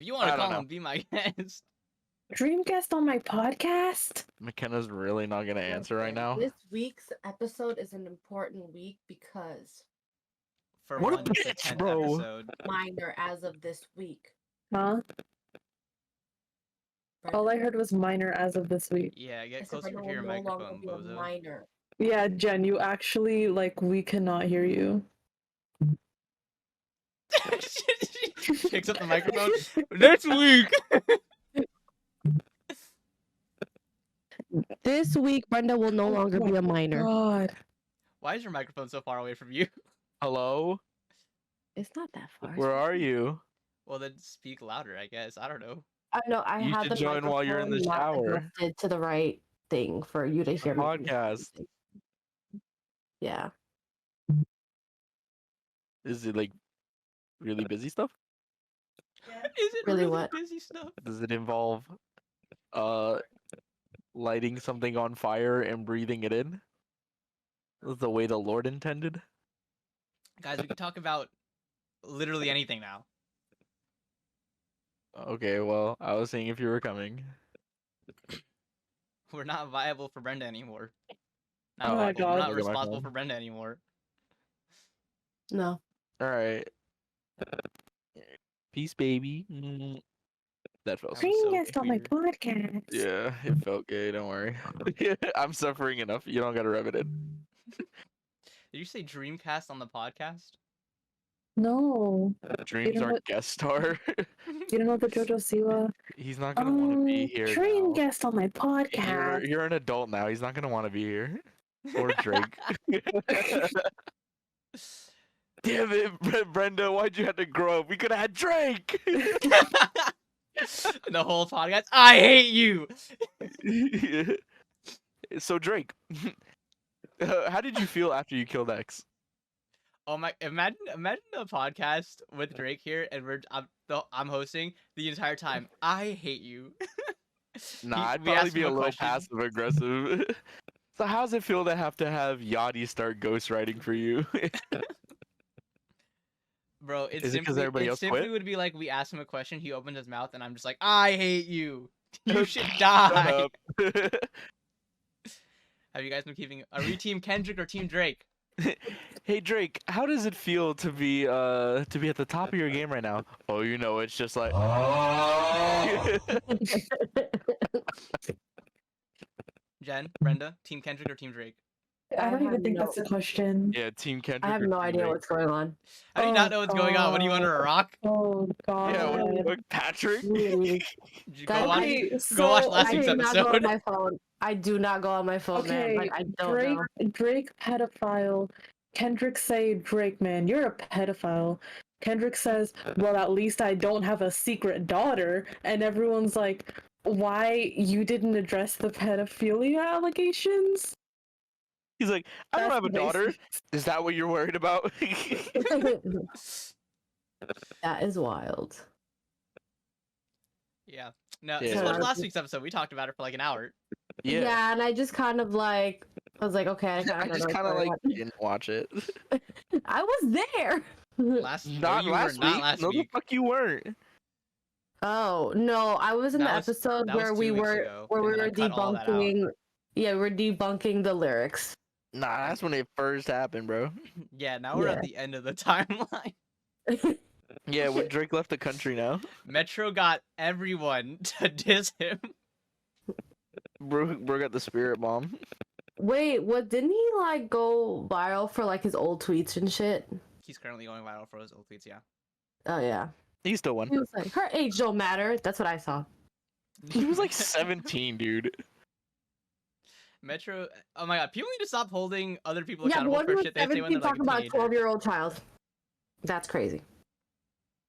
you want I to don't call know. him be my guest? Dream guest on my podcast? McKenna's really not gonna answer right now. This week's episode is an important week because For What a one, it's the bitch, 10th bro. episode. minor as of this week. Huh? Brenda, All I heard was minor as of this week. Yeah, I get said closer Brenda to will your no longer microphone, be a bozo. minor. Yeah, Jen, you actually, like, we cannot hear you. She picks up the microphone. Next week. This week, Brenda will no longer be a minor. God. Why is your microphone so far away from you? Hello? It's not that far. Where are you? Well, then speak louder, I guess. I don't know. I know. I You had should the join while you're in the microphone not shower. adjusted to the right thing for you to hear me. Podcast. Yeah. Is it like really busy stuff? Is it Really really what? busy stuff? Does it involve lighting something on fire and breathing it in? That's the way the Lord intended. Guys, we can talk about literally anything now. Okay, well, I was seeing if you were coming. We're not viable for Brenda anymore. Oh Not my viable. We're God. not Look at my responsible phone. for Brenda anymore. No. All right. Peace, baby. That felt That was Dream so guest on my weird. podcast. Yeah, it felt gay. Don't worry. I'm suffering enough. You don't gotta rub it in. Did you say Dreamcast on the podcast? No. Dreams know our what- guest star. You don't know the JoJo Siwa? He's not gonna want to be here Dream now. guest on my podcast. You're an adult now. He's not gonna want to be here. Or Drake. Damn it, Brenda! Why'd you have to grow up? We could have had Drake. The whole podcast. I hate you. So Drake, how did you feel after you killed X? Oh my! Imagine a podcast with Drake here, and I'm hosting the entire time. I hate you. Nah, I'd we asked probably be him a little question. passive aggressive. So how's it feel to have Yachty start ghostwriting for you? Bro, it Is it 'cause simply, everybody else simply quit? would be like we ask him a question, he opens his mouth, and I'm just like, I hate you. You should Shut die. up. Have you guys been keeping? Are we Team Kendrick or Team Drake? Hey Drake, how does it feel to be at the top of your game right now? Oh, you know, it's just like Jen, Brenda, Team Kendrick or Team Drake? I don't I even have think no- that's the question. yeah, Team Kendrick. I have or no Team idea Drake? what's going on. How do you Oh, not know what's going on? What are you under a rock? Oh God. Yeah, what the fuck, Patrick? Did you go Guys, watch? Okay, Go watch so- last I week's do not go on episode. my phone. I do not go on my phone, man. Okay, Like, I don't Drake, know. Drake pedophile. Kendrick say, Drake, man, you're a pedophile. Kendrick says, well, at least I don't have a secret daughter. And everyone's like, why you didn't address the pedophilia allegations? He's like, I don't That's have a daughter. basic. Is that what you're worried about? That is wild. Yeah. No, Yeah. just watch last week's episode. We talked about it for like an hour. Yeah, and I just kind of like, I was like, okay, I I don't just know kind of what's like going didn't watch it. on. I was there. Last Not no, you last were not week. last No, week. the fuck you weren't. Oh no, I was in That the was- episode that was where 2 we weeks were ago, where and we then were I cut all that out. debunking. Yeah, we're debunking the lyrics. Nah, that's when it first happened, bro. Yeah, now we're Yeah. at the end of the timeline. Yeah, when Drake left the country now, Metro got everyone to diss him. bro got the spirit bomb. Wait, what? Didn't he like go viral for like his old tweets and shit? He's currently going viral for his old tweets, yeah. Oh yeah. He still won. He was like, her age don't matter. That's what I saw. He was like 17, dude. Metro, oh my god, people need to stop holding other people Yeah, but accountable what if he for was shit they say when 17 they're like talking a about a teenager. 12-year-old child? That's crazy.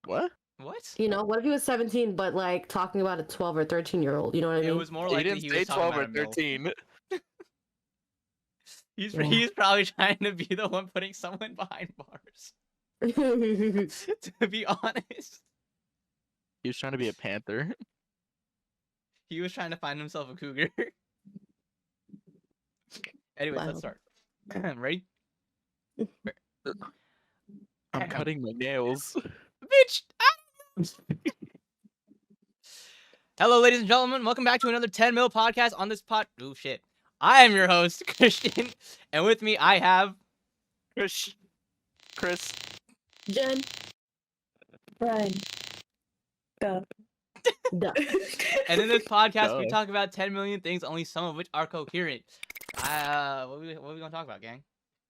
What? What? You know, what if he was 17 but like talking about a 12 or 13-year-old? You know what I It mean? was more He likely didn't he say was talking 12 or about a MILF. 13. He's probably trying to be the one putting someone behind bars. To be honest, He was trying to be a panther. he was trying to find himself a cougar. Anyways, Wow. let's start. Ready? I'm cutting my nails. Bitch! Ah! Hello, ladies and gentlemen. Welcome back to another 10 mil podcast on this pod. Oh shit! I am your host, Christian, and with me I have Chris. Jen. Brian. Duh. Duh. And in this podcast, we Duh. talk about 10 million things, only some of which are coherent. What are we gonna talk about, gang?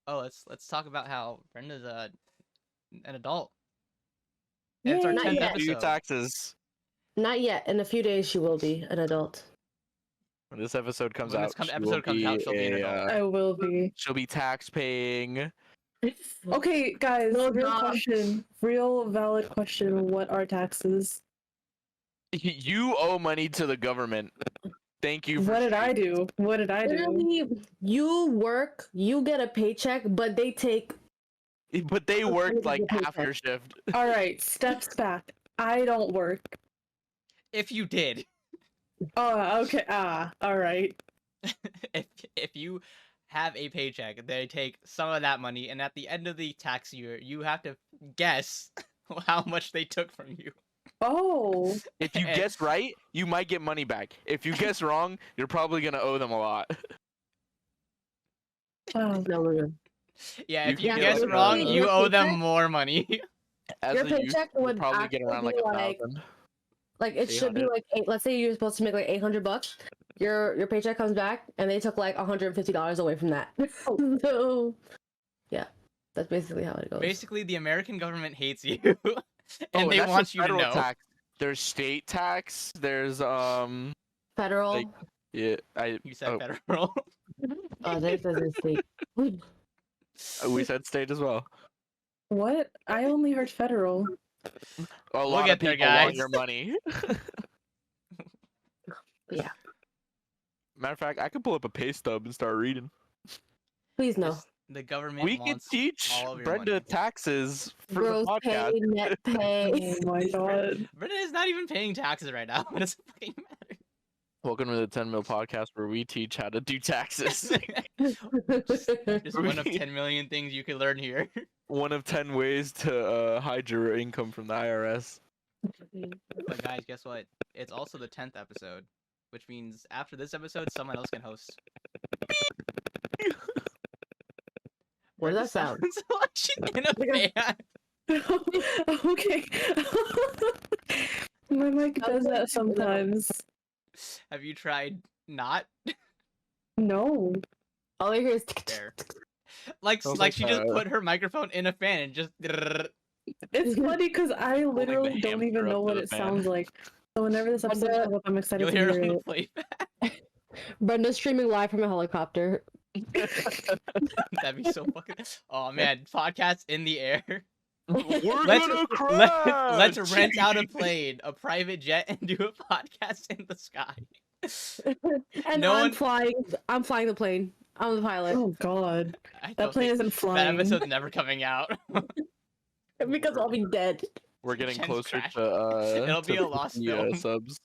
Oh, let's talk about how Brenda's an adult. And it's our Yay. Not 10th yet. Do your episode. taxes. Not yet. In a few days, she will be an adult. When this episode comes When out, this she episode will comes out, she'll be an a, adult. I will be. she'll be tax paying. Okay, guys, No real job. question. Real valid question. What are taxes? You owe money to the government. Thank you. For What did I sharing. do? What did I do? Literally, you work, you get a paycheck, but they take. But they worked like the half your paycheck. shift. All right, steps back. I don't work. If you did, Oh, okay. All right. if you have a paycheck, they take some of that money, and at the end of the tax year, you have to guess how much they took from you. Oh, If you guess right, you might get money back. If you guess wrong, you're probably gonna owe them a lot. wow. No, we're good. Yeah, You if you can guess get, wrong, like, you your owe them paycheck? more money. As Your a youth, paycheck you'll would probably get around like actually be like- 1,000. Like it should be 800. like let's say you're supposed to make like $800. Your paycheck comes back, and they took like $150 away from that. So, yeah, that's basically how it goes. Basically, the American government hates you, Oh, and they that's want just you to federal know. tax. There's state tax. There's Federal. like- yeah. You said Oh. federal. Oh, there's a state. We said state as well. What? I only heard federal. A We'll lot get of there, people want guys. your money. Yeah. Matter of fact, I could pull up a pay stub and start reading. Please no. Just- The government We could wants teach all of your Brenda money. taxes for Gross the podcast. pay, net pay. Oh my god. Brenda is not even paying taxes right now. It doesn't fucking matter. Welcome to the 10 Mil podcast where we teach how to do taxes. Just one of 10 million things you can learn here. One of 10 ways to hide your income from the IRS. But guys, guess what? It's also the 10th episode, which means after this episode, someone else can host. What does that sound? Sounds like she's in a fan. Okay. My mic does that sometimes. Have you tried not? No. All I hear is There. Like Sounds she like, just put her microphone in a fan and just. It's funny because I the literally don't even hamster know up what to it the fan. sounds like. So whenever this episode Brenda- comes up, I'm excited You'll to hear hear it on the it. playback. Brenda's streaming live from a helicopter. That'd be so fucking. Oh man, podcast in the air. We're Let's- gonna crash! Let's rent out a plane, a private jet, and do a podcast in the sky. And No I'm one- flying. I'm flying the plane. I'm the pilot. Oh god. I That don't plane think isn't that flying. episode's never coming out. Because I'll be dead. We're getting Jen's closer crashed. to It'll be to a lost 50, film. subs.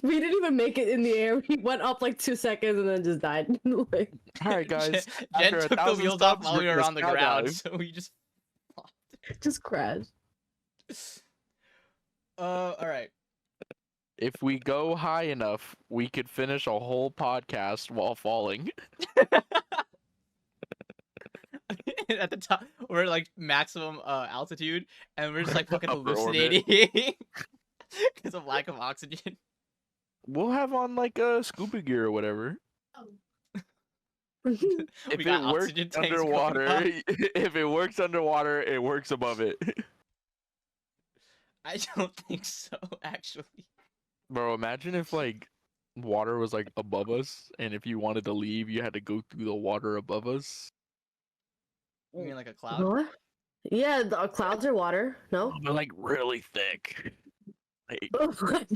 We didn't even make it in the air. We went up like 2 seconds and then just died. Like, All right, guys. Jen after took the 1,000 wheels off subs, while we we're were gonna on the ground, skydive. so we just. just crash. All right. If we go high enough, we could finish a whole podcast while falling. At the top, we're like maximum altitude, and we're just like fucking Upper orbit. hallucinating because of lack of oxygen. We'll have on like a scuba gear or whatever. If We got it works oxygen tanks going underwater, up. if it works underwater, it works above it. I don't think so, actually. Bro, imagine if like water was like above us, and if you wanted to leave, you had to go through the water above us. You mean like a cloud? What? Yeah, the clouds are water. No? But like really thick. Like,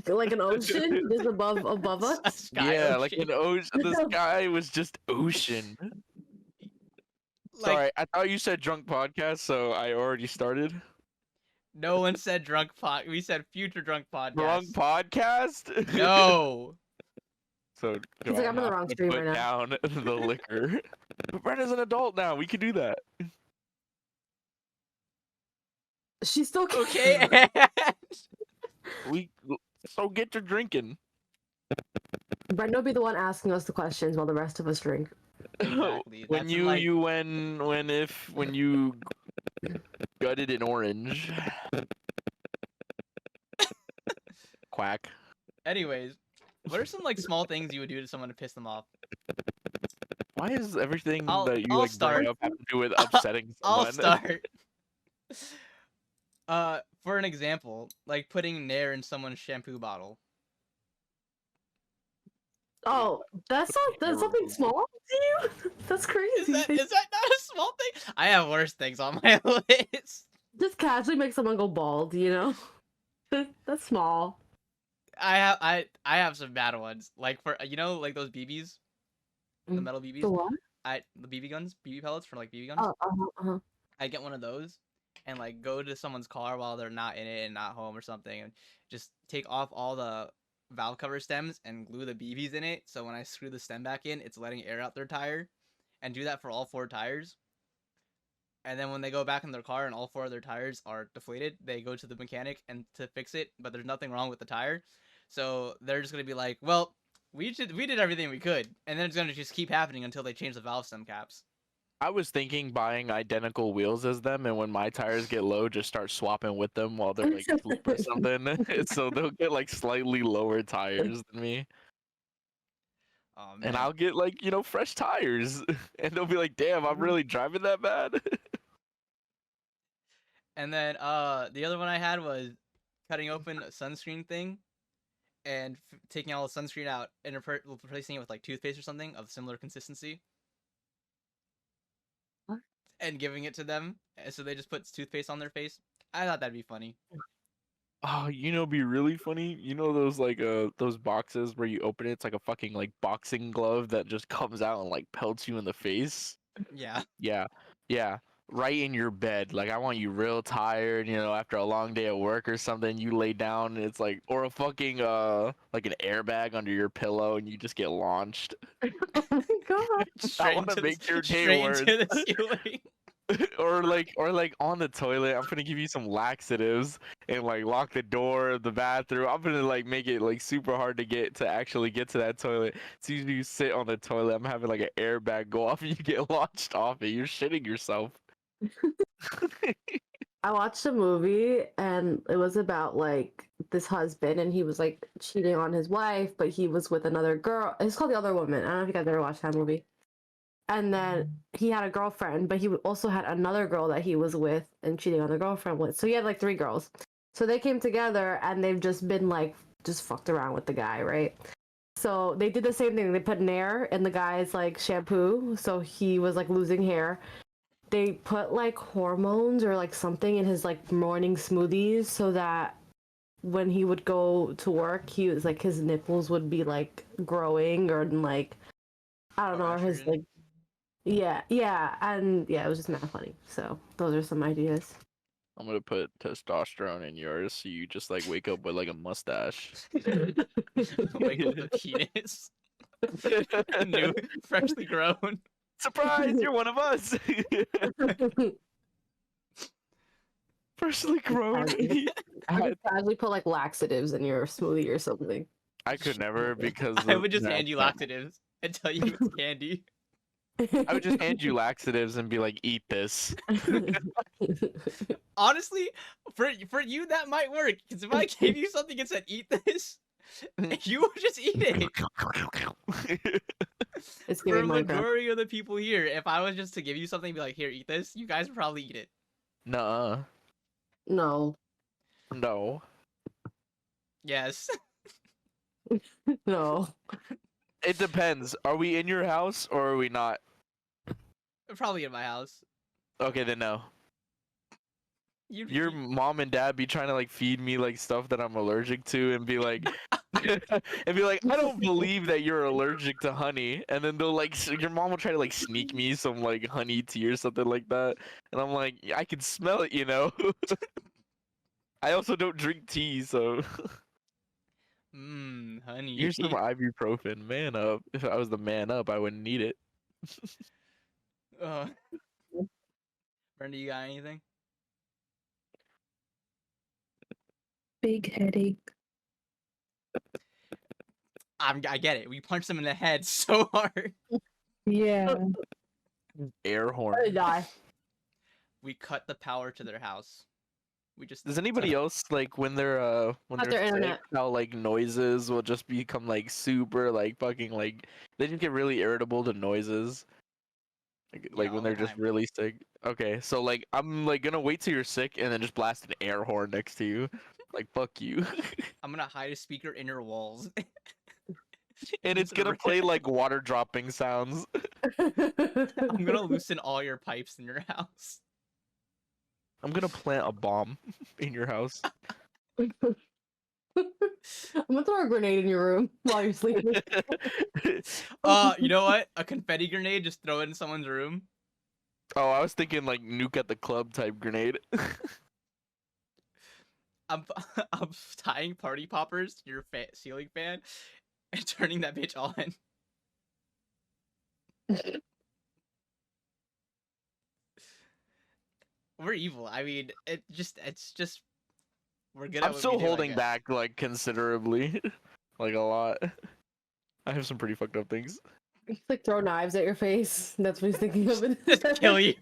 Like an ocean just above us? A sky yeah, like ocean. an ocean. The sky was just ocean. Like, Sorry, I thought you said drunk podcast, so I already started. no one said drunk pod. We said future drunk podcast. Drunk podcast? No. So It's do like I I'm on the have wrong to screen put right now. down the liquor? But Brenda's an adult now. We can do that. She's still Okay. We So get to drinking. Brenda will be the one asking us the questions while the rest of us drink. Exactly. When That's in, like, when you gutted an orange. Quack. anyways, what are some like small things you would do to someone to piss them off? Why is everything that you I'll like start. bring up have to do with upsetting I'll someone? start. For an example, like putting Nair in someone's shampoo bottle. Oh, that's something small to you? That's crazy. Is that not a small thing? I have worse things on my list. Just casually make someone go bald, you know? That's small. I have some bad ones. Like for like those BBs, the metal BBs. The what? The BB guns, BB pellets for like BB guns. Oh, uh-huh. I get one of those and like go to someone's car while they're not in it and not home or something, and just take off all the valve cover stems and glue the BBs in it. So when I screw the stem back in, it's letting air out their tire, and do that for all 4 tires. And then when they go back in their car and all 4 of their tires are deflated, they go to the mechanic and to fix it, but there's nothing wrong with the tire. So they're just gonna be like, well, we did everything we could, and then it's gonna just keep happening until they change the valve stem caps. I was thinking buying identical wheels as them, and when my tires get low, just start swapping with them while they're like asleep or something. So they'll get like slightly lower tires than me, Oh man. and I'll get like fresh tires, and they'll be like, "Damn, I'm really driving that bad." And then the other one I had was cutting open a sunscreen thing and taking all the sunscreen out and replacing it with like toothpaste or something of similar consistency. What? And giving it to them, and so they just put toothpaste on their face. I thought that'd be funny. Oh, be really funny. Those like those boxes where you open it, it's like a fucking like boxing glove that just comes out and like pelts you in the face. Yeah. Yeah, yeah. Right in your bed. Like I want you real tired, after a long day at work or something, you lay down and it's like, or a fucking like an airbag under your pillow and you just get launched. Oh my god. I want to make your day straight worse. into the ceiling. or like on the toilet, I'm gonna give you some laxatives and like lock the door of the bathroom. I'm gonna like make it like super hard to actually get to that toilet. So you sit on the toilet, I'm having like an airbag go off and you get launched off it. You're shitting yourself. I watched a movie and it was about like this husband and he was like cheating on his wife, but he was with another girl. It's called The Other Woman. I don't know if you guys ever watched that movie. And then he had a girlfriend, but he also had another girl that he was with and cheating on the girlfriend with. So he had like 3 girls. So they came together and they've just been like just fucked around with the guy, right? So they did the same thing. They put Nair in the guy's like shampoo, so he was like losing hair. They put like hormones or like something in his like morning smoothies so that when he would go to work, he was like his nipples would be like growing or like I don't know, or his like yeah, and yeah, it was just mad funny. So those are some ideas. I'm gonna put testosterone in yours so you just like wake up with like a mustache. Wake up the penis. New, freshly grown. Surprise, you're one of us. Freshly grown. I would casually put like laxatives in your smoothie or something. I could never because I would just that- hand you laxatives and tell you it's candy. I would just hand you laxatives and be like, eat this. Honestly, for you that might work. Because if I gave you something and said eat this, you would just eat it. It's For giving Minecraft. majority of the people here, if I was just to give you something and be like, here, eat this, you guys would probably eat it. Nuh-uh. No. No. Yes. No. It depends. Are we in your house or are we not? Probably in my house. Okay, then no. Your mom and dad be trying to like feed me like stuff that I'm allergic to and be like I don't believe that you're allergic to honey, and then they'll like your mom will try to like sneak me some like honey tea or something like that, and I'm like, I can smell it, I also don't drink tea, so Honey. here's some ibuprofen. Man up. If I was the man up, I wouldn't need it. Brenda, you got anything? Big headache. I get it. We punched them in the head so hard. Yeah. Air I'm horn. gonna die. We cut the power to their house. We just Does anybody else like when they're Cut their sick, internet. how like noises will just become like super like fucking like they just get really irritable to noises. Like Yeah, when all they're the just time. really sick. Okay, so like I'm like gonna wait till you're sick and then just blast an air horn next to you. Like fuck you. I'm gonna hide a speaker in your walls. And it's gonna play like water dropping sounds. I'm gonna loosen all your pipes in your house. I'm gonna plant a bomb in your house. I'm gonna throw a grenade in your room while you're sleeping. You know what? A confetti grenade, just throw it in someone's room. Oh, I was thinking like nuke at the club type grenade. I'm I'm tying party poppers to your ceiling fan and turning that bitch on. We're evil. I mean, it's just we're good at I'm what still we do, I holding guess. back like considerably, like a lot. I have some pretty fucked up things. Just, like throw knives at your face. That's what he's thinking of. Just kill you.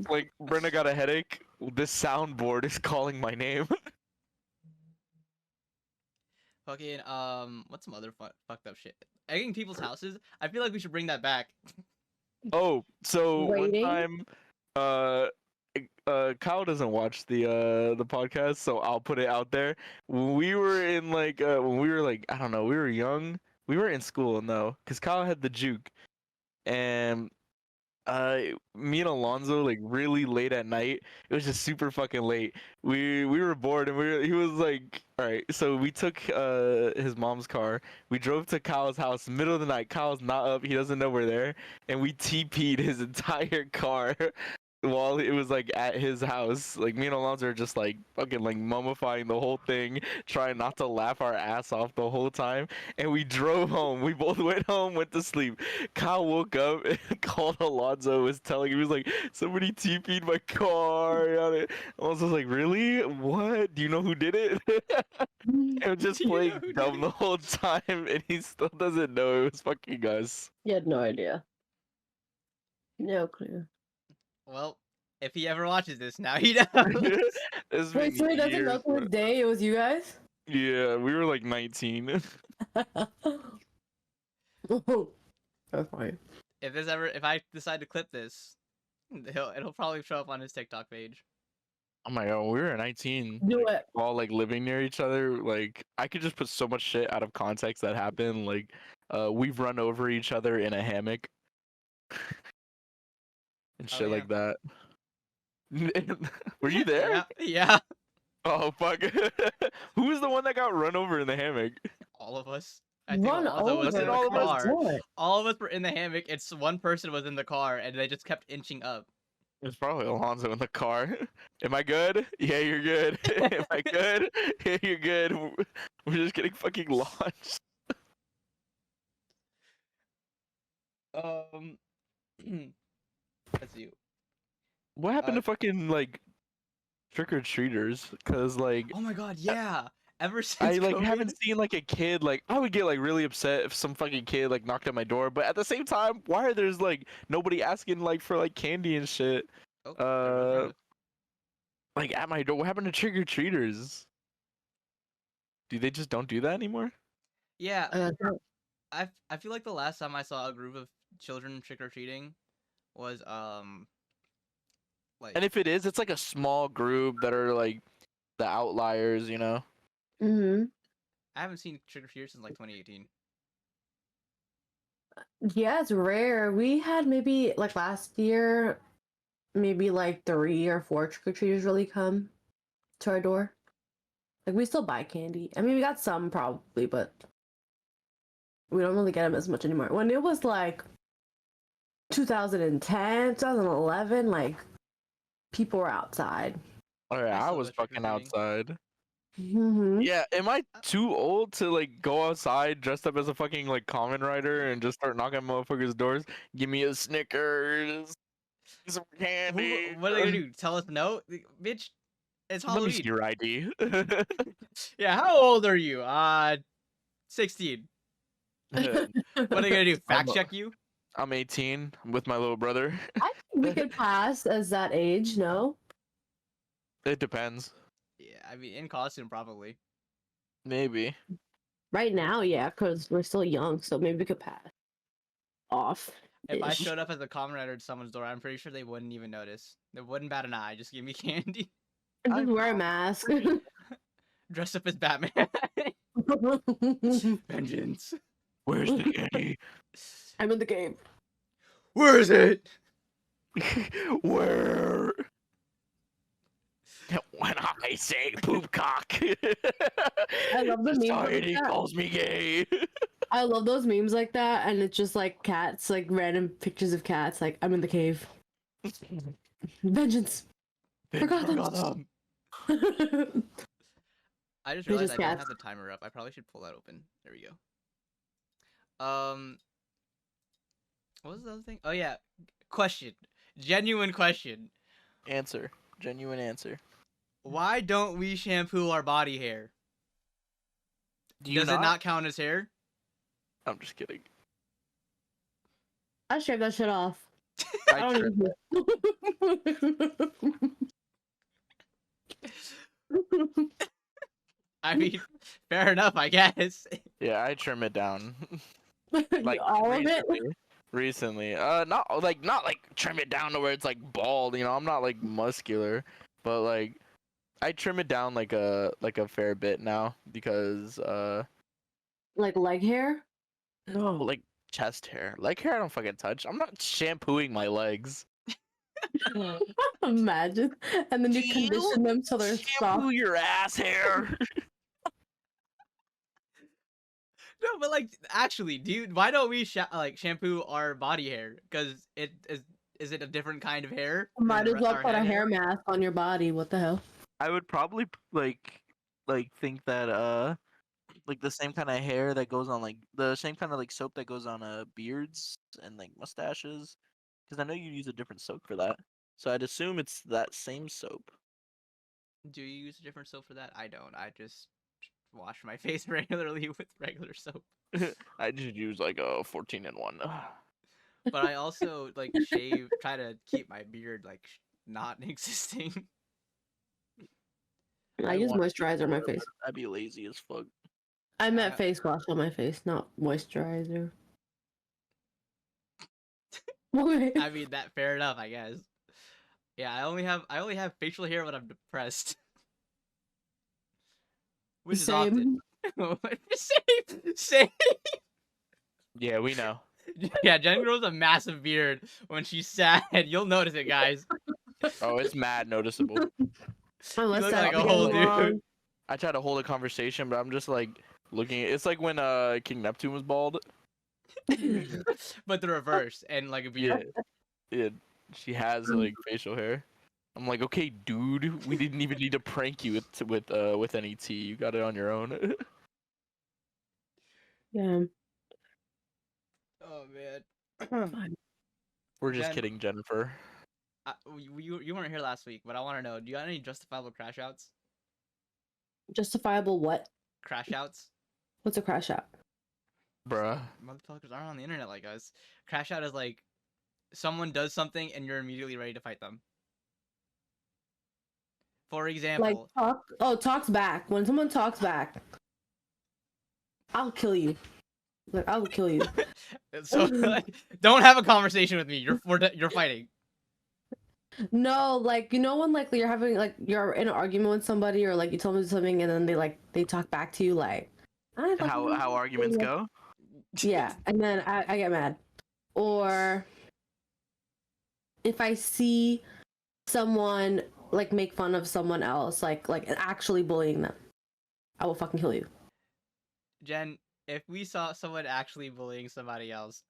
Like Brenda got a headache. This soundboard is calling my name. Fucking what's some other fucked up shit? Egging people's houses. I feel like we should bring that back. Oh, so Waiting? one time, Kyle doesn't watch the podcast, so I'll put it out there. When we were in like when we were like I don't know, we were young. We were in school though, cause Kyle had the juke, and me and Alonzo like really late at night. It was just super fucking late. We were bored and he was like, all right. So we took his mom's car. We drove to Kyle's house middle of the night. Kyle's not up. He doesn't know we're there, and we TP'd his entire car while it was like at his house. Like me and Alonzo are just like fucking like mummifying the whole thing, trying not to laugh our ass off the whole time. And we drove home. We both went home, went to sleep. Kyle woke up and called Alonzo, was telling him, he was like, somebody TP'd my car. Alonzo was like, really? What? Do you know who did it? And just Do you know playing who did dumb it? the whole time, and he still doesn't know it was fucking us. You had no idea. No clue. Well, if he ever watches this, now he knows. It's Wait, been so he doesn't years, know to bro. this day it was you guys? Yeah, we were like 19. That's funny. If I decide to clip this, it'll probably show up on his TikTok page. Oh my god, we were 19. Do like, it. all like living near each other. Like I could just put so much shit out of context that happened. Like we've run over each other in a hammock and Oh, shit yeah. like that. Were you there? Yeah, yeah. Oh fuck. Who was the one that got run over in the hammock? All of us. I think Run Alonzo was Was it in the all of us? car. What? All of us were in the hammock. It's one person was in the car, and they just kept inching up. It's probably Alonzo in the car. Am I good? Yeah, you're good. Am I good? Yeah, you're good. We're just getting fucking launched. Let's see. What happened Uh, to fucking like trick or treaters? Cause like Oh my god, yeah. Ever since I like COVID, haven't seen like a kid like I would get like really upset if some fucking kid like knocked at my door, but at the same time, why are there's like nobody asking like for like candy and shit? Oh, there goes Brenda. Like at my door. What happened to trick or treaters? Do they just don't do that anymore? Yeah, Uh, I feel like the last time I saw a group of children trick or treating was like And if it is, it's like a small group that are like the outliers, you know? mm-hmm. I haven't seen trick or treaters since like 2018. Yeah, it's rare. We had maybe like last year, maybe like 3 or 4 trick-or-treaters really come to our door. Like we still buy candy. I mean, we got some probably, but we don't really get them as much anymore. When it was like 2010, 2011, like people were outside. Oh yeah, I still was go trick or fucking treating. outside. Mm-hmm. Yeah, am I too old to like go outside dressed up as a fucking like common rider and just start knocking on motherfuckers' doors? Give me a Snickers, some candy. What are they gonna do? Tell us no, bitch? It's Let me see Halloween. your ID. Yeah, how old are you? 16. What are you gonna do? Fact check you? I'm 18. I'm with my little brother. I think we could pass as that age. No, It depends. Yeah, I mean, in costume probably. Maybe. right now, yeah, because we're still young, so maybe we could pass off. If I showed up as a common writer at someone's door, I'm pretty sure they wouldn't even notice. They wouldn't bat an eye. Just give me candy. And just wear a mask. Dress up as Batman. Vengeance. Where's the candy? I'm in the game. Where is it? Where? When I say poop cock. I love the memes like Society that. calls me gay. I love those memes like that, and it's just like cats, like random pictures of cats, like I'm in the cave. Vengeance. Forgot them. I just They realized just I don't cats. have the timer up. I probably should pull that open. There we go. What was the other thing? Oh yeah, question. Genuine question. Answer. Genuine answer. Why don't we shampoo our body hair? Does it not count as hair? I'm just kidding. I shave that shit off. I I trim don't I mean, fair enough, I guess. Yeah, I trim it down. even Like all of it. recently. Not like trim it down to where it's like bald, you know. I'm not like muscular, but like I trim it down like a fair bit now because Like leg hair. no, like chest hair. Leg hair I don't fucking touch. I'm not shampooing my legs. Imagine, and then you Do condition them so they're Shampoo soft. your ass hair. No, but like, actually, why don't we shampoo our body hair? Because is it a different kind of hair? than Might as well our put a head hair mask on your body. What the hell? I would probably like think that like the same kind of hair that goes on like the same kind of like soap that goes on beards and like mustaches, because I know you use a different soap for that. So I'd assume it's that same soap. Do you use a different soap for that? I don't. I just wash my face regularly with regular soap. I just use like a 14 in 1. But I also like try to keep my beard like not existing. I use moisturizer on my face. I'd be lazy as fuck. I meant face wash on my face, not moisturizer. I mean that fair enough, I guess. Yeah, I only have facial hair when I'm depressed. Which is often. Same. Yeah, we know. Yeah, Jen grows a massive beard when she's sad. You'll notice it, guys. Oh, it's mad noticeable. Unless look that like a being whole dude. long. I try to hold a conversation, but I'm just like looking. It's like when King Neptune was bald. But the reverse and like a beard. Yeah, she has like facial hair. I'm like, okay, dude, we didn't even need to prank you with any tea. You got it on your own. Yeah. Oh man. We're just Jen- kidding, Jennifer. You weren't here last week, but I want to know: do you got any justifiable crash outs? Justifiable what? Crash outs? What's a crash out? Bruh. Motherfuckers aren't on the internet like us. Crash out is like someone does something and you're immediately ready to fight them. For Like example, talks back. When someone talks back, I'll kill you. Like I'll kill you. so like, don't have a conversation with me. You're fighting. No, like you know when like you're having like you're in an argument with somebody or like you tell them something and then they talk back to you like How arguments go? Yeah, and then I get mad. Or if I see someone like make fun of someone else, like actually bullying them, I will fucking kill you. Jen, if we saw someone actually bullying somebody else,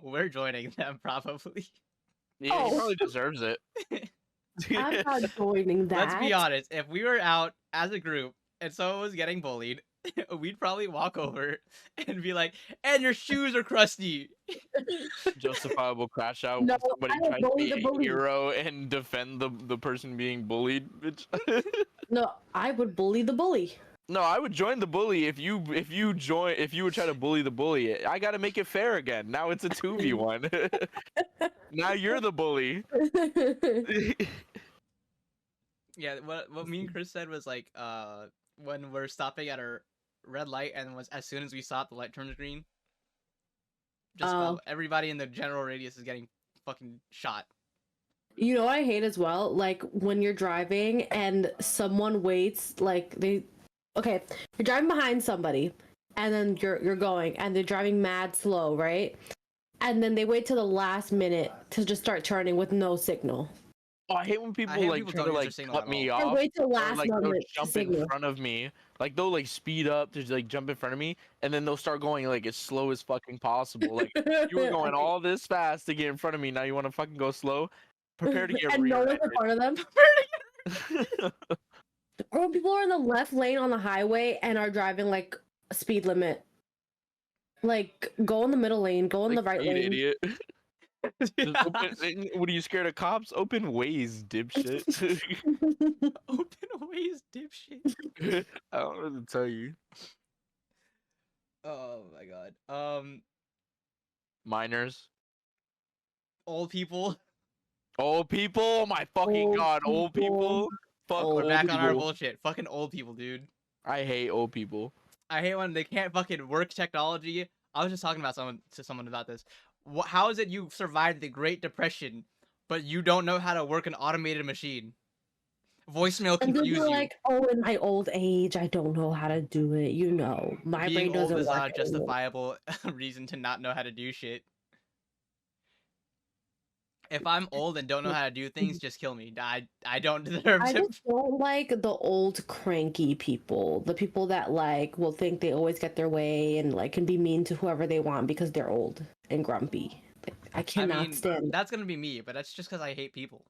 we're joining them probably. Yeah, he probably deserves it. I'm not joining that. Let's be honest. If we were out as a group and someone was getting bullied, we'd probably walk over and be like, "And your shoes are crusty." Justifiable crash out No, when somebody I would tries to bully be the a bully. hero and defend the person being bullied. Bitch. No, I would bully the bully. No, I would join the bully if you would try to bully the bully. I gotta make it fair again. Now it's a 2v1. Now you're the bully. Yeah, what me and Chris said was like, when we're stopping at our red light, and as soon as we stop, the light turns green. Just Oh. about everybody in the general radius is getting fucking shot. You know what I hate as well? Like when you're driving and someone waits, like okay, you're driving behind somebody and then you're going and they're driving mad slow, right? And then they wait till the last minute to just start turning with no signal. Oh, I hate when hate people when like people try don't to use their like signal cut at me all. Or off, wait till or last like they'll moment to jump in signal. front of me. Like they'll like speed up to like jump in front of me, and then they'll start going like as slow as fucking possible. Like you were going all this fast to get in front of me. Now you want to fucking go slow? Prepare to get and no one's in front of them. rear-ended. Or when people are in the left lane on the highway and are driving like a speed limit. Like go in the middle lane, go in Like, the right speed, lane. idiot. Just what are you scared of cops? Open ways, dipshit. Open ways, dipshit. I don't know what to tell you. Oh my god. Minors. Old people. Old people. Oh my fucking Old god. Old people. Fuck Old We're old back on our people. bullshit. Fucking old people, dude. I hate old people. I hate when they can't fucking work technology. I was just talking about someone about this. How is it you survived the Great Depression, but you don't know how to work an automated machine? Voicemail And then confuse you're you. like, oh, in my old age, I don't know how to do it. You know, my Being brain old doesn't is work not a anymore. justifiable reason to not know how to do shit. If I'm old and don't know how to do things, just kill me. I don't deserve I to. just don't like the old cranky people. The people that like will think they always get their way and like can be mean to whoever they want because they're old and grumpy. Like, I I cannot mean, stand. that's gonna be me, but that's just because I hate people.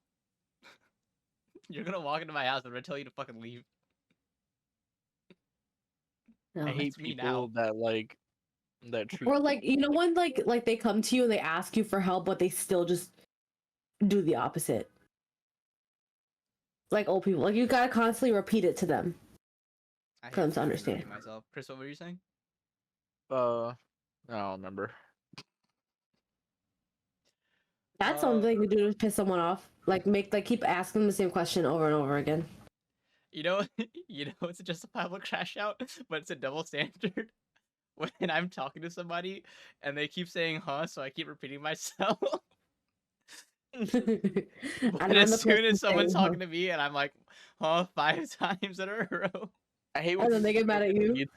You're gonna walk into my house and I'm gonna tell you to fucking leave. No. I hate That's me people now. that like that treat. Or like you know when like they come to you and they ask you for help, but they still just do the opposite. Like old people, like you gotta constantly repeat it to them. I For them hate to fucking understand. repeating myself. Chris, what were you saying? I don't remember. That's something to do to piss someone off. Like keep asking them the same question over and over again. You know, it's a justifiable crash out, but it's a double standard. When I'm talking to somebody and they keep saying "huh," so I keep repeating myself. But And I'm as the soon as person someone's saying, "Huh," talking to me and I'm like, "huh," 5 times in a row. I hate and when then they get mad at you. need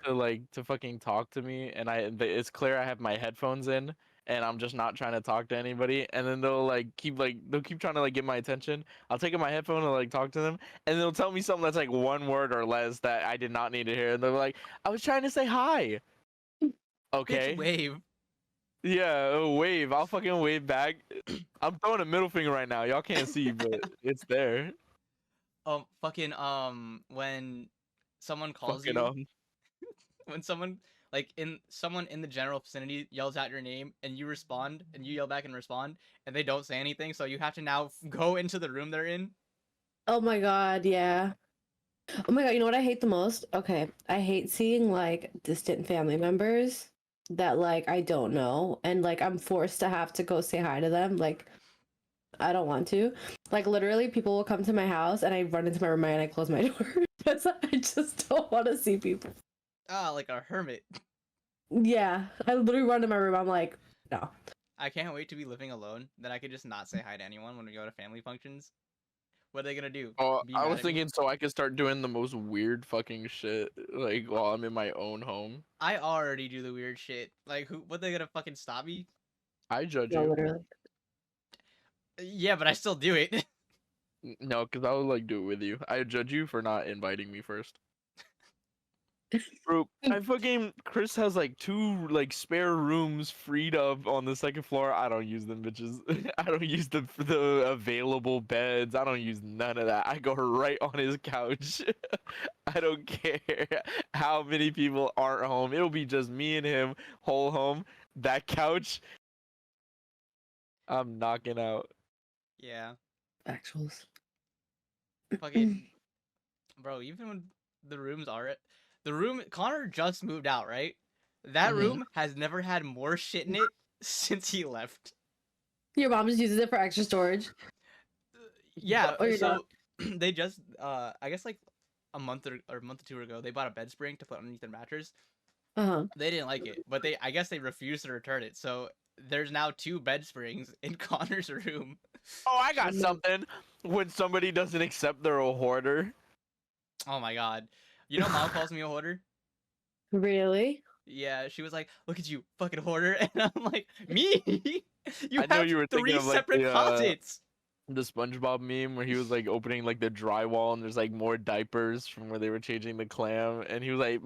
to fucking talk to me, and it's clear I have my headphones in, and I'm just not trying to talk to anybody, and then they'll keep trying to like get my attention. I'll take out my headphone and like talk to them, and they'll tell me something that's like one word or less that I did not need to hear, and they're like, "I was trying to say hi." Bitch, Okay. wave. Yeah, wave. I'll fucking wave back. I'm throwing a middle finger right now. Y'all can't see, but it's there. Fucking when someone calls Fucking you, when someone in the general vicinity yells out your name and you respond and you yell back and respond and they don't say anything, so you have to now go into the room they're in. Oh my god, yeah. Oh my god, you know what I hate the most? Okay, I hate seeing like distant family members that like I don't know and like I'm forced to have to go say hi to them. Like I don't want to. Like literally people will come to my house and I run into my room and I close my door because I just don't want to see people. Ah, like a hermit. Yeah, I literally run to my room. I'm like, no. I can't wait to be living alone. Then I could just not say hi to anyone when we go to family functions. What are they gonna do? Oh, Be I mad was at me? thinking so I could start doing the most weird fucking shit like while I'm in my own home. I already do the weird shit. Like, what they gonna fucking stop me? I judge No, you. literally. Yeah, but I still do it. No, because I would like do it with you. I judge you for not inviting me first. Bro, Chris has like 2 like spare rooms freed up on the second floor. I don't use them bitches. I don't use the available beds. I don't use none of that. I go right on his couch. I don't care how many people aren't home. It'll be just me and him, whole home. That couch, I'm knocking out. Yeah. Actuals. Fucking bro, even when the rooms are the room Connor just moved out, right? That Mhm. room has never had more shit in it since he left. Your mom just uses it for extra storage. Yeah, Or your dad. so they just I guess like a month or a month or two ago, they bought a bed spring to put underneath their mattress. Uh-huh. They didn't like it, but I guess they refused to return it. So there's now 2 bed springs in Connor's room. Oh, I got Mhm. something. When somebody doesn't accept they're a hoarder. Oh my god. You know mom calls me a hoarder? Really? Yeah, she was like, "Look at you, fucking hoarder," and I'm like, "Me? You I know have you were thinking 3 of like separate closets." the SpongeBob meme where he was like opening like the drywall and there's like more diapers from where they were changing the clam, and he was like,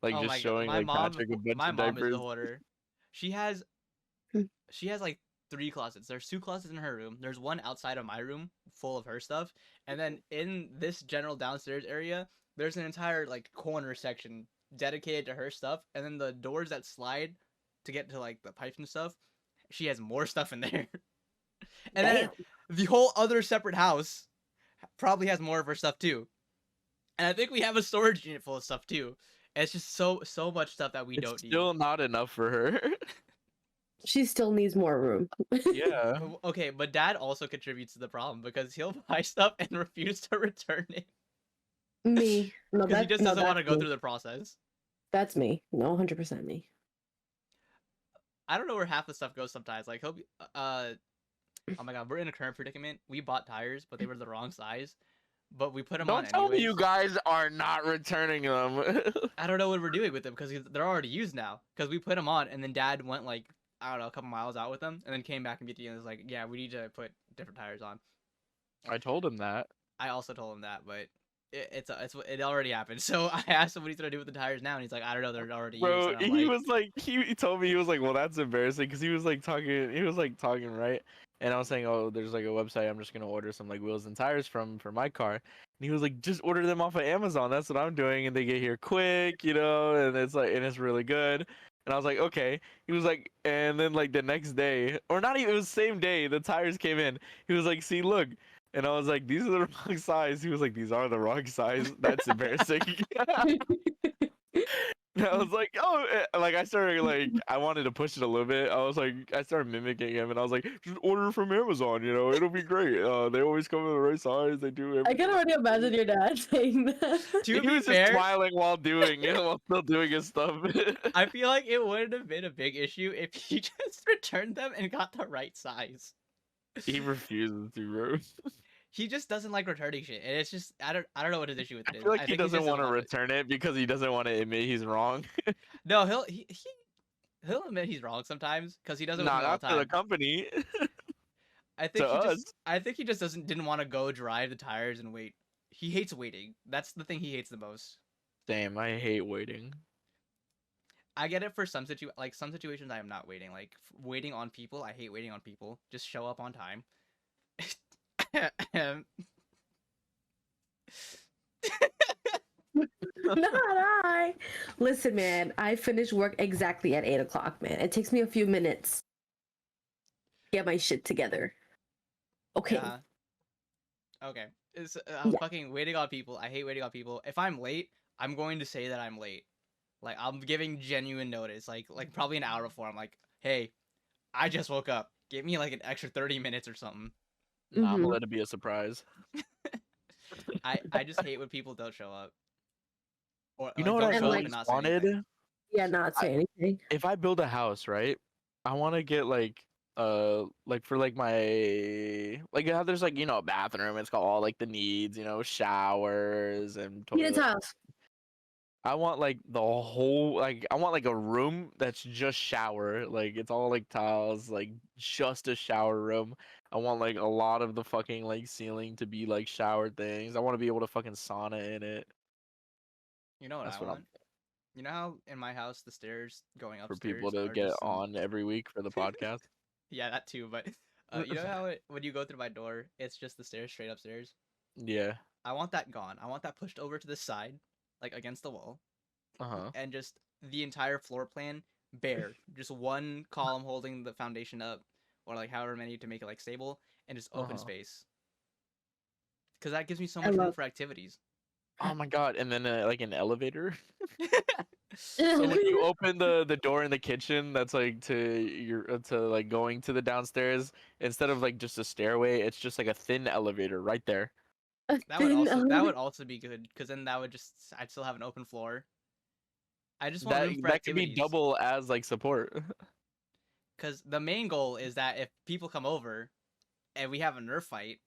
like Oh just my god, showing like Patrick a bunch my of mom is the diapers. hoarder. She has Hmm. she has like 3 closets. There's 2 closets in her room. There's one outside of my room full of her stuff, and then in this general downstairs area, there's an entire like corner section dedicated to her stuff, and then the doors that slide to get to like the pipes and stuff, she has more stuff in there. And then Damn. the whole other separate house probably has more of her stuff too. And I think we have a storage unit full of stuff too. And it's just so much stuff that we It's don't need. still not enough for her. She still needs more room. Yeah. Okay, but dad also contributes to the problem because he'll buy stuff and refuse to return it Me. No, because he just doesn't want to that's go me. through the process. That's me. No, 100% me. I don't know where half the stuff goes sometimes. Like he'll be oh my god, we're in a current predicament. We bought tires, but they were the wrong size. But we put them on Don't tell me anyways. you guys are not returning them. I don't know what we're doing with them because they're already used now. Because we put them on, and then Dad went like I don't know a couple miles out with them, and then came back and beat the and was like, "Yeah, we need to put different tires on." I told him that. I also told him that, but it already happened. So I asked him what he's gonna do with the tires now, and he's like, "I don't know, they're already used." Bro, And I'm he like, was like, he told me, he was like, well, that's embarrassing, because he was like talking, right? And I was saying, oh, there's like a website I'm just gonna order some like wheels and tires from for my car. And he was like, just order them off of Amazon. That's what I'm doing, and they get here quick, and it's like, and it's really good. And I was like, okay. He was like, and then like the next day, or not even, it was the same day, the tires came in. He was like, see, look. And I was like, these are the wrong size. He was like, these are the wrong size. That's embarrassing. I was like, oh, like I started like I wanted to push it a little bit. I was like, I started mimicking him, and I was like, just order from Amazon. It'll be great. They always come in the right size. They do I can everything. already imagine your dad saying that. to He be was just fair, smiling while doing it, while still doing his stuff. I feel like it wouldn't have been a big issue if he just returned them and got the right size. He refuses to, bro. He just doesn't like returning shit, and it's just I don't know what his issue with I it is. feel like I he think doesn't just want to wanna- return it because he doesn't want to admit he's wrong. No, he'll admit he's wrong sometimes because he does it with Nah, me all not the to the time. company. I To us. think he just didn't want to go drive the tires and wait. He hates waiting. That's the thing he hates the most. Damn, I hate waiting. I get it for some some situations I am not waiting. Like waiting on people, I hate waiting on people. Just show up on time. Not I. Listen, man, I finish work exactly at 8 o'clock, man. It takes me a few minutes to get my shit together. Okay. Okay. It's Yeah. fucking waiting on people. I hate waiting on people. If I'm late, I'm going to say that I'm late. Like I'm giving genuine notice. Like probably an hour before. I'm like, hey, I just woke up. Give me like an extra 30 minutes or something. Nah, I'm Mhm. gonna let it be a surprise. I just hate when people don't show up. Or You know like, what don't I show up like, and always not say anything. wanted? Yeah, not say anything. If I build a house, right? I want to get like for like my like how there's like a bathroom. It's got all like the needs, showers and Peter toilet. Tiles. I want like the whole like I want like a room that's just shower. Like it's all like tiles, like just a shower room. I want like a lot of the fucking like ceiling to be like shower things. I want to be able to fucking sauna in it. You know what That's I what want? You know how in my house the stairs going for upstairs people to are get just some... on every week for the podcast. Yeah, that too. But you know how when you go through my door, it's just the stairs straight upstairs. Yeah. I want that gone. I want that pushed over to the side, like against the wall, Uh-huh. and just the entire floor plan bare. Just one column holding the foundation up, or like however many to make it like stable, and just open space. Because that gives me so much room for activities. Oh my god! And then like an elevator. So And if you open the door in the kitchen, that's like to like going to the downstairs, instead of like just a stairway, it's just like a thin elevator right there. that would also be good, because then that would just... I'd still have an open floor. I just want That room for that could be activities. double as like support. Because the main goal is that if people come over and we have a Nerf fight,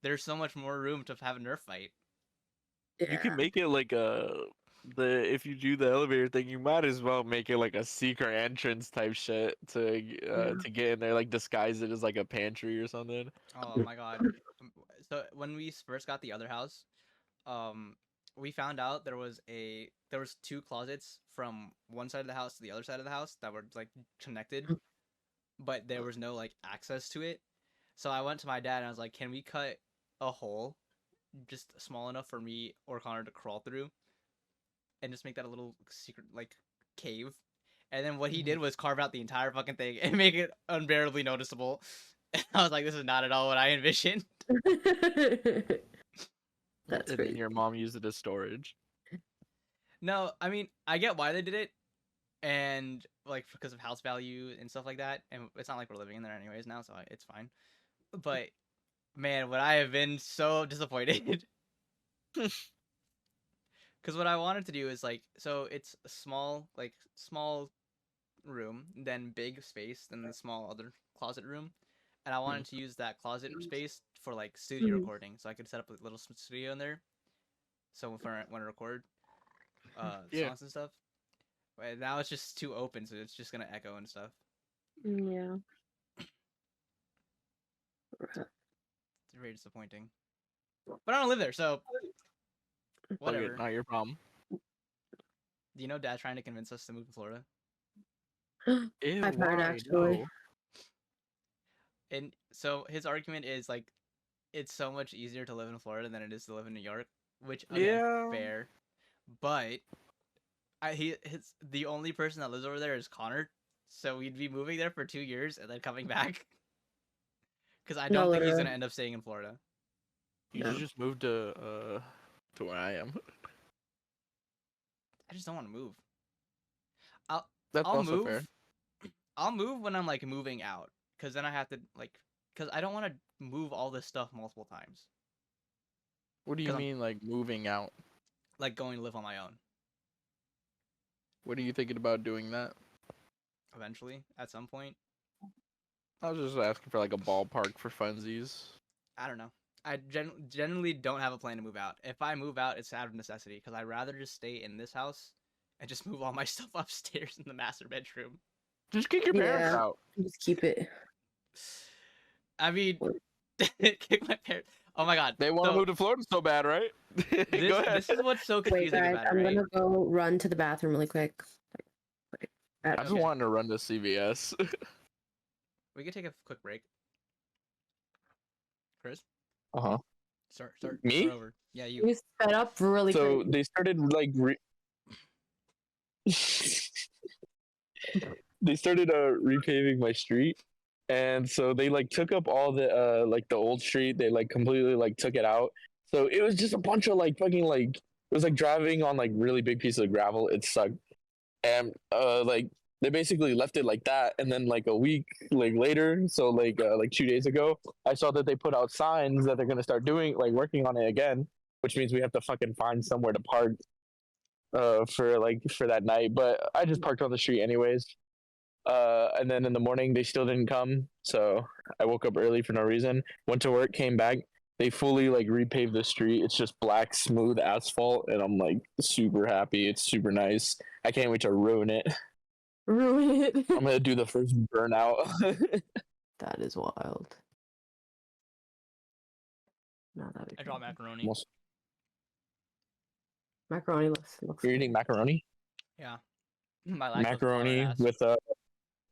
there's so much more room to have a Nerf fight. You can make it like if you do the elevator thing, you might as well make it like a secret entrance type shit to get in there, like disguise it as like a pantry or something. Oh my god. So when we first got the other house, we found out there was two closets from one side of the house to the other side of the house that were like connected, but there was no like access to it. So I went to my dad and I was like, "Can we cut a hole just small enough for me or Connor to crawl through, and just make that a little secret like cave?" And then what he did was carve out the entire fucking thing and make it unbearably noticeable. And I was like, "This is not at all what I envisioned." That's And great. then your mom used it as storage. No, I mean, I get why they did it, and like because of house value and stuff like that, and it's not like we're living in there anyways now, so it's fine. But man, would I have been so disappointed. Because what I wanted to do is like, so it's a small room, then big space, then the small other closet room, and I wanted to use that closet space for like studio recording, so I could set up a little studio in there, so when I record songs and stuff. But now it's just too open, so it's just gonna echo and stuff. Yeah. It's very disappointing. But I don't live there, so whatever. Not your problem. Do you know Dad's trying to convince us to move to Florida? Ew, I've heard why? actually. No. And so his argument is like, it's so much easier to live in Florida than it is to live in New York, which again, fair. But the only person that lives over there is Connor, so we'd be moving there for 2 years and then coming back. Because I don't think he's gonna end up staying in Florida. You should just move to where I am. I just don't want to move. That's I'll also move. fair. I'll move when I'm like moving out, because then I have to like, because I don't want to move all this stuff multiple times. What do you mean, like moving out? Like going to live on my own. What are you thinking about doing that? Eventually, at some point. I was just asking for like a ballpark for funsies. I don't know. I generally don't have a plan to move out. If I move out, it's out of necessity, because I'd rather just stay in this house and just move all my stuff upstairs in the master bedroom. Just kick your parents out. Just keep it. I mean, kick my parents. Oh my god. They want to move to Florida so bad, right? Go ahead. This is what's so confusing Wait, guys, about it, I'm right? gonna go run to the bathroom really quick. I've been wanting to run to CVS. We could take a quick break. Chris? Uh-huh. Start Me? start over. Yeah, you. You sped up really quick. So they started like they started repaving my street, and so they like took up all the like the old street. They like completely like took it out. So it was just a bunch of like fucking like it was like driving on like really big pieces of gravel. It sucked. And like they basically left it like that, and then like a week like later, so like 2 days ago, I saw that they put out signs that they're gonna start doing like working on it again, which means we have to fucking find somewhere to park for that night. But I just parked on the street anyways. And then in the morning they still didn't come, so I woke up early for no reason. Went to work, came back. They fully like repaved the street. It's just black, smooth asphalt, and I'm like super happy. It's super nice. I can't wait to ruin it. Ruin it. I'm gonna do the first burnout. That is wild. No, that'd be I draw macaroni. Almost. Macaroni looks You're good. eating macaroni? Yeah. My lactose Macaroni intolerant ass.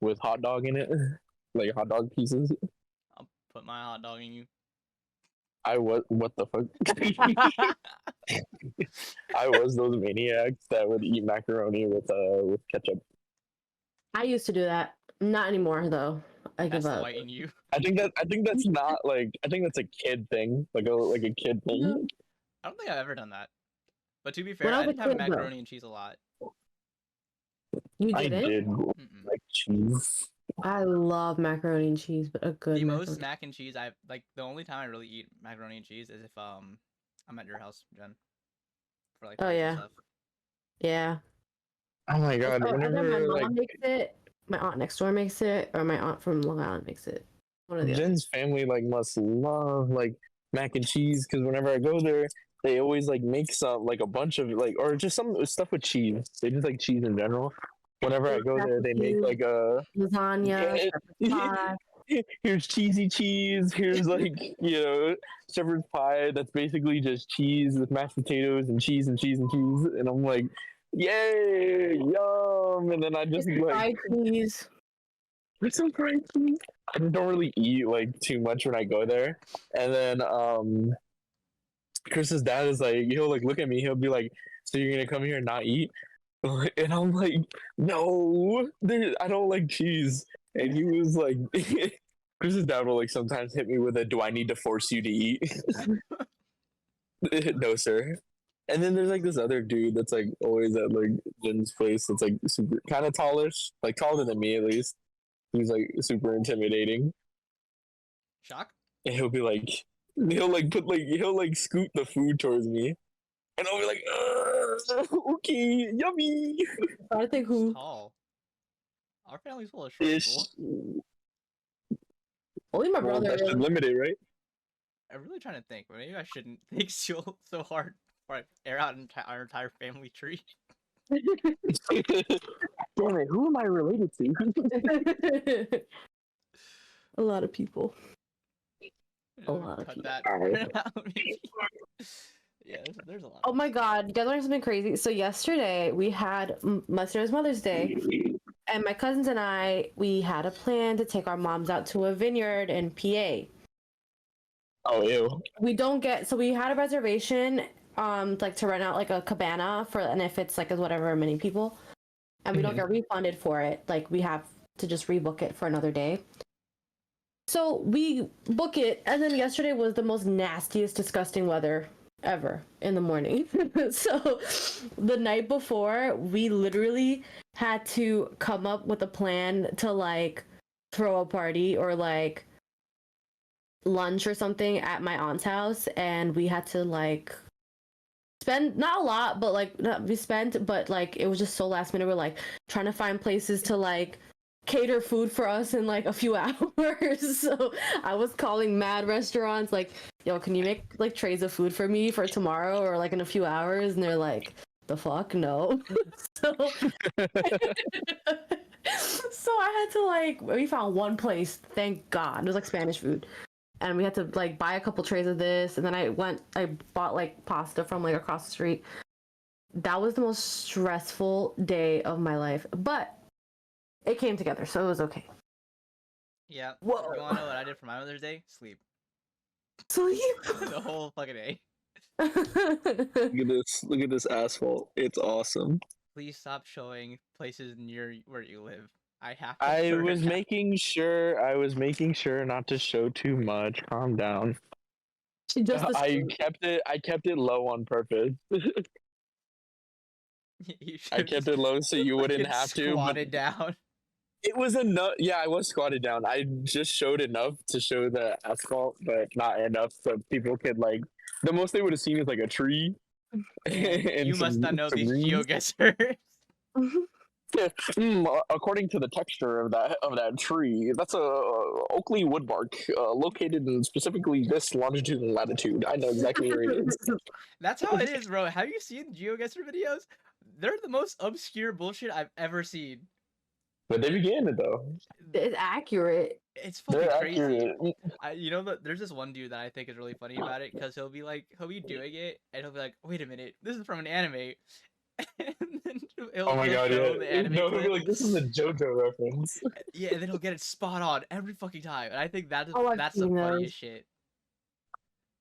with hot dog in it, like hot dog pieces. I'll put my hot dog in you. What the fuck? I was those maniacs that would eat macaroni with ketchup. I used to do that. Not anymore though. I That's give the up. white in you. I think that's not like I think that's a kid thing, like a kid thing. I don't think I've ever done that. But to be When fair, I I was a didn't have kid, though. macaroni and cheese a lot. You I didn't? did Mm-mm. like cheese. I love macaroni and cheese, but a good The most macaroni. mac and cheese I've like the only time I really eat macaroni and cheese is if I'm at your house, Jen. For like Oh, parties and yeah. stuff. Yeah. Oh my god! Either my Whenever mom like makes it, my aunt next door makes it, or my aunt from Long Island makes it. One of the other. Jen's family like must love like mac and cheese because whenever I go there, they always like make some like a bunch of like or just some stuff with cheese. They just like cheese in general. Whenever I go Mac there, and they make cheese, like a lasagna, shepherd's pie. here's cheesy cheese. Here's like shepherd's pie that's basically just cheese with mashed potatoes and cheese and cheese and cheese. And I'm like, yay, yum! And then I just like Fried cheese. there's some fried cheese. I just don't really eat like too much when I go there. And then Chris's dad is like he'll like look at me, he'll be like, so you're gonna come here and not eat? And I'm like, no, I don't like cheese. And he was like Chris's dad will like sometimes hit me with a do I need to force you to eat? No sir. And then there's like this other dude that's like always at like Jen's place that's like super kind of tallish, like taller than me at least. He's like super intimidating. Shock? And he'll be like he'll like scoot the food towards me. And I'll be like, okay, yummy. I think who? Tall. Our family's full of short Ish. people. Only my Well, brother. that should limit it, right? I'm really trying to think, but maybe I shouldn't think so hard before I air out our entire family tree. Damn it, who am I related to? A lot of people. A Maybe lot of cut people. that Alright. part out, maybe. Yeah, there's a lot. Oh my god, you guys want something crazy? So yesterday we had yesterday's Mother's Day, and my cousins and we had a plan to take our moms out to a vineyard in PA. Oh, ew. We don't get so we had a reservation, like to rent out like a cabana for, and if it's like whatever many people, and we don't get refunded for it, like we have to just rebook it for another day. So we book it, and then yesterday was the most nastiest, disgusting weather ever in the morning. So the night before, we literally had to come up with a plan to like throw a party or like lunch or something at my aunt's house, and we had to like spend not a lot, but like we spent, but like it was just so last minute. We're like trying to find places to like cater food for us in like a few hours. So I was calling mad restaurants like, yo, can you make like trays of food for me for tomorrow or like in a few hours? And they're like, the fuck, no. So so I had to like, we found one place, thank god, it was like Spanish food, and we had to like buy a couple trays of this, and then I bought like pasta from like across the street. That was the most stressful day of my life, but it came together, so it was okay. Yeah. Whoa. You wanna know what I did for my Mother's Day? Sleep. Sleep. The whole fucking day. Look at this asphalt. It's awesome. Please stop showing places near where you live. I have to I turn was it down. making sure not to show too much. Calm down. She just I kept it low on purpose. You I should've kept just it low so you wouldn't fucking have to. But squatted down. it was enough. Yeah, I was squatted down. I just showed enough to show the asphalt, but not enough so people could like. The most they would have seen is like a tree. Man, you must not know these greens. geoguessers. According to the texture of that tree, that's a Oakley woodbark located in specifically this longitude and latitude. I know exactly where it is. That's how it is, bro. Have you seen GeoGuessr videos? They're the most obscure bullshit I've ever seen. But they began it though. It's accurate. It's fucking They're crazy. accurate. You know that there's this one dude that I think is really funny about it because he'll be doing it and he'll be like, wait a minute, this is from an anime. And then Oh my he'll god, show yeah. the anime No, clip. he'll be like, this is a JoJo reference. Yeah, and then he'll get it spot on every fucking time. And I think that is Oh, I've that's the seen those. funniest shit.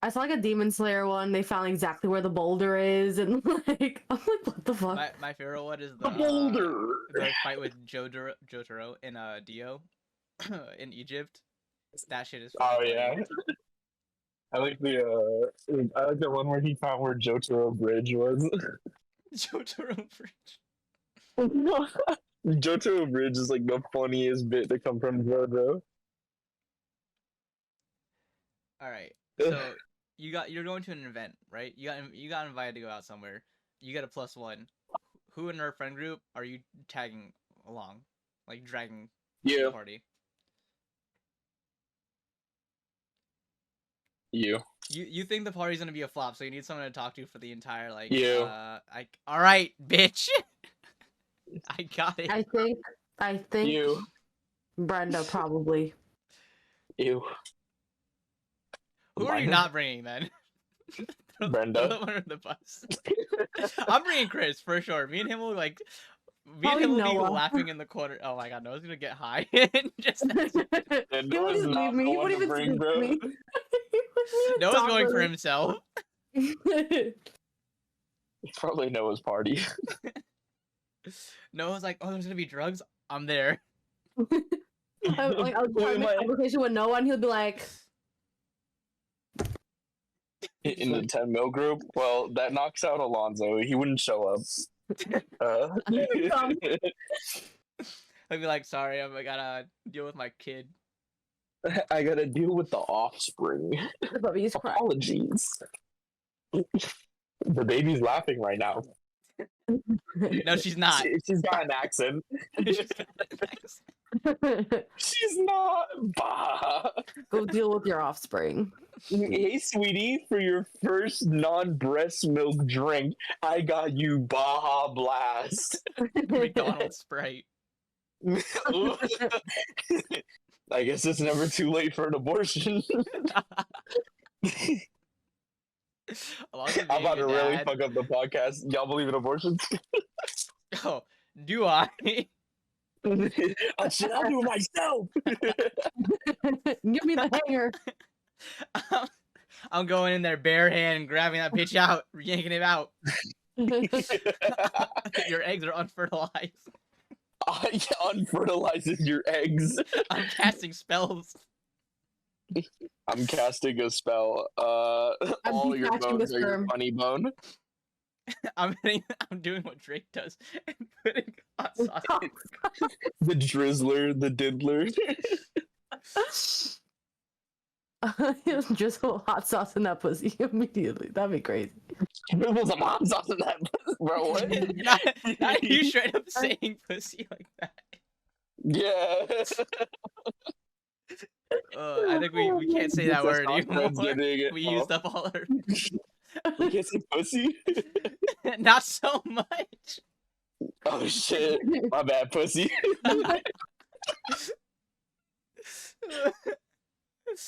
I saw like a Demon Slayer one. They found exactly where the boulder is, and like I'm like, what the fuck? My favorite one is The boulder. the fight with Jotaro in Dio in Egypt. That shit is Oh fucking yeah. funny. I like the one where he found where Jotaro Bridge was. Jotaro Bridge. Jotaro Bridge is like the funniest bit to come from JoJo. All right. So you're going to an event, right? You got invited to go out somewhere. You get a +1. Who in our friend group are you tagging along, like dragging to the You. party? You. You think the party's gonna be a flop, so you need someone to talk to for the entire like. You. All right, bitch. I got it. I think You. Brenda probably. You. Who are you not bringing then? Brenda. Throw them under the bus. I'm bringing Chris for sure. Me and him will like. Me and Probably him will be Noah. laughing in the corner. Oh my god, Noah's gonna get high. And just He And wouldn't Noah's leave not me. the He one wouldn't to even bring, speak bro. to me. He wouldn't even Noah's talk going to for me. himself. It's probably Noah's party. Noah's like, oh, there's gonna be drugs. I'm there. Like I was Wait, having a my- conversation with Noah, and he'll be like, In the 10 mil group, well, that knocks out Alonzo. He wouldn't show up. Come. I'd be like, sorry, I gotta deal with my kid. I gotta deal with the offspring. "The puppy's crying." Apologies. The baby's laughing right now. No, she's not. She's got an accent. She's not. Bah. Go deal with your offspring. Hey, sweetie, for your first non-breast milk drink, I got you Baja Blast. McDonald's Sprite. I guess it's never too late for an abortion. Alonzo I'm about being to a really dad. fuck up the podcast. Y'all believe in abortions? Oh, do I? Oh, shit, I'll do it myself. Give me the hanger. I'm going in there bare hand, grabbing that bitch out, yanking it out. Your eggs are unfertilized. Unfertilizes your eggs. I'm casting spells. I'm casting a spell. All your detaching the bones are your sperm. funny bone. I'm doing what Drake does and putting hot sauce. in. The drizzler, the diddler. Just a hot sauce in that pussy immediately. That'd be crazy. Drizzle some hot sauce in that, bro. What? not you straight up saying pussy like that. Yeah. I think we can't say that word anymore. Testosterone's getting We off. used up all our. You can't say pussy. Not so much. Oh shit! My bad, pussy.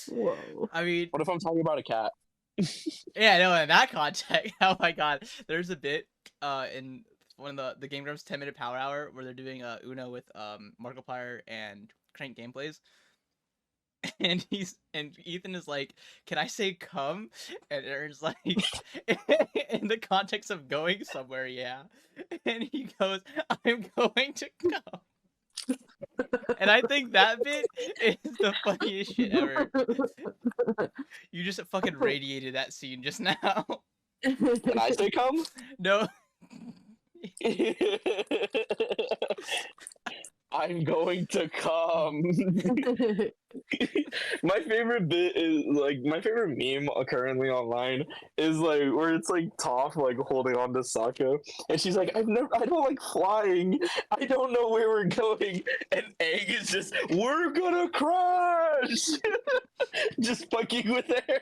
Whoa. I mean, What if I'm talking about a cat? yeah, no, in that context, oh my god, there's a bit in one of the Game Grumps 10-minute power hour where they're doing Uno with Markiplier and Crank gameplays. And Ethan is like, can I say come? And Aaron's like, in the context of going somewhere, yeah. And he goes, I'm going to come. And I think that bit is the funniest shit ever. You just fucking radiated that scene just now. Can I say come? No. I'm going to come. My favorite bit is like my favorite meme currently online is like where it's like Toph like holding on to Sokka and she's like, I don't like flying. I don't know where we're going. And Egg is just, we're gonna crash. Just fucking with her.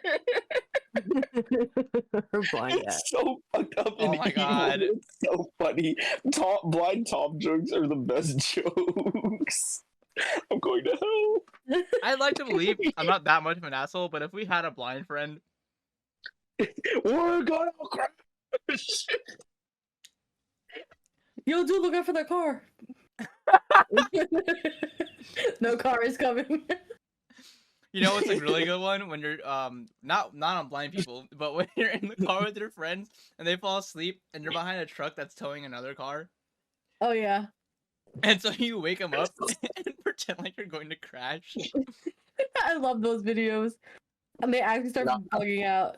Her blind ass. It's so fucked up Oh and my evil. God. It's so funny. Blind top jokes are the best jokes. I'm going to hell. I'd like to believe I'm not that much of an asshole, but if we had a blind friend, We're gonna crash. Yo, dude, look out for that car. No car is coming. you know what's a really good one when you're not on blind people, but when you're in the car with your friends and they fall asleep and you're behind a truck that's towing another car, Oh yeah. and so you wake them up and pretend like you're going to crash. I love those videos. And they actually start Nah. bugging out.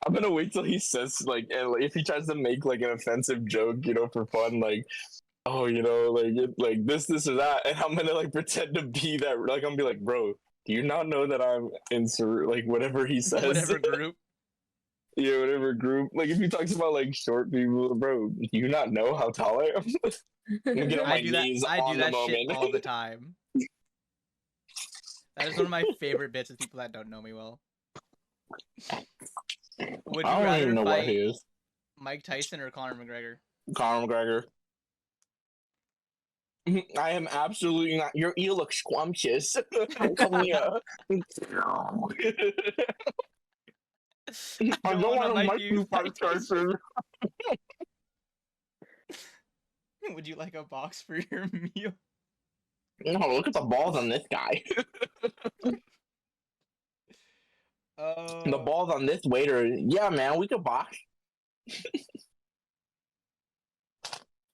I'm gonna wait till he says like, if he tries to make like an offensive joke, you know, for fun, like, oh, you know, like this or that, and I'm gonna like pretend to be that. Like, I'm gonna be like, bro, do you not know that I'm in like whatever he says? Whatever group. Yeah, whatever group. Like if he talks about like short people, bro, do you not know how tall I am? I'm gonna get on my I do that. knees I on do the that shit moment. all the time. That is one of my favorite bits of people that don't know me well. Would you I don't rather even know what fight he is. Mike Tyson or Conor McGregor? Conor McGregor. I am absolutely not. Your ear looks scrumptious. Come here. I don't want to make you fight Tyson. Would you like a box for your meal? No, look at the balls on this guy. The balls on this waiter. Yeah, man, we could box.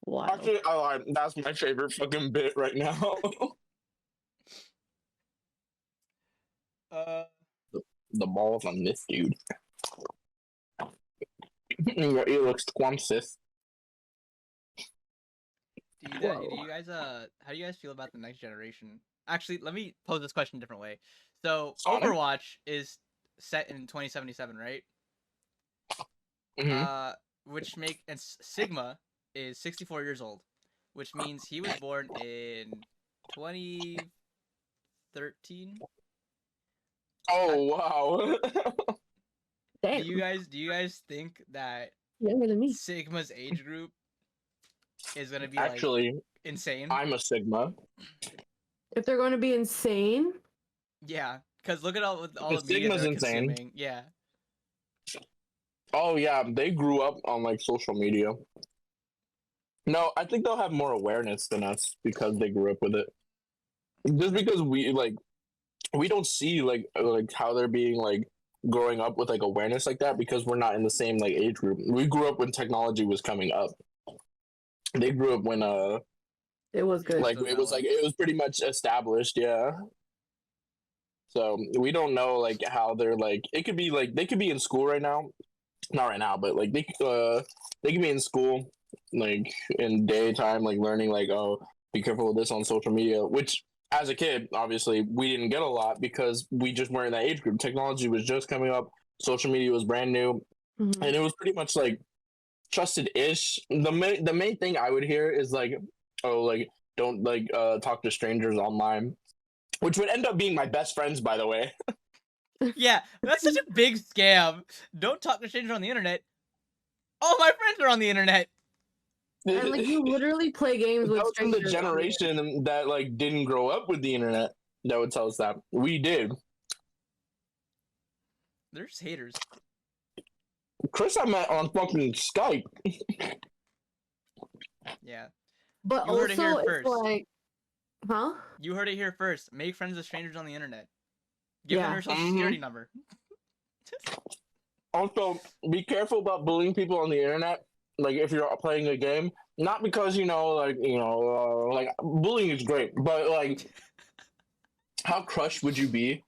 Wow. Actually, I lied. That's my favorite fucking bit right now. The balls on this dude. Your ear looks scrumptious. do you guys how do you guys feel about the next generation? Actually, let me pose this question a different way. So Sonic? Overwatch is set in 2077, right? Mhm. Which and Sigma is 64 years old, which means he was born in 2013. Oh wow. Damn. Do you guys think that Younger than me. Sigma's age group is gonna be like Actually, insane? I'm a Sigma. If they're going to be insane, Yeah, because look at all the The media Sigma's they're insane. consuming. Yeah. Oh yeah, they grew up on like social media. No, I think they'll have more awareness than us because they grew up with it. Just because we don't see like how they're being like growing up with like awareness like that because we're not in the same like age group. We grew up when technology was coming up. They grew up when it was good. like it was pretty much established, yeah. So we don't know like how they're like it could be like they could be in school right now. Not right now, but like they could be in school like in daytime like learning like, oh, be careful with this on social media, which as a kid obviously we didn't get a lot because we just weren't in that age group. Technology was just coming up, social media was brand new, Mhm. and it was pretty much like trusted-ish. The main thing I would hear is like, oh, like don't like talk to strangers online, which would end up being my best friends, by the way. Yeah, that's such a big scam. Don't talk to strangers on the internet. All my friends are on the internet. And like you literally play games with That was from the strangers on there. generation that like didn't grow up with the internet that would tell us that. We did. They're just haters. Chris I met on fucking Skype. Yeah. But You heard it here also, it's first. like, huh? You heard it here first. Make friends with strangers on the internet. Give them Yeah. your social security number. Also, be careful about bullying people on the internet. Like if you're playing a game, not because like bullying is great, but like, how crushed would you be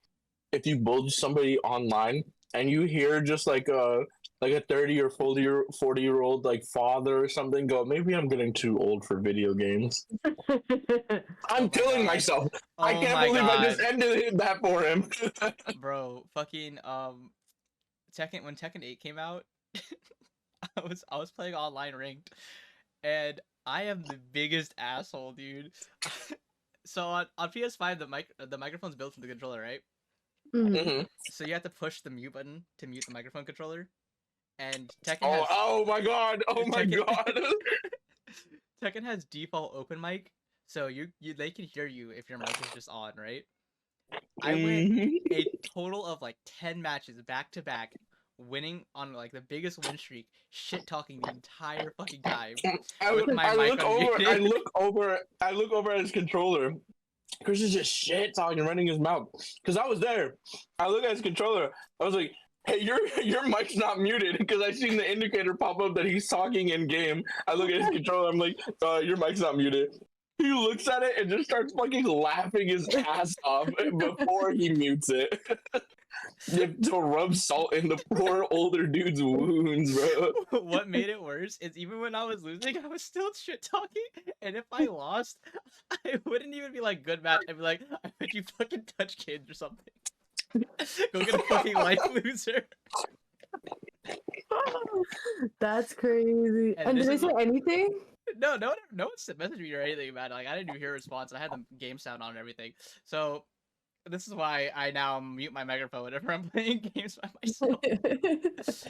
if you bullied somebody online and you hear just like like a 30 or 40-year-old like father or something go, maybe I'm getting too old for video games. I'm my killing God. myself. I Oh can't my believe I just God. ended that for him. Bro, fucking Tekken when Tekken 8 came out, I was playing online ranked, and I am the biggest asshole, dude. So on PS5 the microphone's built into the controller, right? Mhm. Mhm. So you have to push the mute button to mute the microphone controller. And Tekken Oh, has oh my god! Oh my Tekken god! Tekken has default open mic, so you they can hear you if your mic is just on, right? I went Mhm. a total of like 10 matches back to back, winning on like the biggest win streak, shit talking the entire fucking time with my I mic look over. I unmuted. look over. I look over at his controller. Chris is just shit talking, running his mouth. Because I was there. I look at his controller. I was like, "Hey, your mic's not muted." Because I seen the indicator pop up that he's talking in game. I look at his controller. I'm like, "Your mic's not muted." He looks at it and just starts fucking laughing his ass off before he mutes it. You have to rub salt in the poor older dude's wounds, bro. What made it worse is even when I was losing, I was still shit talking, and if I lost, I wouldn't even be like good match. I'd be like, I bet you fucking touch kids or something. Go get a fucking life, loser. That's crazy. And And this did they is say what- anything? No one messaged me or anything about it. Like I didn't even hear a response. And I had the game sound on and everything. So this is why I now mute my microphone whenever I'm playing games by myself,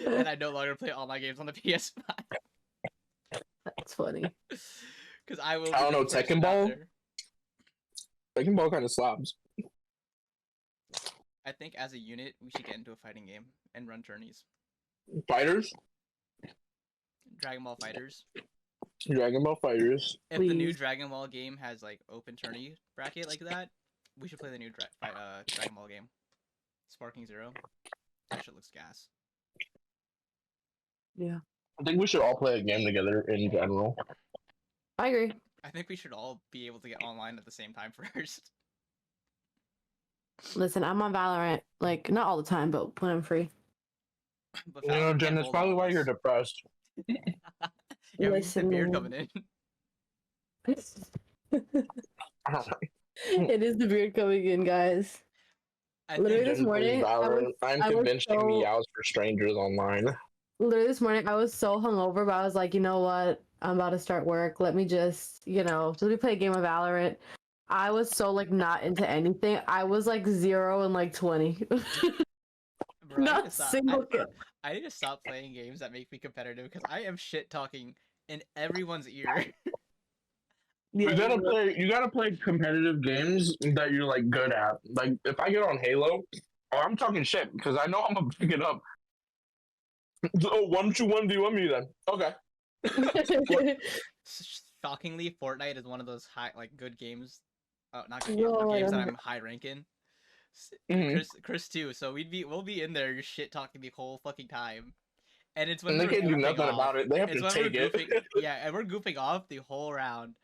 and I no longer play all my games on the PS5 That's funny. because I will. I Be don't the know, person Tekken out Ball? there. Tekken Ball kind of slaps. I think as a unit, we should get into a fighting game and run tourneys. Fighters? Dragon Ball Fighters. Dragon Ball Fighters. If the new Please. Dragon Ball game has like open tourney bracket like that, we should play the new Dragon Ball game. Sparking Zero. That shit looks gas. Yeah. I think we should all play a game together in general. I agree. I think we should all be able to get online at the same time first. Listen, I'm on Valorant, like not all the time, but when I'm free. But You know, Valorant Jen, can't that's hold probably all why of you're us. depressed. Yeah, we just the beard Listen. coming in. It is the beard coming in, guys. I Literally think this morning, I'm I was convincing so- meows for strangers online. Literally this morning, I was so hungover, but I was like, you know what? I'm about to start work. Let me just, let me play a game of Valorant. I was so like not into anything. I was like 0 and like 20. Bro, I need Not to stop- single kill. I need to stop playing games that make me competitive because I am shit talking in everyone's ear. You gotta play competitive games that you're like good at. Like if I get on Halo, I'm talking shit because I know I'm gonna pick it up. Oh, 1v1 me then. Okay. Shockingly, Fortnite is one of those good games. Not good Whoa, I games that don't- I'm high ranking. Mhm. Chris too. So we'll be in there shit talking the whole fucking time, and it's when And they we're can't do goofing nothing off. about it. They have It's to when we're take it. goofing. Yeah, and we're goofing off the whole round.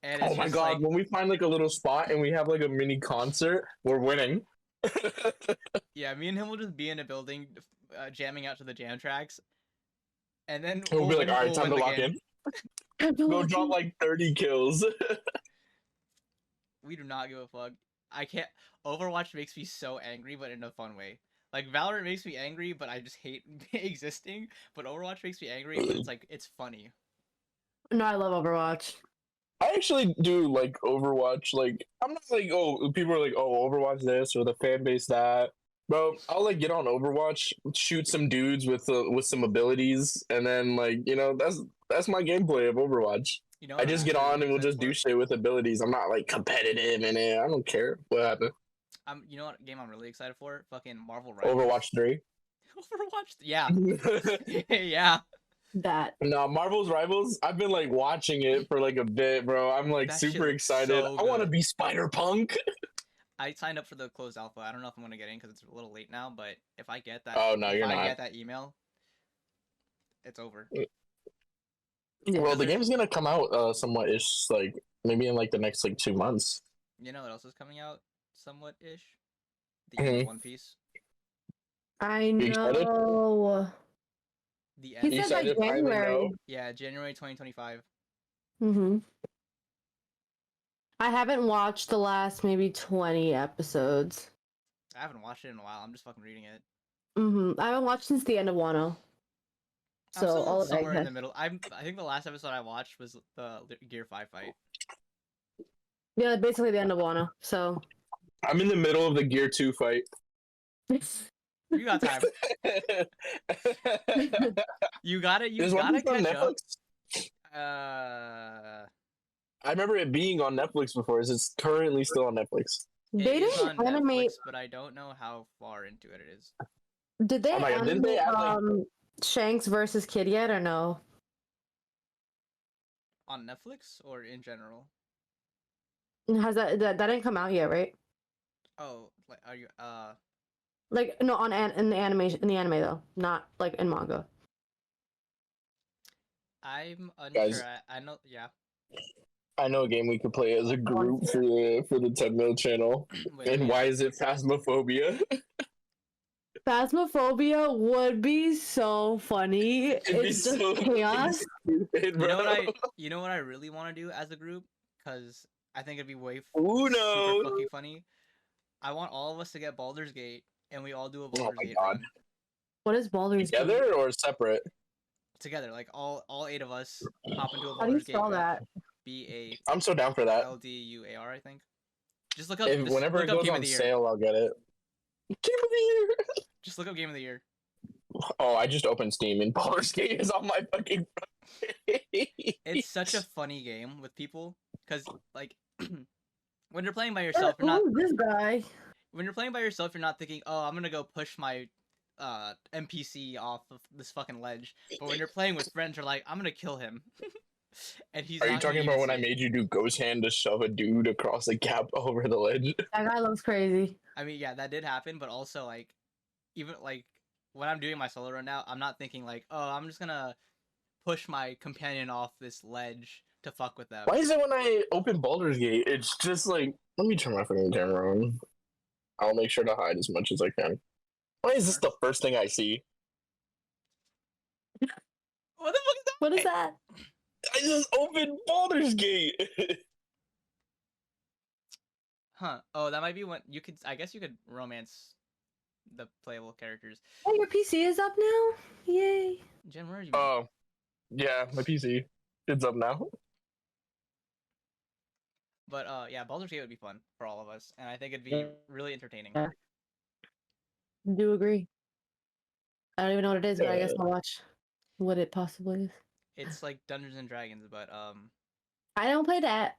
And it's Oh my just god, like, when we find like a little spot and we have like a mini concert, we're winning. yeah, me and him will just be in a building, jamming out to the jam tracks, and then We'll be like, win- all right, we'll time to win the lock game. in. Go drop like 30 kills. We do not give a fuck. I can't. Overwatch makes me so angry, but in a fun way. Like Valorant makes me angry, but I just hate existing. But Overwatch makes me angry, but it's funny. No, I love Overwatch. I actually do like Overwatch. Like, I'm not like, oh, people are like, oh, Overwatch this or the fan base that. Bro, I'll like get on Overwatch, shoot some dudes with some abilities, and then like that's my gameplay of Overwatch. You know, I what just I'm get actually on really and we'll excited just do for? shit with abilities. I'm not like competitive in it. I don't care what happened. You know what game I'm really excited for? Fucking Marvel Rivals. Overwatch 3. Overwatch. Yeah. Yeah. That. No, Marvel's Rivals. I've been like watching it for like a bit, bro. I'm like That shit super looks excited. so I want to good. be Spider-Punk. I signed up for the closed alpha. I don't know if I'm gonna get in because it's a little late now. But if I get that, Oh, no, if you're I not. get that email, it's over. Yeah. Well, the there's- game's gonna come out somewhat ish, like maybe in like the next like 2 months. You know what else is coming out somewhat ish? The end of Mhm. One Piece. I You excited? know. The He end. said said by it finally, January. no? Yeah, January 2025. Mm-hmm. I haven't watched the last maybe 20 episodes. I haven't watched it in a while. I'm just fucking reading it. Mm-hmm. I haven't watched since the end of Wano. I'm So still all of somewhere in Egghead. the middle. I think the last episode I watched was the Gear 5 fight. Yeah, basically the end of Wano. So I'm in the middle of the Gear 2 fight. You got time. You got it. You Is One gotta Piece on catch up. Netflix? Uh, I remember it being on Netflix before. Is it's currently still on Netflix? they it is didn't on animate. Netflix, but I don't know how far into it is. Did they Oh my God, didn't they animate add, like- Shanks versus Kid yet or no? On Netflix or in general? Has that didn't come out yet, right? Oh, like are you Like no, in the anime though, not like in manga. I'm unsure. Guys. I know. Yeah. I know a game we could play as a group see for the 10 mil channel. Wait, And yeah. why is it Phasmophobia? Phasmophobia would be so funny. It'd be It's just so chaos. stupid, You know what bro. you know what I really want to do as a group? Because I think it'd be way Uno. super fucking funny. I want all of us to get Baldur's Gate, and we all do a Baldur's my Gate God. run What is Baldur's Gate? Together or separate? together. Like all 8 of us hop into a How do you Baldur's Gate. spell that? I'm so down for that. BALDUAR, I think. Just look up. If whenever look it up goes Game on of the Year. sale, I'll get it. Game of the Year. Just look up Game of the Year. Oh, I just opened Steam and Baldur's Gate is on my fucking. It's such a funny game with people, because like when you're playing by yourself, you're not. Ooh, this guy. When you're playing by yourself, you're not thinking, "Oh, I'm gonna go push my NPC off of this fucking ledge." But when you're playing with friends, you're like, "I'm gonna kill him," and he's. Are you not gonna talking even about when I see it. made you do ghost hand to shove a dude across a gap over the ledge? That guy looks crazy. I mean, yeah, that did happen, but also like, even like when I'm doing my solo run now, I'm not thinking like, "Oh, I'm just gonna push my companion off this ledge to fuck with them." Why is it when I open Baldur's Gate, it's just like, let me turn my fucking camera on. I'll make sure to hide as much as I can. Why is this the first thing I see? What the fuck is that? What is that? I just opened Baldur's Gate. Huh? Oh, that might be when you could. I guess you could romance the playable characters. Oh, your PC is up now? Yay. Jen, where are you? Oh, yeah, my PC. It's up now. But yeah, Baldur's Gate would be fun for all of us, and I think it'd be really entertaining. Yeah. Do agree. I don't even know what it is, but I guess I'll watch what it possibly is. It's like Dungeons and Dragons, but I don't play that.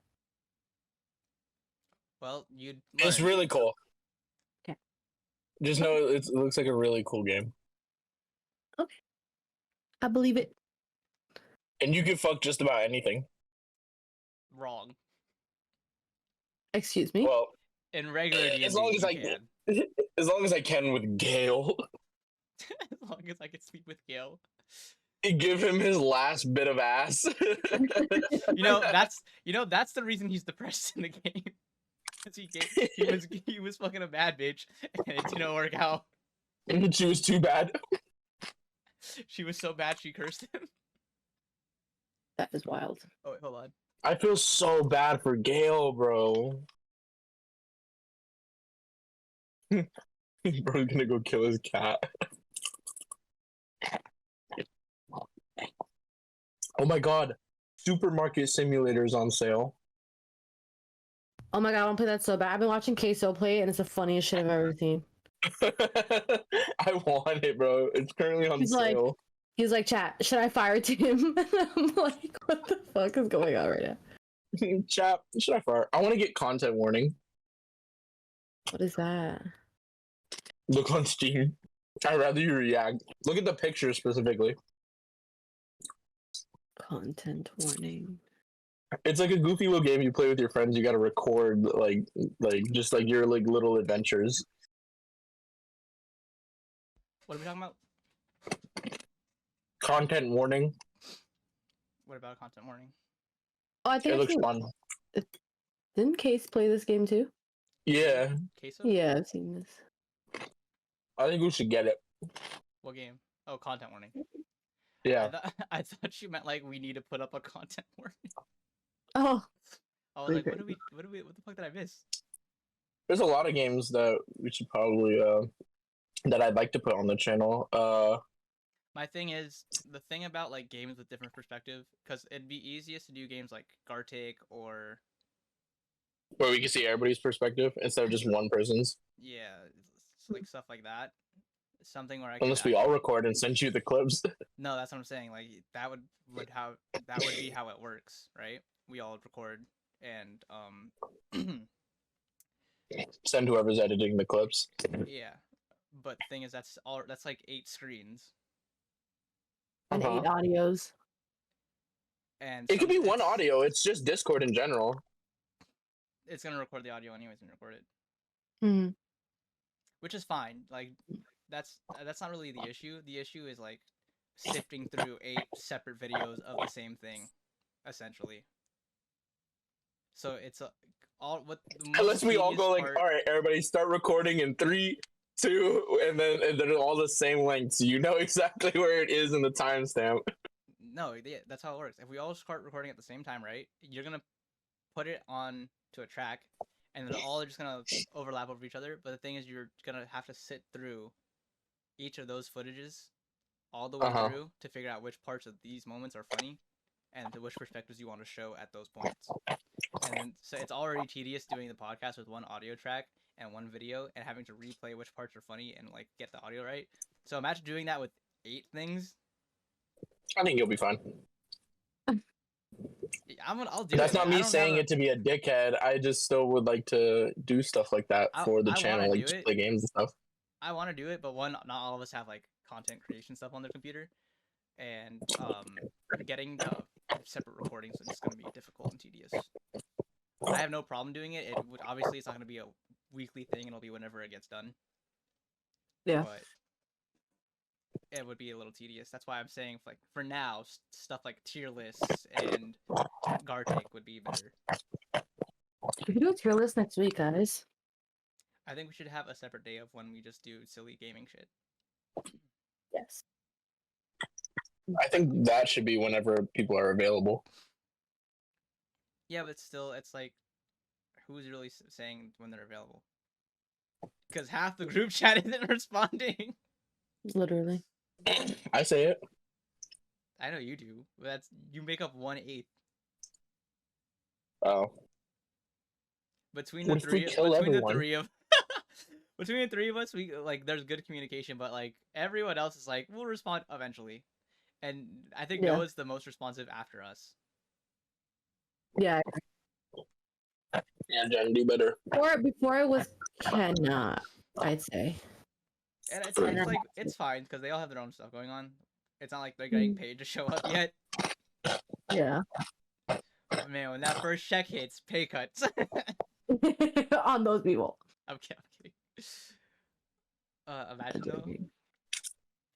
well, you'd. It's learn. really cool. Okay. Just know it looks like a really cool game. I believe it. And you can fuck just about anything. Wrong. Excuse me. Well, In regular D&D, as long as you I can. as long as I can with Gale. As long as I can speak with Gale. Give him his last bit of ass. That's the reason he's depressed in the game. 'Cause he was fucking a bad bitch, and it didn't work out. And she was too bad. She was so bad she cursed him. That is wild. Oh wait, hold on. I feel so bad for Gale, bro. Bro's gonna go kill his cat. Oh my god. Supermarket Simulator's on sale. Oh my god, I want to play that so bad. I've been watching Queso play, and it's the funniest shit I've ever seen. I want it, bro. It's currently on He's like- sale. He's like, chat, should I fire Tim? And I'm like, what the fuck is going on right now? Chap, should I fire? I want to get content warning. What is that? Look on Steam. I'd rather you react. Look at the picture specifically. Content warning. It's like a goofy little game you play with your friends. You got to record like just like your like little adventures. What are we talking about? Content warning. What about content warning? Oh, I think It I've looks seen- fun. Didn't Case play this game too? Yeah, Queso? Yeah, I've seen this. I think we should get it. What game? Oh, content warning. Yeah. I thought you meant like we need to put up a content warning. Oh, I was like, Okay. what the fuck did I miss? There's a lot of games that we should probably that I'd like to put on the channel. My thing is the thing about like games with different perspective, because it'd be easiest to do games like Gartic or where we can see everybody's perspective instead of just one person's. yeah, like stuff like that. Something where I could Unless we all actually- record and send you the clips. No, that's what I'm saying. Like that would be how it works, right? We all record and Send whoever's editing the clips. yeah. But the thing is that's like 8 screens. and Uh-huh. 8 audios. And It could be one it's- audio. It's just Discord in general. It's gonna record the audio anyways and record it. Hmm. Which is fine. Like that's not really the issue. The issue is like sifting through 8 separate videos of the same thing, essentially. So it's all what. The most Unless we all go like, part- all right, everybody start recording in 3, 2, and then they're all the same length, so you know exactly where it is in the timestamp. No, yeah, that's how it works. If we all start recording at the same time, right? You're gonna put it on to a track, and they're all just gonna overlap over each other. But the thing is, you're gonna have to sit through each of those footages all the way Uh-huh. through to figure out which parts of these moments are funny, and to which perspectives you want to show at those points. And then, so it's already tedious doing the podcast with one audio track and one video, and having to replay which parts are funny and like get the audio right. So imagine doing that with 8 things. I think you'll be fine. I'll do That's it. not man. I me don't saying have a- it to be a dickhead. I just still would like to do stuff like that for the I channel, wanna like do just it. play games and stuff. I want to do it, but one, not all of us have like content creation stuff on their computer, and getting the separate recordings is going to be difficult and tedious. I have no problem doing it. It would obviously it's not going to be a weekly thing. It'll be whenever it gets done. Yeah. But it would be a little tedious. That's why I'm saying like for now, stuff like tier lists and Gartic would be better. We can do a tier list next week, guys. I think we should have a separate day of when we just do silly gaming shit. Yes. I think that should be whenever people are available. Yeah, but still, it's like, who's really saying when they're available? Because half the group chat isn't responding. Literally. I say it. I know you do. But that's you make up 1/8 Oh, between the What if we three. kill Between everyone? the 3 of between the 3 of us, we like there's good communication, but like everyone else is like we'll respond eventually, and I think Yeah. Noah's the most responsive after us. Yeah. yeah, Jen, do better. Before it was Mckenna, I'd say. And it's like it's fine because they all have their own stuff going on. It's not like they're getting paid to show up yet. Yeah. Man, when that first check hits, pay cuts. On those people. I'm kidding. Imagine though. Pay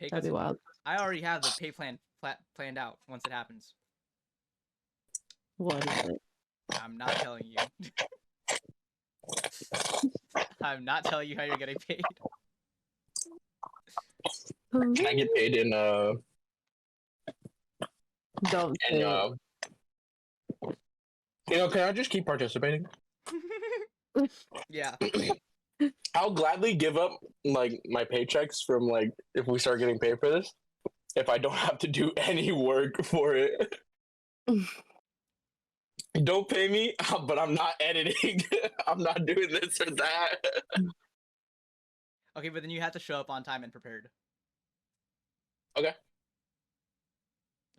That'd cuts. be wild. I already have the pay plan planned out once it happens. What is it? I'm not telling you. I'm not telling you how you're getting paid. Can I get paid in Don't and say it. can I just keep participating? Yeah. I'll gladly give up like my paychecks from like if we start getting paid for this, if I don't have to do any work for it. Don't pay me, but I'm not editing. I'm not doing this or that. Okay, but then you have to show up on time and prepared. Okay.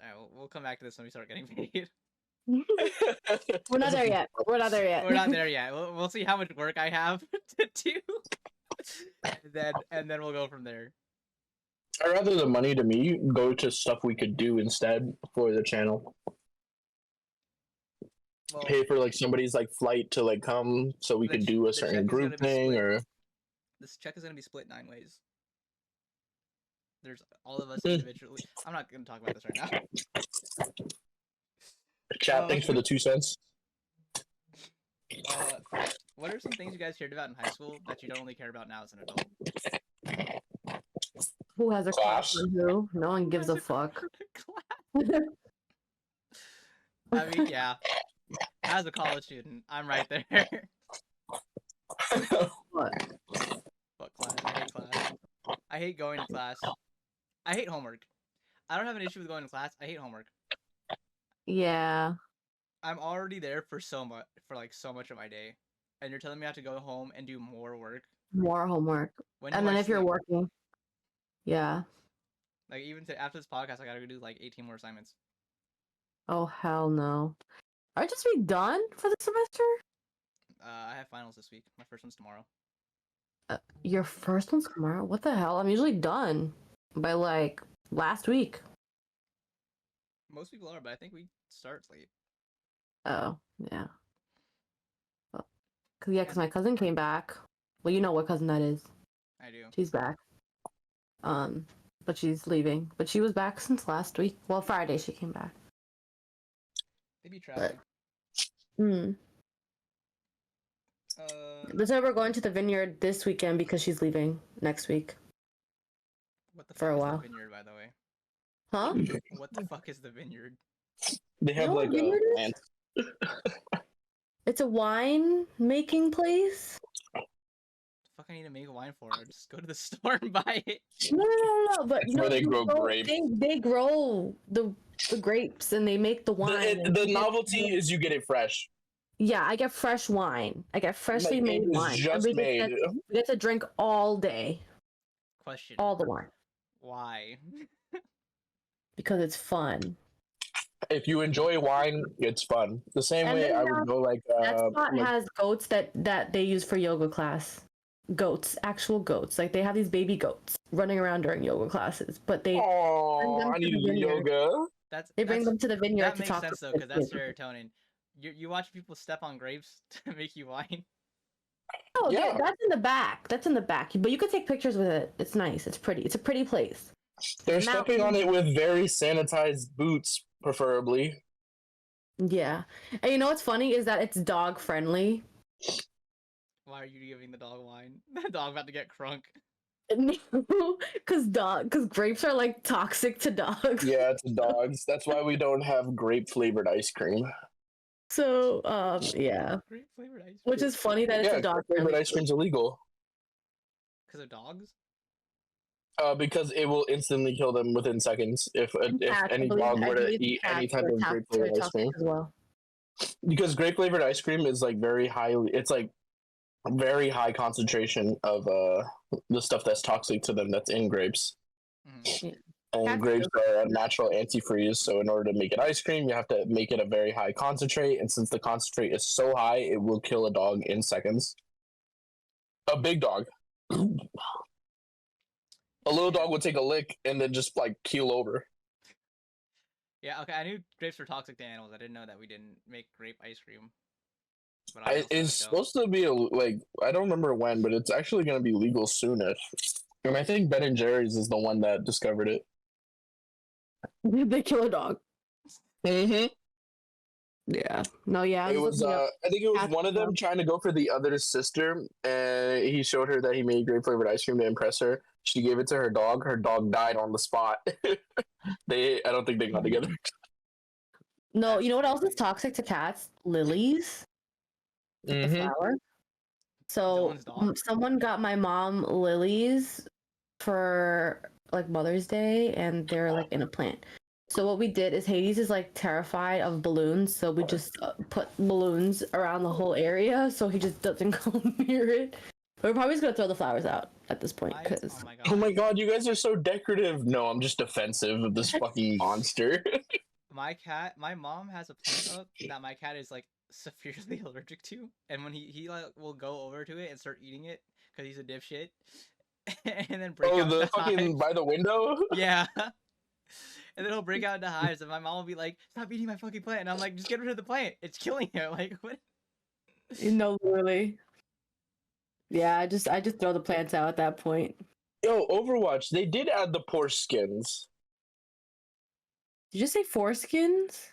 Alright, we'll come back to this when we start getting paid. We're not there yet. We're not there yet. We're not there yet. We'll see how much work I have to do. And then we'll go from there. I'd rather the money to me go to stuff we could do instead for the channel. Well, Pay for like somebody's like flight to like come so we The could ch- do the a check certain is gonna group be thing split. or this check is gonna be split 9 ways. There's all of us individually. I'm not gonna talk about this right now. chat. Thanks for the 2 cents. What are some things you guys cared about in high school that you don't really care about now as an adult? Who has a Class. crush on who? No one gives a fuck. I mean, yeah. As a college student, I'm right there. What? Fuck class. I hate class. I hate going to class. I hate homework. I don't have an issue with going to class. I hate homework. Yeah. I'm already there for so much, so much of my day, and you're telling me I have to go home and do more work. More homework. When And do then I if you're sleep? working. Yeah. Like even after this podcast, I gotta go do like 18 more assignments. Oh hell no. Are you just be done for the semester? I have finals this week. My first one's tomorrow. Your first one's tomorrow? What the hell? I'm usually done by like last week. Most people are, but I think we start late. Oh, yeah. Cause my cousin came back. Well, you know what cousin that is. I do. She's back. But she's leaving. But she was back since last week. Well, Friday she came back. They be traveling. Hmm. But so we're going to the vineyard this weekend because she's leaving next week. What the fuck For a is while. the vineyard, by the way? Huh? What the fuck is the vineyard? They have No, like a vineyard is- plant. It's a wine making place. Fuck, I need to make wine for her. Just go to the store and buy it. No. But That's where they grow grapes. They grow the grapes and they make the wine. and The you get- novelty is you get it fresh. Yeah, I get fresh wine. I get freshly Like, made it is wine. And just made. we get to drink all day, Question. all the wine, Why? because it's fun. If you enjoy wine, it's fun. The same And way then I would go like That spot like- has goats that they use for yoga class. Goats, actual goats. Like they have these baby goats running around during yoga classes, but they oh, them I to need the vineyard. yoga. They bring them to the vineyard That to makes talk sense to though, the because that's kids. serotonin. You watch people step on grapes to make you wine. Oh, Yeah. that's in the back. That's in the back. But you could take pictures with it. It's nice. It's pretty. It's a pretty place. They're Now- stepping on it with very sanitized boots, preferably. Yeah. And you know what's funny is that it's dog friendly. Why are you giving the dog wine? The dog about to get crunk. Because grapes are like toxic to dogs. Yeah, to dogs. That's why we don't have grape flavored ice cream. So yeah. Grape flavored ice cream. Which is funny that it's Yeah, a dog flavored friendly. ice cream's illegal. Because of dogs? Because it will instantly kill them within seconds if any dog were to eat any type of grape flavored ice cream. as well. Because grape flavored ice cream is like very highly, it's like very high concentration of the stuff that's toxic to them that's in grapes. Mhm. And That's grapes are a natural antifreeze, so in order to make it ice cream, you have to make it a very high concentrate. And since the concentrate is so high, it will kill a dog in seconds. A big dog. A little dog would take a lick and then just like keel over. Yeah, okay, I knew grapes were toxic to animals. I didn't know that we didn't make grape ice cream. But I also It's don't. supposed to be like, I don't remember when, but it's actually going to be legal soonish. And I think Ben and Jerry's is the one that discovered it. They kill a dog. Mm-hmm. Yeah. No, yeah. It was I think it was That's one of them tough. trying to go for the other's sister, and he showed her that he made grape flavored ice cream to impress her. She gave it to her dog. Her dog died on the spot. I don't think they got together. No, That's you know what else is crazy. toxic to cats? Lilies. The Mhm. flower. So one's dog? someone got my mom lilies for like Mother's Day, and they're like in a plant. So what we did is Hades is like terrified of balloons, so we just put balloons around the whole area, so he just doesn't go near it. But we're probably just gonna throw the flowers out at this point Why- because oh my Oh god. my god, you guys are so decorative. No, I'm just defensive of this fucking monster. My mom has a plant up that my cat is like severely allergic to, and when he like will go over to it and start eating it because he's a dipshit, and then break Oh, out the into fucking hives. by the window? Yeah. And then he'll break out into hives, and my mom will be like, "Stop eating my fucking plant," and I'm like, "Just get rid of the plant. It's killing it." Like, what? no, literally. Yeah, I just throw the plants out at that point. Yo, Overwatch, they did add the Porsche skins. Did you just say foreskins?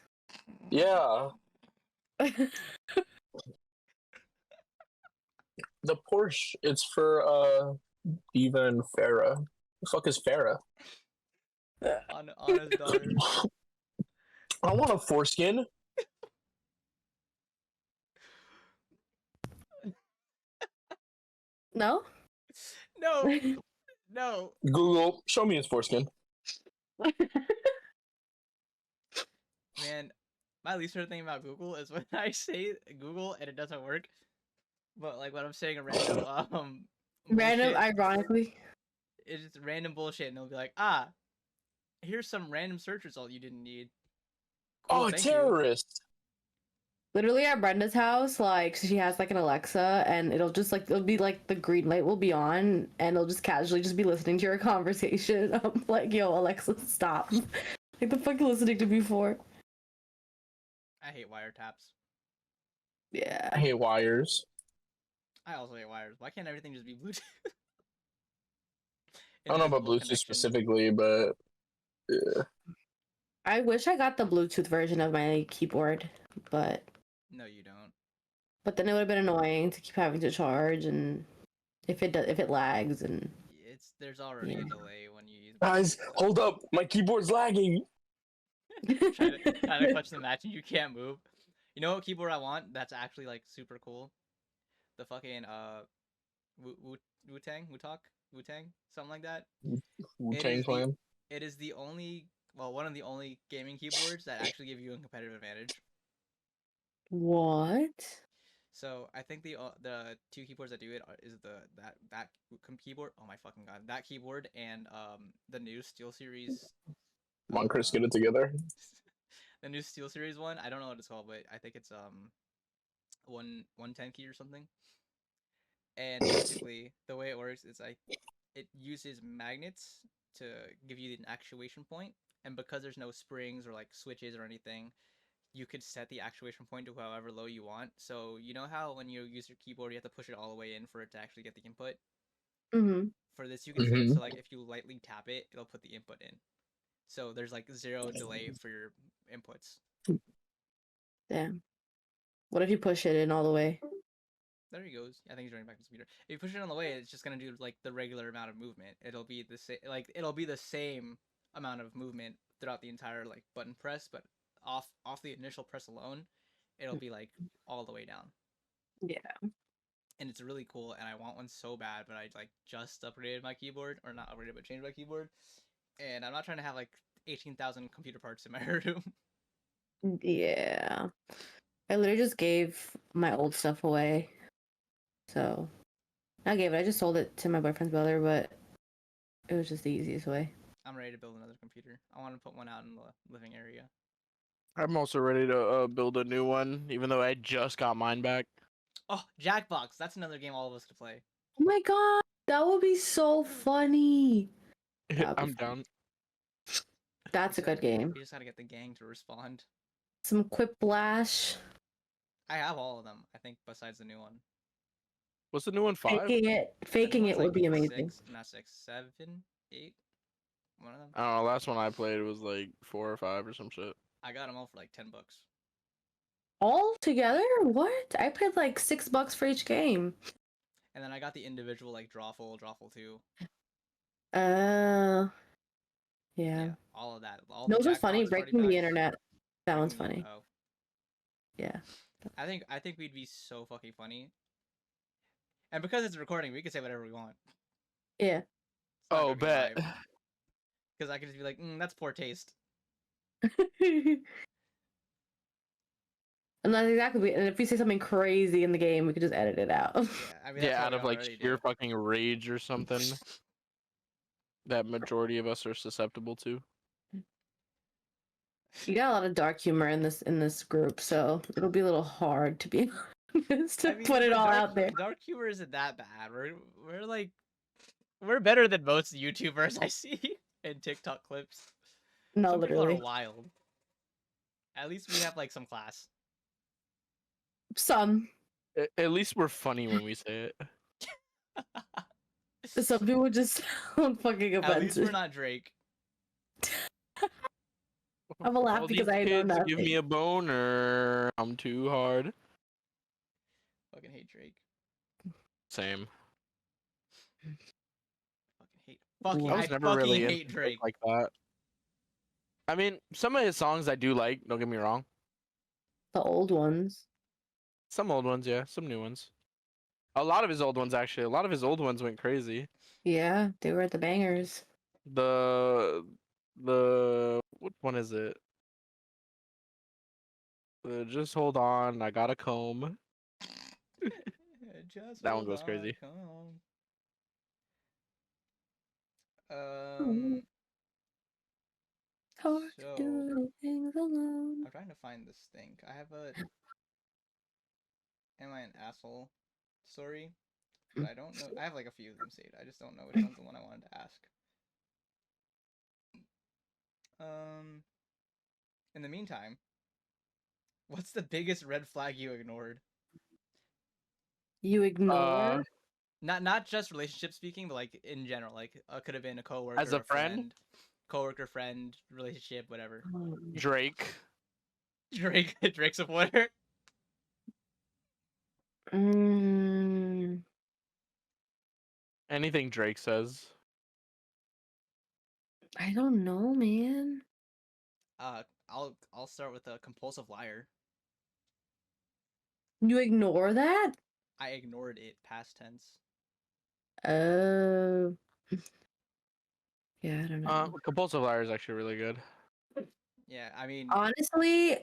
Yeah. The Porsche, it's for Eva and Farah. The fuck is Farah? On his daughter. I want a foreskin. No. No, no. Google, show me his foreskin. Man, my least favorite thing about Google is when I say Google and it doesn't work. But like when I'm saying a random Random, bullshit, ironically. it's just random bullshit, and it'll be like, ah, here's some random search result you didn't need. Cool, Oh, thank you. terrorist. Literally at Brenda's house, like she has like an Alexa, and it'll be like the green light will be on, and it'll just casually just be listening to your conversation. I'm like, yo, Alexa, stop! Like the fuck you listening to me for? I hate wiretaps. Yeah. I hate wires. I also hate wires. Why can't everything just be Bluetooth? I don't know about Invisible Bluetooth connection. specifically, but yeah. I wish I got the Bluetooth version of my keyboard, but No, you don't. then it would have been annoying to keep having to charge, and if it lags and There's already Yeah. a delay when you use. Guys, Bluetooth, so- hold up. My keyboard's lagging. trying to clutch the match and you can't move. You know what keyboard I want? That's actually like super cool. The fucking Wu-Tang, something like that. Wu-Tang Clan. It is the only, well, one of the only gaming keyboards that actually give you a competitive advantage. what? So I think the two keyboards that do it is that keyboard. Oh my fucking god, that keyboard and the new SteelSeries. Come on, Chris, get it together. The new SteelSeries one. I don't know what it's called, but I think it's 110 key or something. And basically, the way it works is it uses magnets to give you an actuation point, and because there's no springs or like switches or anything, you could set the actuation point to however low you want. So you know how when you use your keyboard, you have to push it all the way in for it to actually get the input. Mm-hmm. For this, you can set it so like if you lightly tap it, it'll put the input in. So there's like zero delay for your inputs. Damn. What if you push it in all the way? There he goes. I think he's running back to the computer. If you push it on the way, it's just gonna do like the regular amount of movement. It'll be the same, it'll be the same amount of movement throughout the entire like button press, but off the initial press alone, it'll be like all the way down. Yeah. And it's really cool, and I want one so bad, but I like just upgraded my keyboard, or not upgraded, but changed my keyboard, and I'm not trying to have like 18,000 computer parts in my room. Yeah. I literally just gave my old stuff away. So, I just sold it to my boyfriend's brother, but it was just the easiest way. I'm ready to build another computer. I want to put one out in the living area. I'm also ready to build a new one, even though I just got mine back. Oh, Jackbox! That's another game all of us could play. Oh my god, that would be so funny. That'd be I'm fun. down. That's a good game. We just gotta get the gang to respond. Some Quiplash. I have all of them, I think, besides the new one. What's the new one? 5? Faking The new it one's, would be like, amazing. 7, 8. One of them. I don't know. Last one I played was like 4 or 5 or some shit. I got them all for like $10. All together? What? I paid like $6 for each game. And then I got the individual like Drawful 2. Yeah. All of that. All Those the are funny. Jackbox party Breaking the packs. internet. That one's funny. Oh. Yeah. I think we'd be so fucking funny. And because it's a recording, we can say whatever we want. Yeah. Oh, bet. Because I could just be like, that's poor taste. And that's exactly. And if we say something crazy in the game, we could just edit it out. Yeah, I mean, that's Yeah, what out we of like already sheer do. fucking rage or something that majority of us are susceptible to. You got a lot of dark humor in this group, so it'll be a little hard to be honest to I mean, put it but all dark, out there. Dark humor isn't that bad. We're like, we're better than most YouTubers I see in TikTok clips. No, Some literally. people are wild. At least we have like some class. Some. At least we're funny when we say it. Some people just sound fucking At least offensive. we're not Drake. I'm a laugh All because these I know kids nothing. give me a boner. I'm too hard. Fucking hate Drake. Same. Fucking hate Fucking, I I was never fucking really hate into Drake. like that. I mean, some of his songs I do like. Don't get me wrong. The old ones. Some old ones, yeah. Some new ones. A lot of his old ones, actually. A lot of his old ones went crazy. Yeah, they were the bangers. The what one is it? Just hold on, I got a comb. Just That one hold goes on, crazy. come. Hard to So do things alone. I'm trying to find this thing. I have a "Am I an asshole?" story, but I don't know. I have like a few of them saved. I just don't know which one's the one I wanted to ask. In the meantime, what's the biggest red flag you ignored? You ignore. Not just relationship speaking, but like in general. Like could have been a coworker, As a friend? coworker, friend, relationship, whatever. Drake. Drake supporter. Mm, Anything Drake says. I don't know, man. I'll start with a compulsive liar. You ignore that? I ignored it. Past tense. Uh, yeah, I don't know. Compulsive liar is actually really good. Yeah, I mean, Honestly,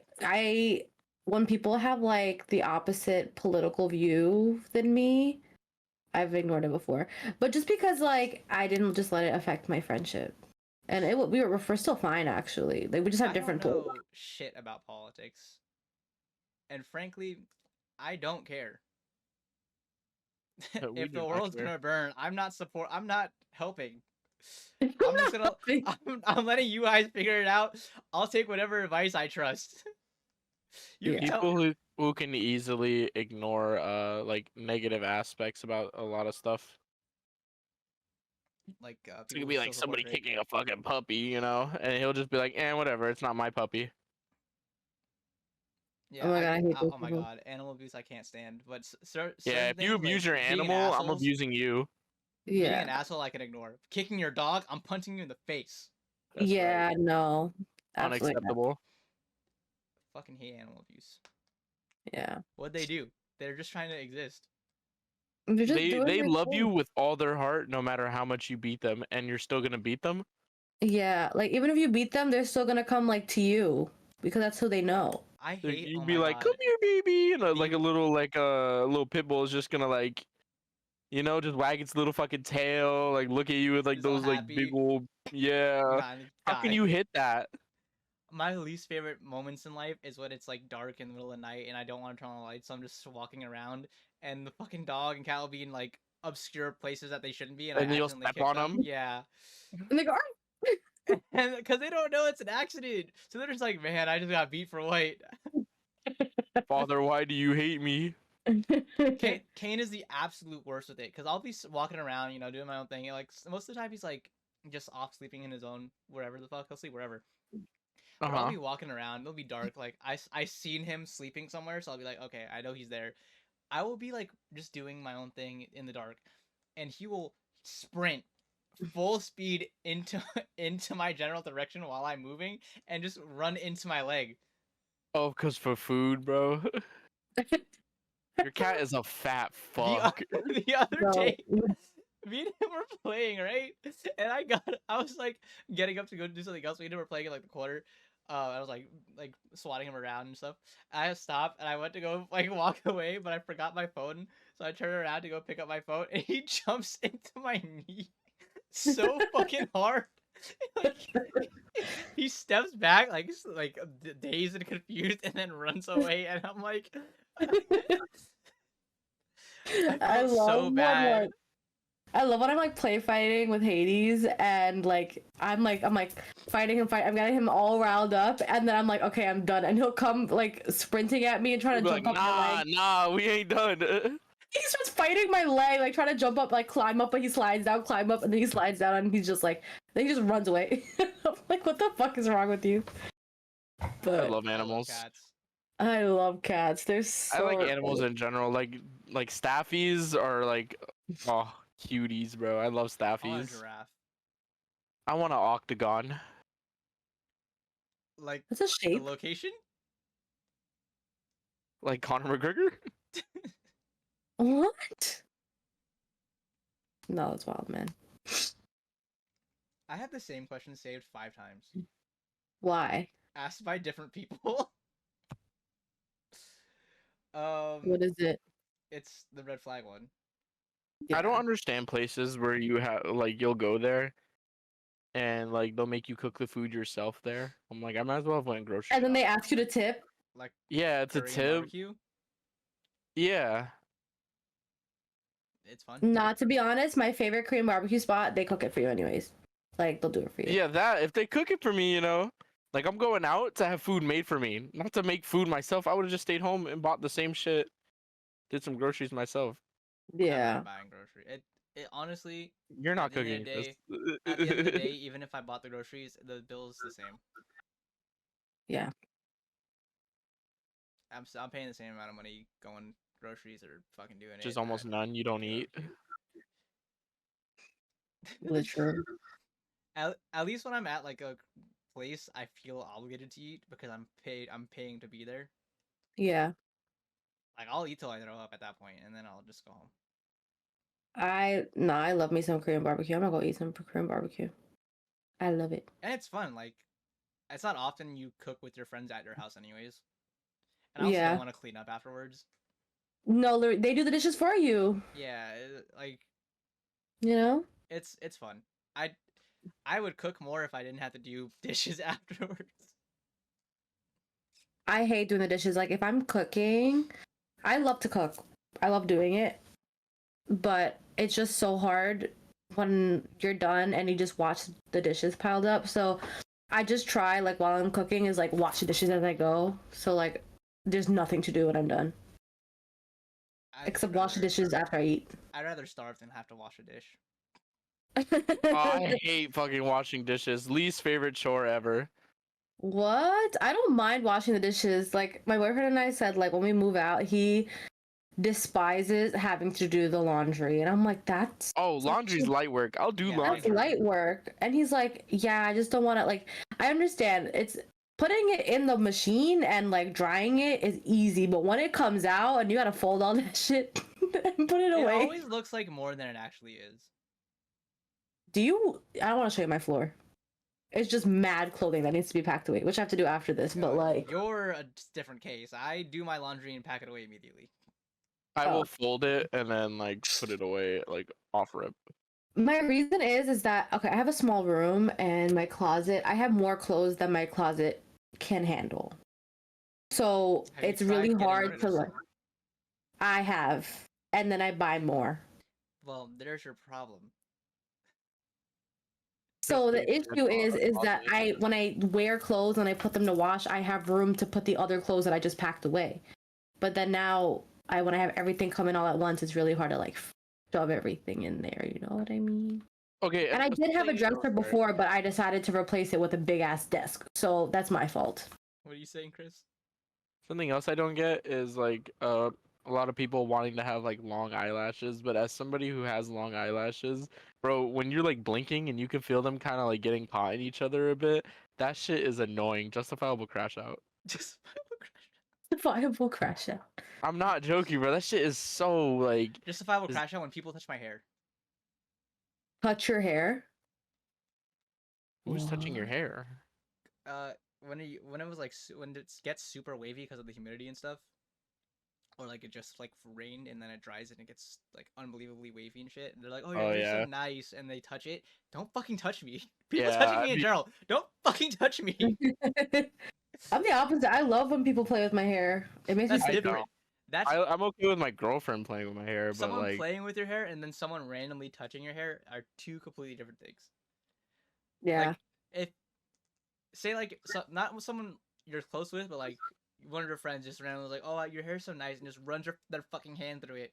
when people have like the opposite political view than me, I've ignored it before. But just because like I didn't just let it affect my friendship, and we're still fine actually. Like we just have I different don't know shit about politics, and frankly, I don't care. We If do the not world's care. gonna burn, I'm not helping. I'm I'm just gonna helping. I'm letting you guys figure it out. I'll take whatever advice I trust. You Yeah. can tell People who can easily ignore like negative aspects about a lot of stuff. like It people could who be still like support somebody Drake. kicking a fucking puppy, you know, and he'll just be like, "Eh, whatever, it's not my puppy." Yeah, Oh my god, I hate those oh my people. god, animal abuse I can't stand. But Yeah, certain if you things abuse like your being an animal, I'm asshole, abusing you. being an Yeah. asshole I can ignore. Kicking your dog, I'm punching you in the face. That's Yeah, right. no. Absolutely not. Unacceptable. Fucking hate animal abuse. Yeah. What'd they do? They're just trying to exist. They're just doing They their love you thing. with all their heart, no matter how much you beat them, and you're still gonna beat them. Yeah, like even if you beat them, they're still gonna come like to you because that's who they know. I hate. Oh You'd be my like, "Come god. here, baby," and like a The little pit bull is just gonna like, you know, just wag its little fucking tail, like look at you with like Just all those like big happy. old yeah. God, How can die. you hit that? My least favorite moments in life is when it's like dark in the middle of the night and I don't want to turn on the lights, so I'm just walking around and the fucking dog and cat will be in like obscure places that they shouldn't be, and I And you'll accidentally step kick on them. them. Yeah, And they go, and because they don't know it's an accident, so they're just like, man, I just got beat for what? Father, why do you hate me? Kane is the absolute worst with it, because I'll be walking around, you know, doing my own thing. And, like most of the time, he's like just off sleeping in his own wherever the fuck he'll sleep wherever. But I'll be walking around. It'll be dark. Like I seen him sleeping somewhere, so I'll be like, okay, I know he's there. I will be like just doing my own thing in the dark, and he will sprint full speed into into my general direction while I'm moving and just run into my leg. Oh, cause for food, bro. Your cat is a fat The fuck. the other no. day, me and him were playing, right? And I was like getting up to go do something else. We were playing in like the corner. I was like swatting him around and stuff. I stopped and I went to go like walk away, but I forgot my phone. So I turned around to go pick up my phone, and he jumps into my knee so fucking hard. Like he steps back like dazed and confused, and then runs away. And I'm like, I I felt love so when bad. like I love when I'm like play fighting with Hades and like I'm like fighting him, I'm getting him all riled up, and then I'm like, okay, I'm done, and he'll come like sprinting at me and trying You'll to be jump like, up my leg. nah, we ain't done. He starts fighting my leg, like trying to jump up, like climb up, but he slides down, climb up, and then he slides down, and he's just like, then he just runs away. I'm like, what the fuck is wrong with you? I But love I love animals. cats. I love cats. They're I so like animals in general. Like staffies are like, oh, cuties, bro. I love I want a staffies. giraffe. I want an octagon. Like That's a the shape. location? Like Conor McGregor? What? No, that's wild, man. I have the same question saved 5 times. Why? Asked by different people. What is it? It's the red flag one. I don't Yeah. understand places where you have like you'll go there and like they'll make you cook the food yourself there. I'm like, I might as well have went grocery And then they shopping. ask you to tip. Like Yeah, it's a Korean tip. barbecue. Yeah. It's fun. Not to be honest, my favorite Korean barbecue spot, they cook it for you anyways. Like they'll do it for you. Yeah, that if they cook it for me, you know, like I'm going out to have food made for me, not to make food myself. I would have just stayed home and bought the same shit, did some groceries myself. I'm not Yeah. buying grocery. It honestly, You're At not the end of cooking the this. at the end of the day, even if I bought the groceries, the bill's the same. Yeah. I'm paying the same amount of money going groceries or fucking doing it. Just almost at none. You don't eat. Literally. At least when I'm at like a place, I feel obligated to eat because I'm paying to be there. Yeah. Like I'll eat till I throw up at that point, and then I'll just go home. I love me some Korean barbecue. I'm gonna go eat some Korean barbecue. I love it. And it's fun. Like it's not often you cook with your friends at your house, anyways. And I also Yeah. don't want to clean up afterwards. No, they do the dishes for you. Yeah, like You know? it's fun. I would cook more if I didn't have to do dishes afterwards. I hate doing the dishes. Like if I'm cooking, I love to cook. I love doing it. But it's just so hard when you're done and you just watch the dishes piled up. So I just try like while I'm cooking is like watch the dishes as I go. So like there's nothing to do when I'm done. I'd Except wash the rather- dishes after I eat. I'd rather starve than have to wash a dish. Oh, I hate fucking washing dishes. Least favorite chore ever. What? I don't mind washing the dishes. Like my boyfriend and I said, like when we move out, he despises having to do the laundry, and I'm like, that's Oh, laundry's light work. I'll do Yeah, that's laundry. light work. And he's like, yeah, I just don't want to. Like, I understand it's putting it in the machine and like drying it is easy, but when it comes out and you gotta fold all that shit and put it It away. always looks like more than it actually is. Do you? I don't want to show you my floor. It's just mad clothing that needs to be packed away, which I have to do after this. But like, You're a different case. I do my laundry and pack it away immediately. I Oh. will fold it and then like put it away like off rip. my reason is that okay, I have a small room and my closet. I have more clothes than my closet can handle. So Have you it's tried really getting hard rid to of like. some? I have, and then I buy more. Well, there's your problem. So the Just issue is that closet. when I wear clothes and I put them to wash, I have room to put the other clothes that I just packed away. But then now when I have everything coming all at once, it's really hard to like shove everything in there. You know what I mean? Okay, And I did have a say- dresser before, but I decided to replace it with a big ass desk. So that's my fault. What are you saying, Chris? Something else I don't get is like a lot of people wanting to have like long eyelashes, but as somebody who has long eyelashes, bro, when you're like blinking and you can feel them kind of like getting caught in each other a bit, that shit is annoying. Justifiable crash out. Just Viable crash out. I'm not joking, bro. That shit is so like justifiable Is- crash out when people touch my hair. Touch your hair. who's touching your What? hair? When it was like when it gets super wavy because of the humidity and stuff, or like it just like rained and then it dries and it gets like unbelievably wavy and shit. And they're like, "Oh, your Oh, hair's yeah. so nice," and they touch it. Don't fucking touch me. People Yeah, touching me I in mean- general. Don't fucking touch me. I'm the opposite. I love when people play with my hair. It makes me That's so different. don't. That's I'm okay with my girlfriend playing with my hair, but someone like playing with your hair and then someone randomly touching your hair are two completely different things. yeah. Like if say like not someone you're close with, but like one of your friends just randomly like, "Oh, your hair's so nice," and just runs their fucking hand through it.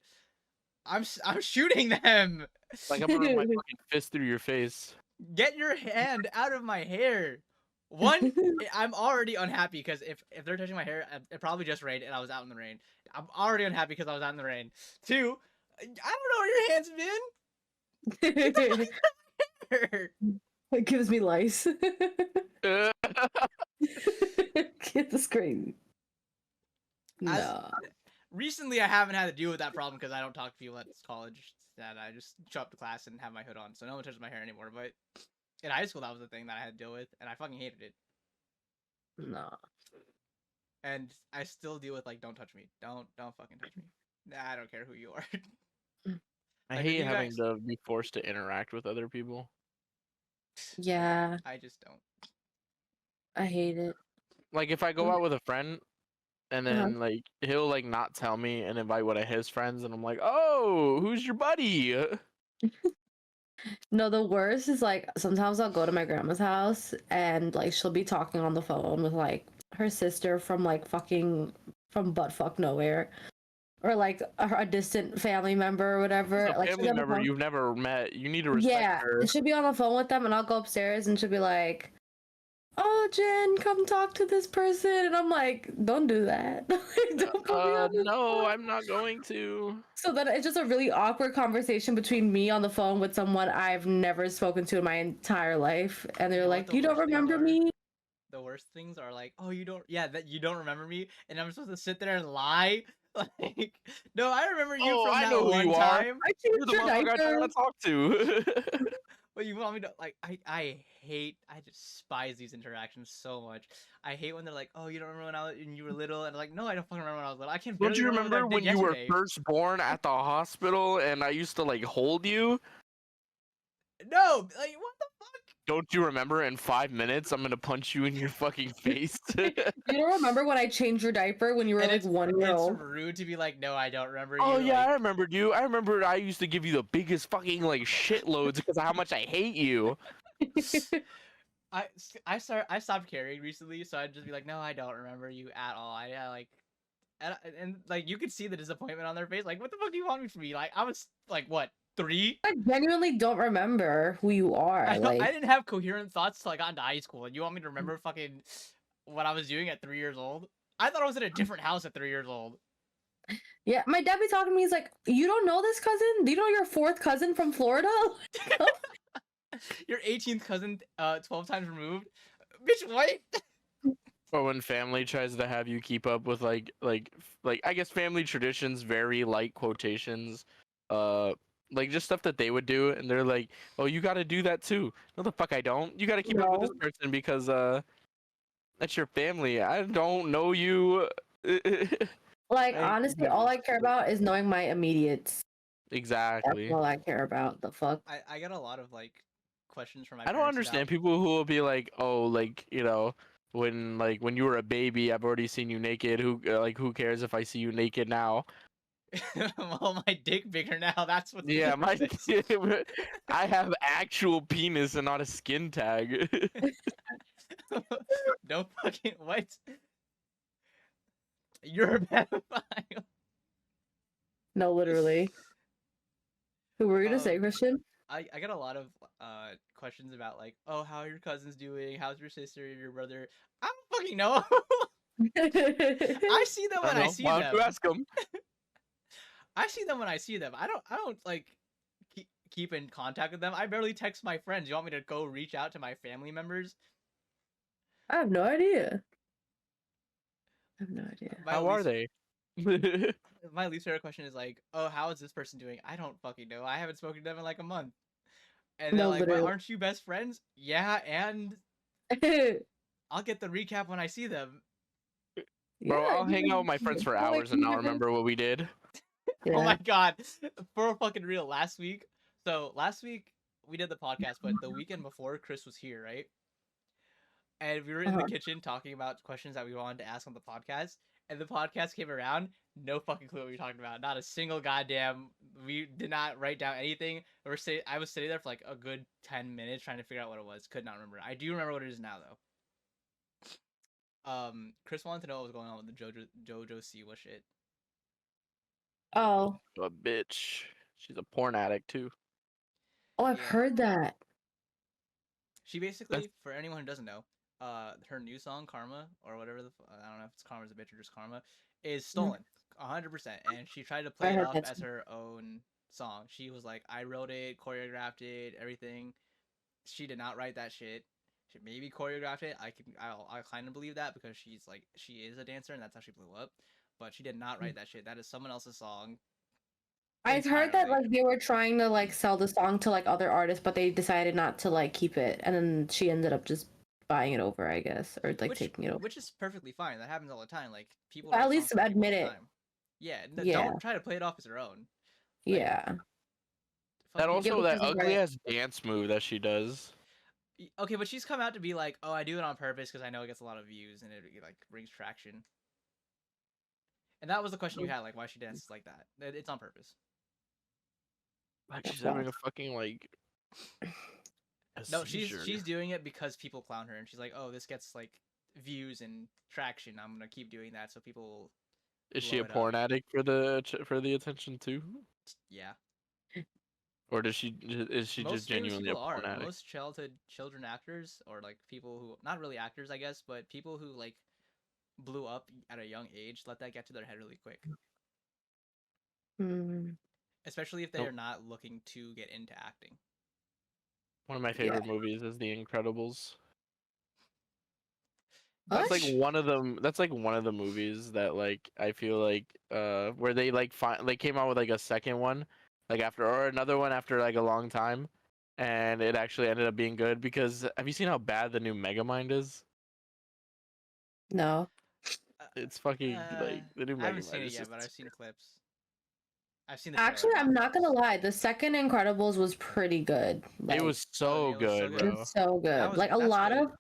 I'm shooting them. I'm gonna run my fucking fist through your face. Get your hand out of my hair. One, I'm already unhappy because if they're touching my hair, it probably just rained and I was out in the rain. I'm already unhappy because I was out in the rain. Two, I don't know where your hands been. It gives me lice. Uh, Kids is crazy. As- No. Recently, I haven't had to deal with that problem because I don't talk to people at college. That I just show up to class and have my hood on, so no one touches my hair anymore. But in high school, that was the thing that I had to deal with, and I fucking hated it. No. And I still deal with like, don't touch me, don't fucking touch me. Nah, I don't care who you are. I Like, with hate you having guys- to be forced to interact with other people. Yeah, I just don't. I hate it. Like if I go out with a friend and Uh-huh. then like he'll like not tell me and invite one of his friends and I'm like, "Oh, who's your buddy?" No, the worst is like sometimes I'll go to my grandma's house and like she'll be talking on the phone with like her sister from like fucking from buttfuck nowhere. Or like a distant family member or whatever. It's a Like she'll be family on the member phone. you've never met. You need to respect Yeah, her. she'll be on the phone with them, and I'll go upstairs, and she'll be like, "Oh, Jen, come talk to this person," and I'm like, "Don't do that. Like, don't put me on the No, phone." I'm not going to. So then it's just a really awkward conversation between me on the phone with someone I've never spoken to in my entire life, and they're know what like, the "You don't worst things remember are? me?" The worst things are like, oh, you don't, yeah, that you don't remember me, and I'm supposed to sit there and lie. Like, no, I remember you Oh, from I that know who one you are. time. I You're changed the your motherfucker I don't diaper. want to talk to. But you want me to like? I despise these interactions so much. I hate when they're like, "Oh, you don't remember when you were little?" And I'm like, "No, I don't fucking remember when I was little. I can Don't barely you remember remember what I when did you were yesterday." first born at the hospital and I used to like hold you? No, like what the fuck? Don't you remember in 5 minutes I'm gonna punch you in your fucking face? You don't remember when I changed your diaper when you were And like 1 year it's old? rude to be like, "No, I don't remember Oh you." yeah, Like, I remembered you. I remember I used to give you the biggest fucking like shitloads because of how much I hate you. I stopped caring recently, so I'd just be like, "No, I don't remember you at all." I like. And like you could see the disappointment on their face. Like, what the fuck do you want me from me? Like, I was like, what, 3? I genuinely don't remember who you are. I Like, didn't have coherent thoughts till I got into high school. And you want me to remember fucking what I was doing at 3 years old? I thought I was in a different house at 3 years old. yeah, my dad be talking to me. He's like, "You don't know this cousin? Do you know your fourth cousin from Florida?" Your 18th cousin, 12 times removed. Bitch, what? Or when family tries to have you keep up with like I guess family traditions vary like quotations. Like just stuff that they would do and they're like, "Oh, you got to do that too." No the fuck I don't. You got to keep up with this No. person because that's your family. I don't know you. Like, Like, honestly, all I care about is knowing my immediates. That's exactly. all I care about. The fuck? I got a lot of like questions from my I don't parents understand people who will be like, "Oh, like, you know, when you were a baby, I've already seen you naked. Who cares if I see you naked now?" Well, my dick bigger now. That's what's Yeah, my difference. I have actual penis and not a skin tag. Don't fucking what? You're a pedophile. No, literally. Who were you gonna say, Um, Christian? I got a lot of questions about like, oh, how are your cousins doing? How's your sister, your brother? I don't fucking know. I see them I when don't I know. see Why them. don't you ask them? I see them when I see them. I don't like keep in contact with them. I barely text my friends. You want me to go reach out to my family members? I have no idea. I have no idea. How are they? My least favorite question is like, oh, how is this person doing? I don't fucking know. I haven't spoken to them in like a month. And they're No, like, "What? literally. Aren't you best friends?" Yeah, and I'll get the recap when I see them. Bro, Yeah, I'll hang out with my you friends for feel like hours and you not have- remember what we did. Oh Yeah. my god, for fucking real. Last week, we did the podcast, but the weekend before, Chris was here, right? And we were in the Uh-huh. kitchen talking about questions that we wanted to ask on the podcast. And the podcast came around, no fucking clue what we were talking about. Not a single goddamn. We did not write down anything. I was sitting there for like a good 10 minutes trying to figure out what it was. Could not remember. I do remember what it is now though. Chris wanted to know what was going on with the JoJo Siwa shit. Oh. A bitch. She's a porn addict too. Oh, I've Yeah. heard that. She basically, for anyone who doesn't know, her new song Karma or whatever I don't know if it's Karma's a bitch or just Karma is stolen 100%, and she tried to play I it heard off that as too. her own song. She was like, I wrote it, choreographed it, everything, she did not write that shit. She maybe choreographed it. I kind of believe that because she is a dancer and that's how she blew up. But she did not write that shit. That is someone else's song. I've heard that entirely. like they were trying to like sell the song to like other artists, but they decided not to like keep it, and then she ended up just buying it over, I guess, or like taking it over. Which is perfectly fine. That happens all the time. Like people But write at songs least for people all admit the it. time. Yeah, Yeah. don't try to play it off as your own. Like, Yeah. That fucking, Give also it that to the ugly right. ass dance move that she does. okay, but she's come out to be like, oh, I do it on purpose because I know it gets a lot of views and it like brings traction. And that was the question you had, like why she dances like that. It's on purpose. Like That's she's having a false. fucking like a No, seizure. she's doing it because people clown her and she's like, oh, this gets like views and traction. I'm gonna keep doing that so people will Is she blow a it up. porn addict for the attention too, Yeah. or does she is she just Most famous genuinely a people porn are. addict? Most childhood children actors or like people who not really actors, I guess, but people who like blew up at a young age let that get to their head really quick. Mm, Especially if they Nope. are not looking to get into acting. One of my yeah. favorite movies is The Incredibles. What? That's like one of them. That's like one of the movies that like I feel like where they like they came out with like a second one, like after or another one after like a long time, and it actually ended up being good because have you seen how bad the new Megamind is? No. It's fucking like the new I haven't seen Megamind it is yet, just but I've seen clips. I've seen the trailer. Actually, Not I'm the not gonna clips. lie. The second Incredibles was pretty good. it Like, was Oh, so yeah, it was so good, good. it bro. was so good. Like That's good.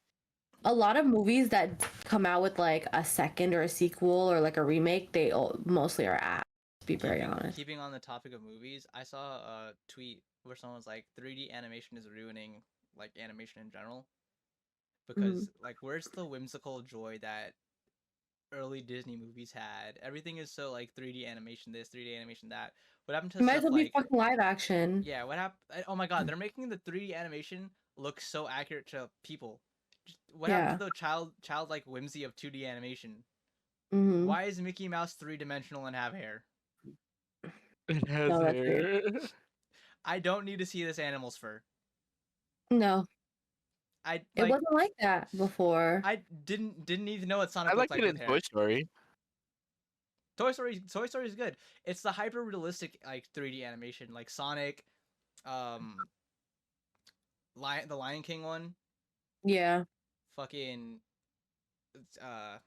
a lot of movies that come out with like a second or a sequel or like a remake, they mostly are ass. To be very honest. Keeping on the topic of movies, I saw a tweet where someone was like, 3D animation is ruining like animation in general Mhm. because like where's the whimsical joy that early Disney movies had? Everything is so like 3D animation this, 3D animation that. What happened to It might as stuff well be like fucking live action. yeah, what happened? Oh my god, they're making the 3D animation look so accurate to people. What happened to Yeah. the childlike whimsy of 2D animation? Mm-hmm. Why is Mickey Mouse 3-dimensional and have hair? It has No, that's weird. hair. I don't need to see this animal's fur. No, I it like wasn't like that before. I didn't need to know what Sonic I looked liked like it with in Toy hair. Story. Toy Story is good. It's the hyper realistic like 3D animation, like Sonic, um, the Lion King one, Yeah. fucking, uh,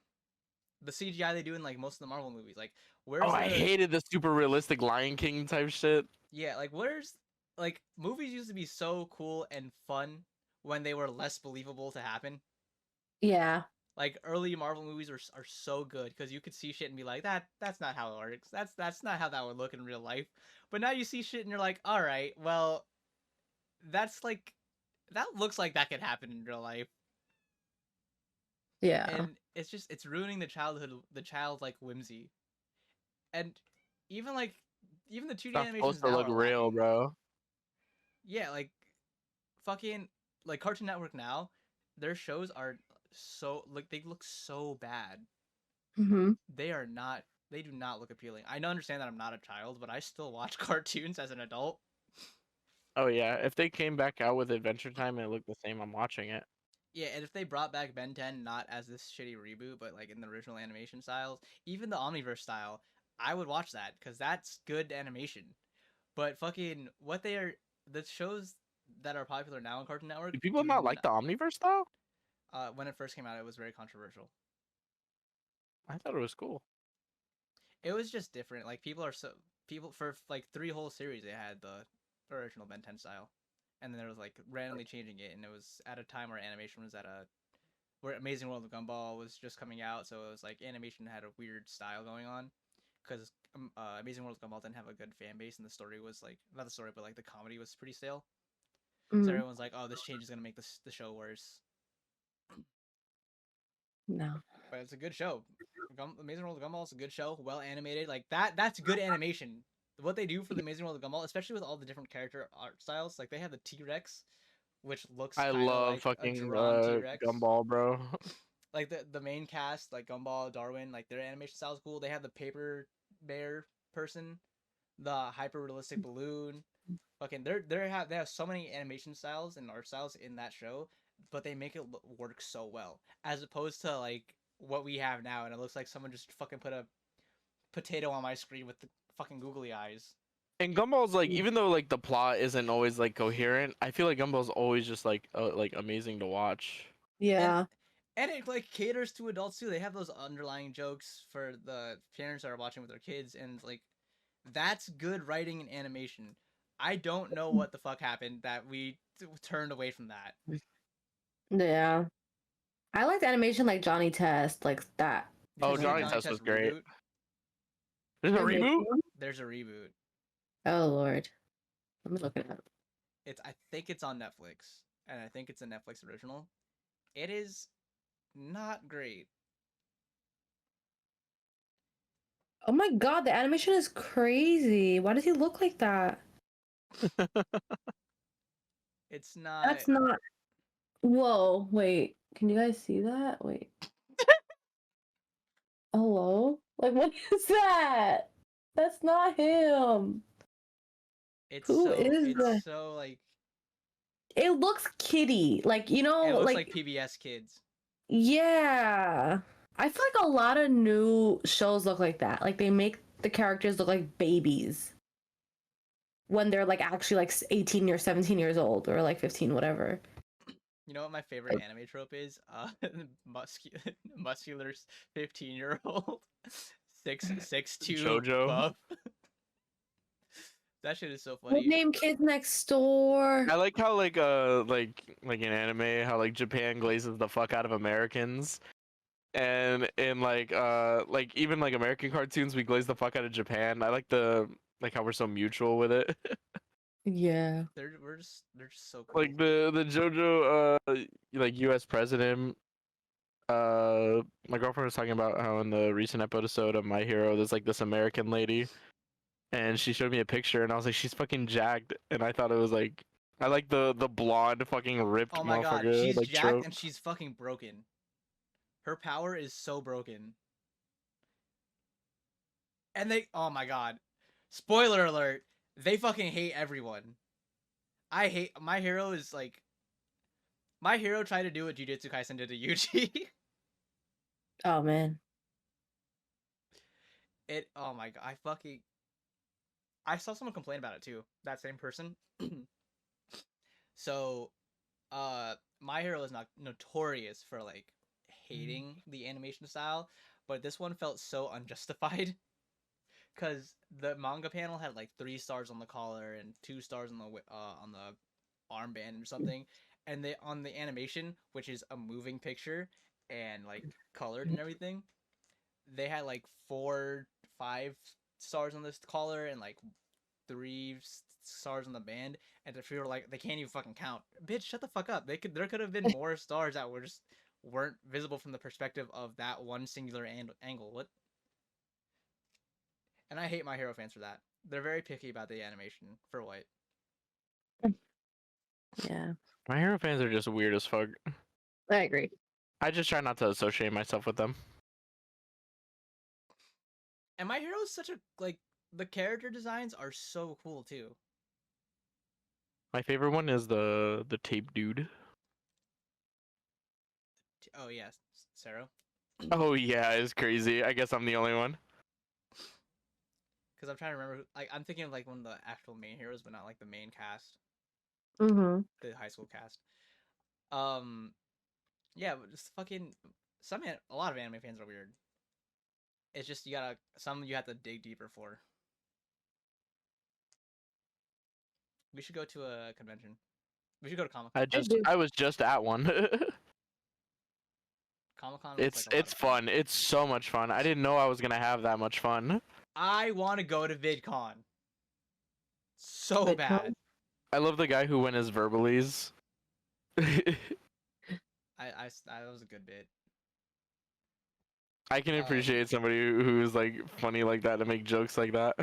the CGI they do in like most of the Marvel movies. Like, Oh, where's I the hated the super realistic Lion King type shit. yeah, like where's like movies used to be so cool and fun when they were less believable to happen. Yeah. Like early Marvel movies are so good because you could see shit and be like that's not how it works. That's not how that would look in real life. But now you see shit and you're like, all right, well, that's like that looks like that could happen in real life, Yeah. and it's ruining the childhood, the childlike whimsy, and even like even the 2D It's not supposed animations to now look are real, lacking. bro. Yeah, like fucking like Cartoon Network now, their shows are so like they look so bad. Mm-hmm. They are not. They do not look appealing. I don't understand that I'm not a child, but I still watch cartoons as an adult. Oh yeah, if they came back out with Adventure Time and it looked the same, I'm watching it. Yeah, and if they brought back Ben 10 not as this shitty reboot, but like in the original animation styles, even the Omniverse style, I would watch that because that's good animation. But fucking what they are, the shows that are popular now on Cartoon Network Do people do not like the Omniverse style? when it first came out, it was very controversial. I thought it was cool. It was just different. Like people for like 3 whole series they had the original Ben 10 style, and then there was like randomly changing it, and it was at a time where animation was at a where Amazing World of Gumball was just coming out, so it was like animation had a weird style going on because Amazing World of Gumball didn't have a good fan base, and the story was like not the story, but like the comedy was pretty stale. So Mm-hmm. everyone's like, "Oh, this change is gonna make the show worse." No. But it's a good show. Amazing World of Gumball is a good show, well animated. Like that's good animation. What they do for the Amazing World of Gumball, especially with all the different character art styles, like they have the T-Rex, which looks I kind of love like a fucking drawn T-Rex. Gumball, bro. Like the main cast, like Gumball, Darwin, like their animation style is cool. They have the paper bear person, the hyper realistic balloon. Fucking, they have so many animation styles and art styles in that show, but they make it work so well, as opposed to like what we have now, and it looks like someone just fucking put a potato on my screen with the fucking googly eyes. And Gumball's like, even though like the plot isn't always like coherent, I feel like Gumball's always just like amazing to watch. Yeah. And it like caters to adults too. They have those underlying jokes for the parents that are watching with their kids, and like that's good writing and animation. I don't know what the fuck happened that we turned away from that. Yeah. I liked animation like Johnny Test, like that. Oh, Because Johnny Test was great. reboot, There's a Animation? reboot? there's a reboot. Oh Lord. Let me look it up. I think it's on Netflix, and I think it's a Netflix original. It is not great. Oh my god, the animation is crazy. Why does he look like that? It's not. That's not. Whoa, wait. Can you guys see that? Wait. Hello? Like, what is that? That's not him. It's Who so. is It's that? so like. It looks kiddie. Like, you know, It looks like, like PBS Kids. yeah. I feel like a lot of new shows look like that. Like, they make the characters look like babies when they're like actually like 18 or 17 years old or like 15, whatever. You know what my favorite anime trope is? Muscular 15-year-old, 6'2" JoJo. buff. That shit is so What funny. name Kids Next Door? I like how like in anime how like Japan glazes the fuck out of Americans. And in like even like American cartoons we glaze the fuck out of Japan. I like how we're so mutual with it. Yeah. They're just so cool. Like the JoJo like US president, my girlfriend was talking about how in the recent episode of My Hero there's like this American lady, and she showed me a picture and I was like, she's fucking jacked, and I thought it was like, I like the blonde fucking ripped Oh my god, motherfucker she's like jacked trope. and she's fucking broken. Her power is so broken. And oh my god. Spoiler alert, they fucking hate everyone. My hero is like, My Hero tried to do what Jujutsu Kaisen did to Yuji. Oh man. Oh my god, I saw someone complain about it too. That same person. So, My Hero is not notorious for like hating the animation style, but this one felt so unjustified because the manga panel had like 3 stars on the collar and 2 stars on the armband or something, and they on the animation, which is a moving picture and like colored and everything, they had like 4, 5 stars on this collar and like 3 stars on the band, and if you were like, they can't even fucking count. Bitch, shut the fuck up. There could have been more stars that weren't visible from the perspective of that one singular angle. What? And I hate My Hero fans for that. They're very picky about the animation for what. Yeah. My Hero fans are just weird as fuck. I agree. I just try not to associate myself with them. And My Hero is such a like, the character designs are so cool too. My favorite one is the tape dude. Oh yes, Sarah. Oh yeah, it's crazy. I guess I'm the only one. Because I'm trying to remember. Like, I'm thinking of like one of the actual main heroes, but not like the main cast, Mm-hmm. the high school cast. Yeah, but just fucking a lot of anime fans are weird. It's just you have to dig deeper for. We should go to a convention. We should go to Comic Con. I was just at one. Comic Con. It's fun. It's so much fun. I didn't know I was gonna have that much fun. I want to go to VidCon. So VidCon? bad. I love the guy who went as Verbalies. That was a good bit. I can appreciate somebody who's like funny like that to make jokes like that.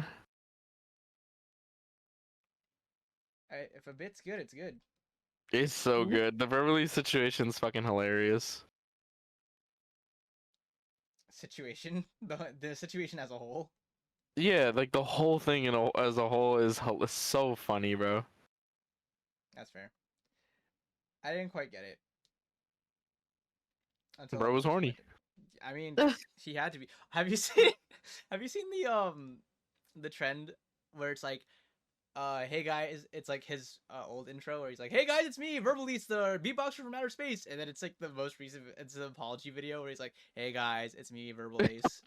If a bit's good, it's good. It's so good. The Verbally situation's fucking hilarious. Situation, the situation as a whole. Yeah, like the whole thing as a whole is so funny, bro. That's fair. I didn't quite get it until Bro like was towards the horny. end. I mean, he had to be. Have you seen? Have you seen the trend where it's like, hey guys, it's like his old intro where he's like, hey guys, it's me, Verbalist, the beatboxer from outer space, and then it's like the most recent, it's an apology video where he's like, hey guys, it's me, Verbal Ace.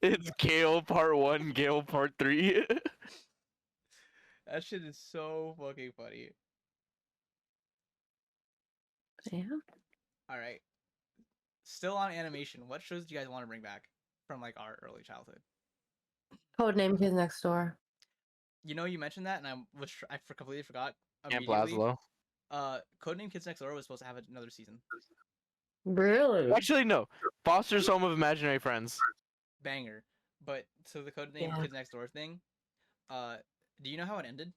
It's Gale Part 1, Gale Part 3. That shit is so fucking funny. Yeah. All right, still on animation. What shows do you guys want to bring back from like our early childhood? Codename Kids Next Door. You know, you mentioned that, and I completely forgot Camp immediately. Lazlo. Codename Kids Next Door was supposed to have another season. Really? Actually, no. Foster's Home of Imaginary Friends. Banger. But so the Codename Yeah. Kids Next Door thing, do you know how it ended?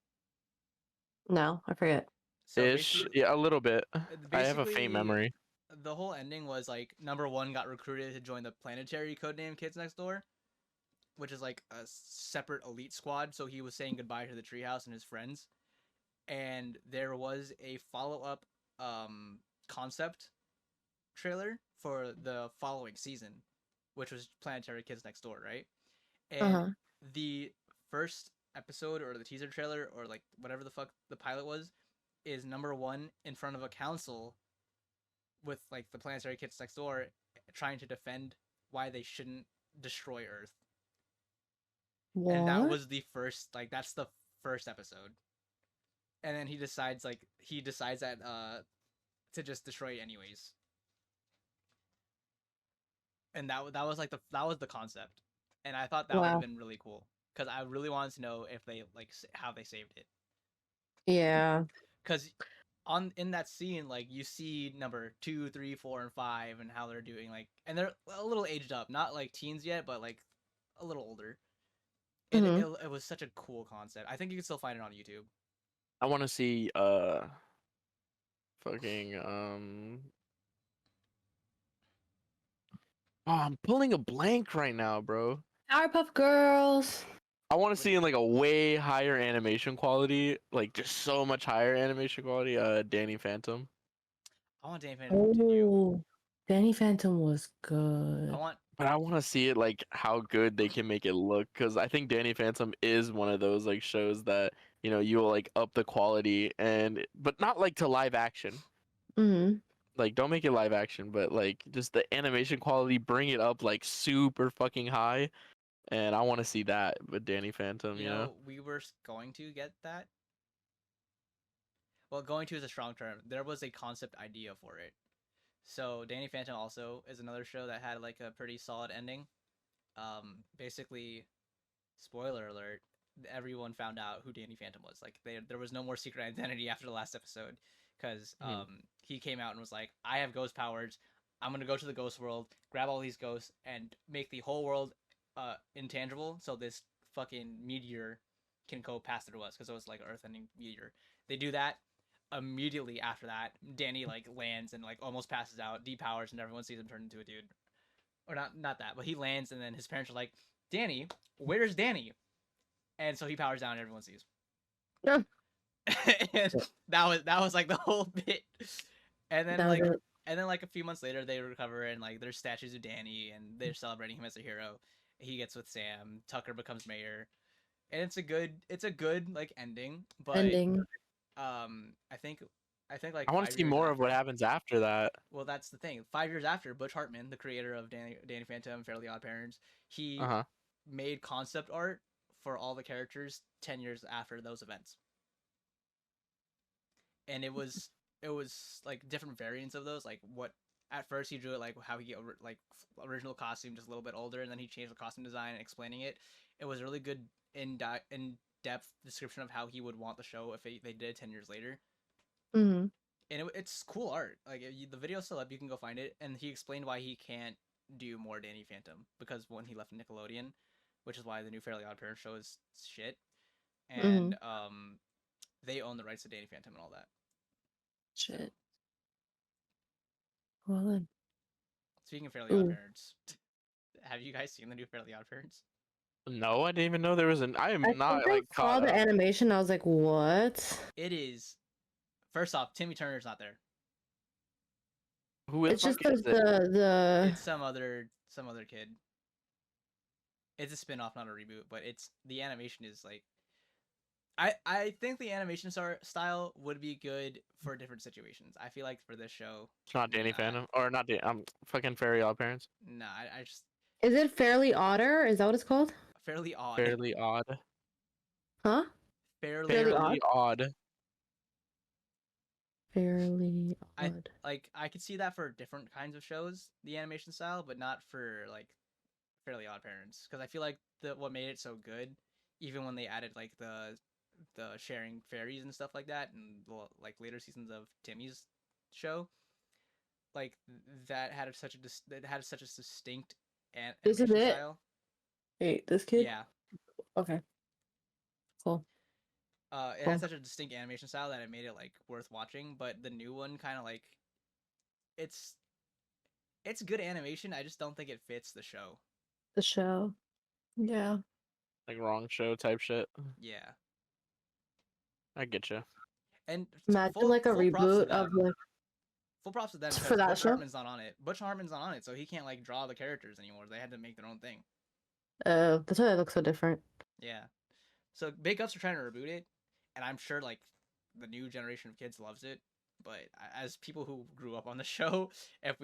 No, I forget. So Ish. Yeah, a little bit. I have a faint basically, memory. the whole ending was like number one got recruited to join the planetary Codename Kids Next Door, which is like a separate elite squad. So he was saying goodbye to the treehouse and his friends, and there was a follow-up concept trailer for the following season, which was Planetary Kids Next Door, right? And Uh-huh. the first episode or the teaser trailer or like whatever the fuck the pilot was is number one in front of a council with like the Planetary Kids Next Door trying to defend why they shouldn't destroy Earth. And that What? was the first, like, that's the first episode. And then he decides that to just destroy it anyways. And that was like that was the concept. And I thought that would have Wow. been really cool because I really wanted to know if they like how they saved it. Yeah. Because in that scene, like you see number 2, 3, 4, and 5, and how they're doing, like, and they're a little aged up, not like teens yet, but like a little older. And Mhm. it was such a cool concept. I think you can still find it on YouTube. I want to see fucking Oh, I'm pulling a blank right now, bro. Powerpuff Girls. I want to see in like a way higher animation quality, like just so much higher animation quality. Danny Phantom. I want Danny Phantom to continue. Oh, Danny Phantom was good. But I want to see it like how good they can make it look, because I think Danny Phantom is one of those like shows that you will like up the quality but not like to live action. Mm-hmm. Like don't make it live action, but like just the animation quality, bring it up like super fucking high. And I want to see that with Danny Phantom. You know, we were going to get that. Well, going to is a strong term. There was a concept idea for it. So Danny Phantom also is another show that had like a pretty solid ending. Basically, spoiler alert, everyone found out who Danny Phantom was. Like there was no more secret identity after the last episode because he came out and was like, I have ghost powers. I'm gonna go to the ghost world, grab all these ghosts, and make the whole world intangible. So this fucking meteor can go past through us because it was like Earth-ending meteor. They do that. Immediately after that, Danny like lands and like almost passes out, depowers, and everyone sees him turn into a dude. Or not that, but he lands and then his parents are like, Danny, where's Danny? And so he powers down and everyone sees. Yeah. And that was like the whole bit. And then like a few months later they recover and like there's statues of Danny and they're celebrating him as a hero. He gets with Sam, Tucker becomes mayor. And it's a good like ending, but Ending. I think like I want to 5 see years more after, of what happens after that. well, that's the thing. 5 years after, Butch Hartman, the creator of Danny Phantom, Fairly Odd Parents, he made concept art for all the characters 10 years after those events. And it was like different variants of those. Like what at first he drew it like how he like original costume, just a little bit older, and then he changed the costume design and explaining it. It was really good in depth description of how he would want the show if they did it 10 years later. Mm-hmm. And it's cool art. Like the video's still up, you can go find it. And he explained why he can't do more Danny Phantom because when he left Nickelodeon, which is why the new Fairly Odd Parents show is shit, and they own the rights to Danny Phantom and all that. Shit. Well then. Speaking of Fairly Odd Parents, have you guys seen the new Fairly Odd Parents? No, I didn't even know there was an. I am I not think I like saw caught the up. animation. I was like, what? It is. First off, Timmy Turner's not there. Who the It's just fuck is it? the It's some other kid. It's a spin-off, not a reboot, but it's the animation is like I think the animation style would be good for different situations. I feel like for this show, It's not Danny nah, Phantom or not Danny. I'm fucking Fairy Odd Parents. nah, I just Is it Fairly Odder? Is that what it's called? fairly odd, Fairly Odd. Huh? fairly Fairly odd. Fairly Odd. Fairly I Odd. like I could see that for different kinds of shows, the animation style, but not for like Fairly Odd Parents, because I feel like what made it so good, even when they added like the sharing fairies and stuff like that, and like later seasons of Timmy's show, like that had such a distinct This is animation it? style. Wait, this kid? Yeah, Okay. Cool. it Cool. had such a distinct animation style that it made it like worth watching. But the new one kind of like it's it's good animation. I just don't think it fits the show. The show. Yeah. Like wrong show type shit. Yeah, I get you. and Imagine like a full props to reboot of them. like Full props to them for because that Butch show. Hartman's not on it. Butch Hartman's not on it, so he can't like draw the characters anymore. They had to make their own thing. That's why it looks so different. Yeah. So big ups for trying to reboot it, and I'm sure like the new generation of kids loves it. But as people who grew up on the show, if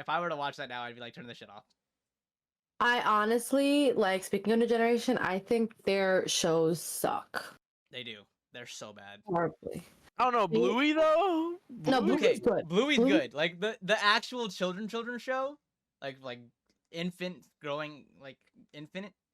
I were to watch that now, I'd be like, turn this shit off. I honestly like speaking of the generation, I think their shows suck. They do. They're so bad. Horribly. I don't know, Bluey though. No, Bluey? Bluey's good. Bluey's Bluey- good. Like the actual children show, like infant growing like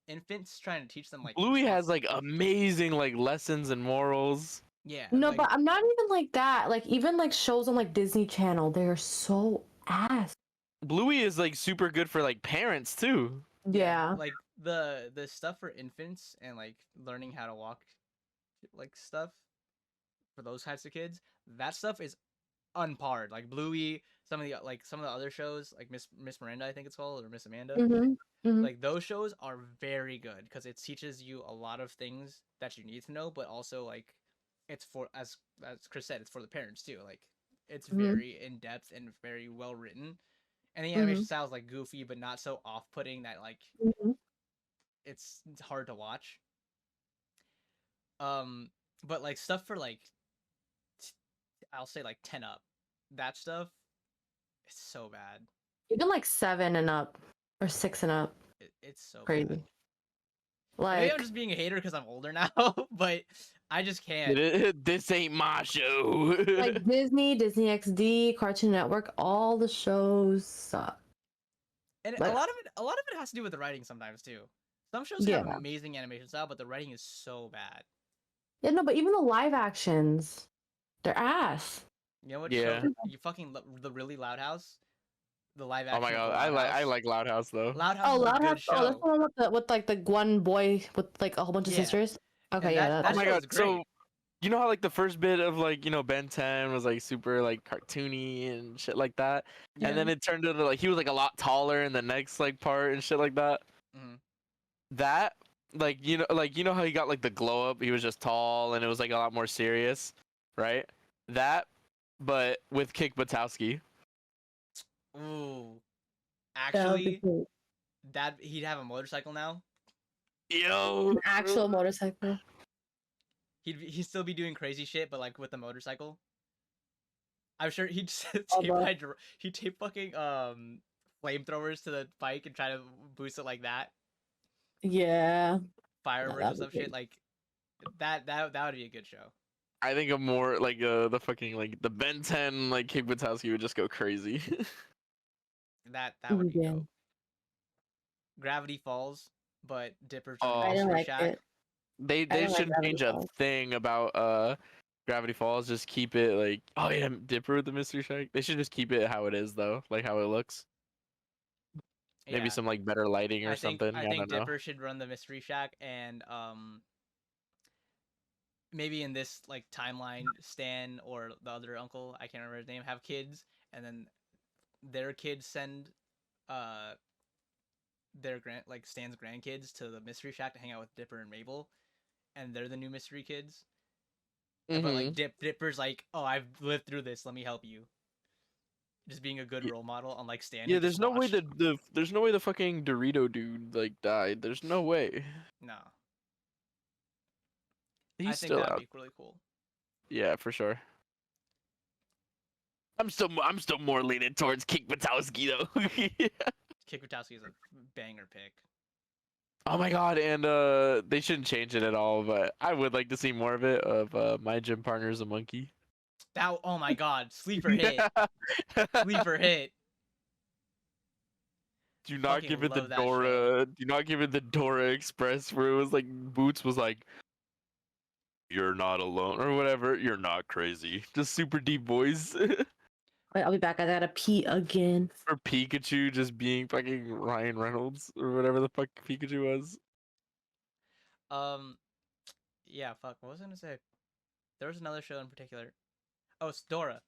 infants trying to teach them like Bluey has like amazing like lessons and morals. yeah. No, like, but I'm not even like that. Like even like shows on like Disney Channel, they're so ass. Bluey is like super good for like parents too. Yeah. like the stuff for infants and like learning how to walk like stuff for those types of kids, that stuff is unparred. Like Bluey, some of the other shows like Miss Miranda, I think it's called, or Miss Amanda, Mm-hmm. like those shows are very good because it teaches you a lot of things that you need to know, but also like it's for as Chris said, it's for the parents too. Like it's very in depth and very well written, and the animation style is like goofy but not so off putting that like it's hard to watch. But like stuff for like I'll say like 10 up, that stuff, it's so bad. Even like 7 and up or 6 and up. It's so Crazy. bad. Like Maybe I'm just being a hater because I'm older now, but I just can't. This ain't my show. like Disney, Disney XD, Cartoon Network, all the shows suck. And like- a lot of it has to do with the writing sometimes too. Some shows have amazing animation style, but the writing is so bad. Yeah, no, but even the live actions, they're ass. You know what Yeah. show you fucking the really Loud House? The live action. Oh my of god, the I Loud House. like Loud House though. Loud House Oh, is a Loud good House. show. Oh, that's the one with like the one boy with like a whole bunch of Yeah. sisters. Okay, And yeah. that Oh my show god, is great. so you know how like the first bit of like, you know, Ben 10 was like super like cartoony and shit like that? Yeah. And then it turned into like he was like a lot taller in the next like part and shit like that. Mhm. That like you know how he got like the glow up, he was just tall and it was like a lot more serious, right? That but with Kick Buttowski. Ooh. That would be Actually, cool. that he'd have a motorcycle now. Yo, An actual motorcycle. He'd still be doing crazy shit, but like with the motorcycle. I'm sure he'd Although- he'd tape fucking flamethrowers to the bike and try to boost it like that. Yeah. Fireworks that'd and stuff be shit like that would be a good show. I think of more like the fucking like the Ben 10 like Kick Buttowski would just go crazy. That would be Yeah. dope. Gravity Falls, but Dipper Oh. I turning didn't Mystery like Shack. it. They don't like should Gravity change a Falls. thing about Gravity Falls. Just keep it like, oh yeah, Dipper with the Mystery Shack. They should just keep it how it is though, like how it looks. Maybe Yeah. some like better lighting or I think something. I I think don't know. Dipper should run the Mystery Shack, and maybe in this like timeline, Stan or the other uncle, I can't remember his name, have kids, and then their kids send Stan's grandkids to the mystery shack to hang out with Dipper and Mabel, and they're the new mystery kids. But like Dipper's like, oh, I've lived through this. Let me help you. Just being a good role model, unlike Stan. Yeah, who there's just no way watched. there's no way the fucking Dorito dude like died. There's no way. No, He's I think still that'd out. be really cool. Yeah, for sure. I'm still more leaning towards King Batowski though. Yeah. Kick Witowski is a banger pick. Oh my god, and they shouldn't change it at all, but I would like to see more of it of my gym partner's a monkey. That oh my god, sleeper hit, sleeper hit. Do not give it the love that show. Dora. Do not give it the Dora Express where it was like Boots was like, "You're not alone" or whatever. You're not crazy. Just super deep voice. Wait, I'll be back. I gotta pee again. Or Pikachu just being fucking Ryan Reynolds or whatever the fuck Pikachu was. Yeah, fuck. What was I gonna say? There was another show in particular. Oh, it's Dora.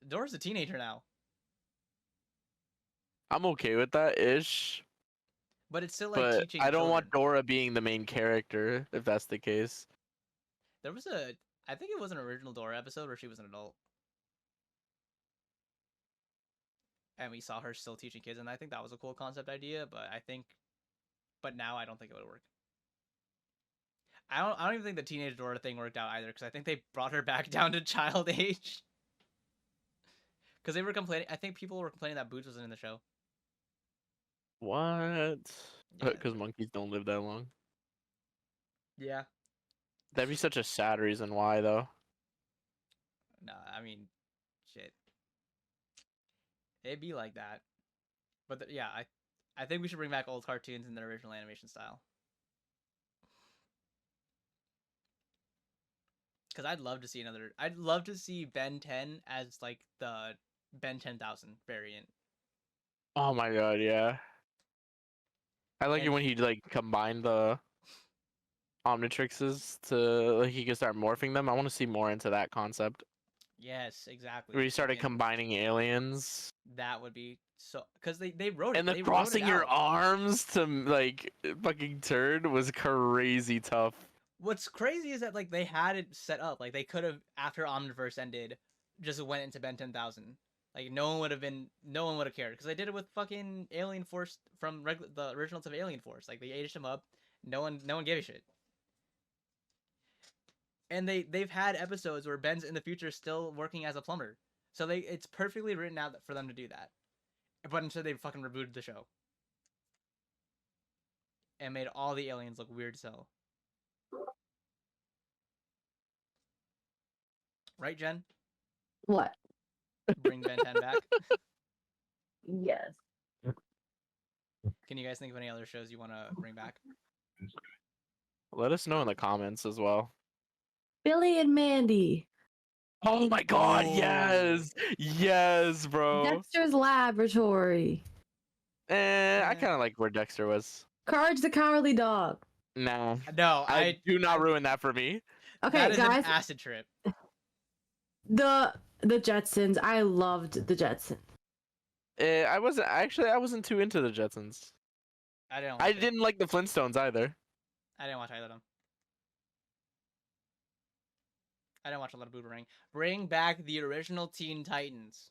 Dora's a teenager now, I'm okay with that ish, but it's still like but teaching. I don't want children. Dora being the main character if that's the case. There was I think it was an original Dora episode where she was an adult, and we saw her still teaching kids, and I think that was a cool concept idea. But now I don't think it would work. I don't even think the teenage Dora thing worked out either, because I think they brought her back down to child age. Because they were complaining. I think people were complaining that Boots wasn't in the show. What? Yeah. Because monkeys don't live that long. Yeah. That'd be such a sad reason why, though. No, I mean, shit. It'd be like that. But yeah, I think we should bring back old cartoons in their original animation style. Because I'd love to see Ben 10 as like the Ben 10,000 variant. Oh my god, yeah. I like it And when he like combined the Omnitrixes to like he could start morphing them. I want to see more into that concept. yes, exactly. Where he started Fucking- combining aliens. That would be so, because they wrote it. And the they wrote crossing it your out. arms to like fucking turn was crazy tough. What's crazy is that like they had it set up, like they could have, after Omniverse ended, just went into Ben 10,000. Like no one would have cared, because they did it with fucking Alien Force from the originals of Alien Force. Like they aged him up, no one gave a shit. And they've had episodes where Ben's in the future still working as a plumber, so it's perfectly written out for them to do that. But instead they fucking rebooted the show and made all the aliens look weird as hell. Right, Jen? What? Bring Ben 10 back. Yes. Can you guys think of any other shows you want to bring back? Let us know in the comments as well. Billy and Mandy. Oh my god, Oh. yes! Yes, bro. Dexter's Laboratory. I kind of like where Dexter was. Courage the Cowardly Dog. Nah. No, I do not ruin that for me. Okay, that is guys. an acid trip. The Jetsons. I loved the Jetsons. I wasn't too into the Jetsons. I didn't. Watch I it. didn't like the Flintstones either. I didn't watch either of them. I didn't watch a lot of Boomerang. Bring back the original Teen Titans.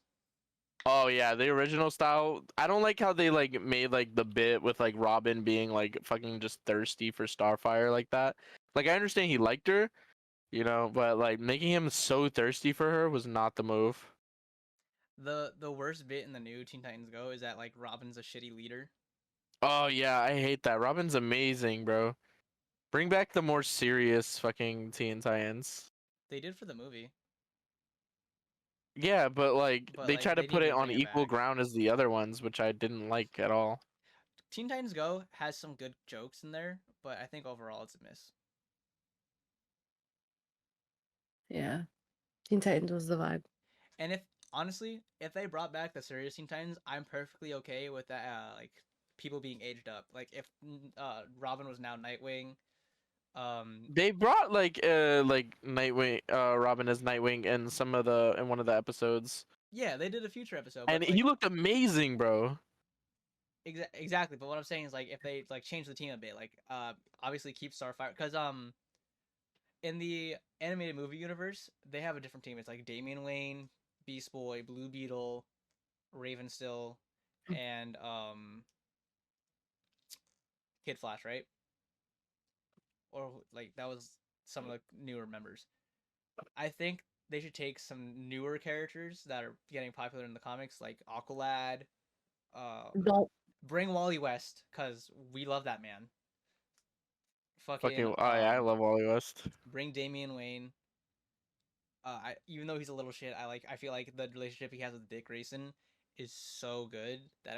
Oh yeah, the original style. I don't like how they like made like the bit with like Robin being like fucking just thirsty for Starfire like that. Like I understand he liked her, you know, but like making him so thirsty for her was not the move. The worst bit in the new Teen Titans Go is that like Robin's a shitty leader. Oh yeah, I hate that. Robin's amazing, bro. Bring back the more serious fucking Teen Titans. They did for the movie. Yeah, but like But, they like, try to they put need it to on bring it equal back. ground as the other ones, which I didn't like at all. Teen Titans Go has some good jokes in there, but I think overall it's a miss. Yeah. Teen Titans was the vibe. And if they brought back the serious Teen Titans, I'm perfectly okay with that. Like people being aged up. Like if Robin was now Nightwing. They brought like Nightwing, Robin as Nightwing in one of the episodes, Yeah, they did a future episode. and but, he like, looked amazing, bro. Exactly. But what I'm saying is like if they like change the team a bit, like obviously keep Starfire because in the animated movie universe they have a different team. It's like Damian Wayne, Beast Boy, Blue Beetle, Ravenstill, and Kid Flash, right? Or like that was some of the newer members. I think they should take some newer characters that are getting popular in the comics, like Aqualad. Don't. Bring Wally West, cause we love that man. Fucking Fucking, oh yeah, I love Wally West. bring Damian Wayne. Even though he's a little shit, I feel like the relationship he has with Dick Grayson is so good that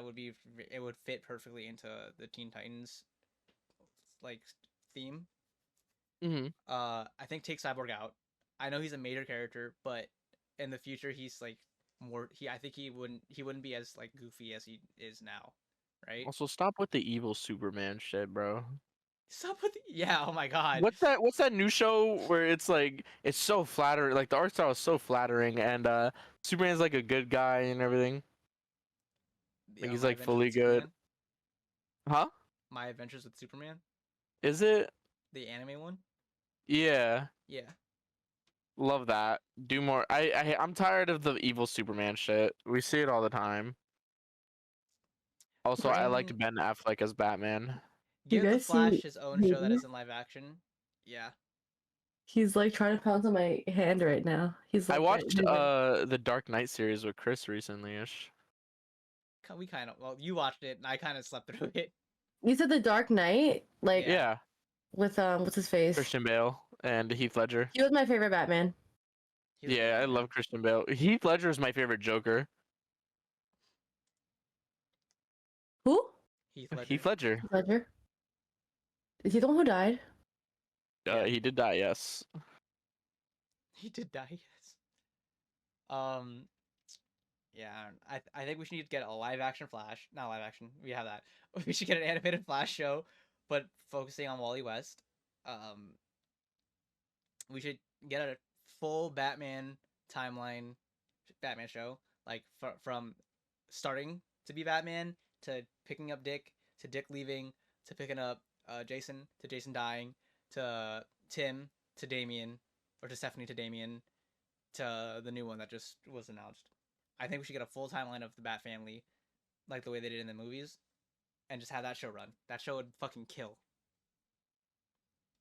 it would fit perfectly into the Teen Titans like theme. Mm-hmm. I think take Cyborg out. I know he's a major character, but in the future he's like more. I think he wouldn't be as like goofy as he is now, right? Also, stop with the evil Superman shit, bro. Stop with yeah. Oh my god. What's that new show where it's like it's so flattering, like the art style is so flattering, and Superman's like a good guy and everything. Like he's My like Adventures fully with good. Superman? Huh? My Adventures with Superman, Is it? the anime one. Yeah. Yeah. Love that. Do more. I'm tired of the evil Superman shit. We see it all the time. Also, I liked Bring Ben Affleck as Batman. You give the guys Flash see his own show that Hayden? is in live action. Yeah. He's like trying to pounce on my hand right now. He's like, I watched he's like, the Dark Knight series with Chris recently ish. We kind of you watched it and I kind of slept through it. you said the Dark Knight, like Yeah. Yeah, with what's his face? Christian Bale and Heath Ledger. He was my favorite Batman. He was a Yeah, good I Batman. love Christian Bale. Heath Ledger is my favorite Joker. Who? Heath Ledger. Heath Ledger. Ledger. Is he the one who died? Yeah. He did die. Yes. He did die. Yes. Yeah. I think we should need to get a live action Flash. Not live action. We have that. We should get an animated Flash show, but focusing on Wally West. We should get a full Batman timeline, Batman show, like from starting to be Batman to picking up Dick to Dick leaving to picking up Jason to Jason dying to Tim to Damian or to Stephanie to Damian to the new one that just was announced. I think we should get a full timeline of the Bat family, like the way they did in the movies, and just have that show run. That show would fucking kill.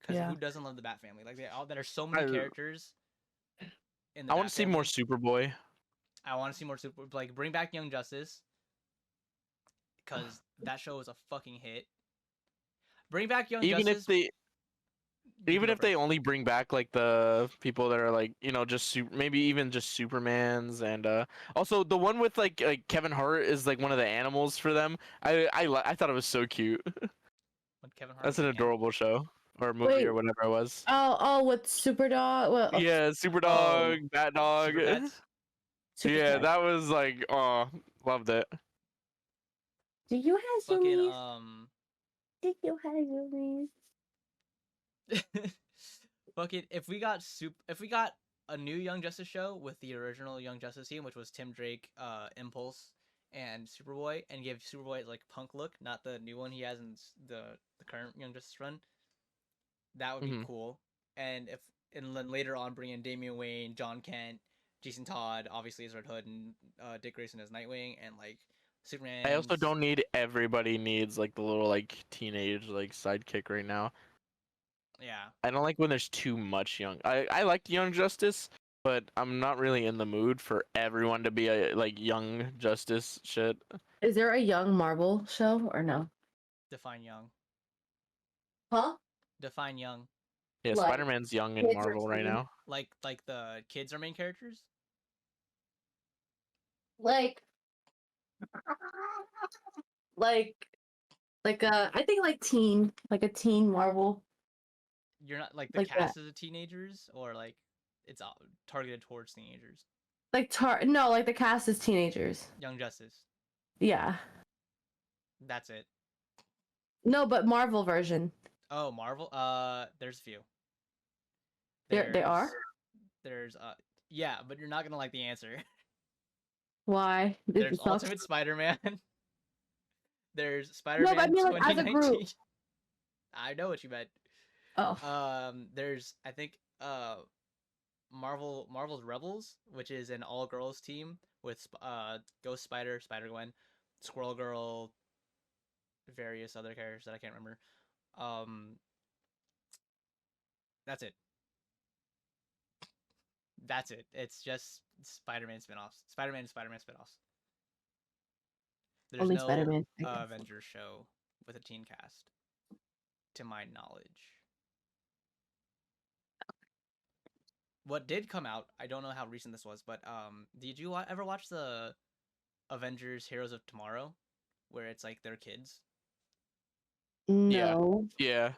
Because Yeah. who doesn't love the Bat family? Like there are so many characters. In the I want Bat to see more family. Superboy. I want to see more bring back Young Justice. Because that show was a fucking hit. Bring back Young Even Justice. Even if they only bring back like the people that are like just maybe even just Supermans and also the one with like Kevin Hart is like one of the animals for them. I thought it was so cute. When Kevin Hart That's was an an adorable show or movie Wait. or whatever it was. Oh, with Super Dog. Well, Yeah, Super Dog, Bat Dog. Super Pets. Super Yeah, Pet. that was like loved it. Do you have Fucking zoomies? Do you have zoomies? fucking if we got a new Young Justice show with the original Young Justice team, which was Tim Drake, Impulse, and Superboy, and give Superboy like punk look, not the new one he has in the current Young Justice run, that would be cool. And then later on bring in Damian Wayne, John Kent, Jason Todd, obviously as Red Hood, and Dick Grayson as Nightwing, and like Superman. I also don't need everybody needs like the little like teenage like sidekick right now. Yeah. I don't like when there's too much young. I like Young Justice, but I'm not really in the mood for everyone to be a like Young Justice shit. Is there a young Marvel show or no? Define young. Huh? Define young. Yeah, Like, Spider-Man's young in kids or Marvel right teen? now. Like the kids are main characters. Like I think like a teen Marvel. You're not like the Like cast is teenagers, or like it's targeted towards teenagers. Like no, like the cast is teenagers. Young Justice. Yeah. That's it. No, but Marvel version. Oh, Marvel. There's a few. They are? There's yeah, but you're not gonna like the answer. Why? There's Ultimate Spider-Man. There's No, Spider-Man but I mean like as a 2019. group. I know what you meant. Oh, There's I think Marvel's Rebels, which is an all-girls team with Ghost Spider, Spider-Gwen, Squirrel Girl, various other characters that I can't remember. Um, that's it. That's it. It's just Spider-Man spin-offs. Spider-Man and Spider-Man spin-offs. There's Only no Spider-Man. I guess. Avengers show with a teen cast, to my knowledge. What did come out, I don't know how recent this was, but did you ever watch the Avengers Heroes of Tomorrow, where it's like their kids? No. Yeah.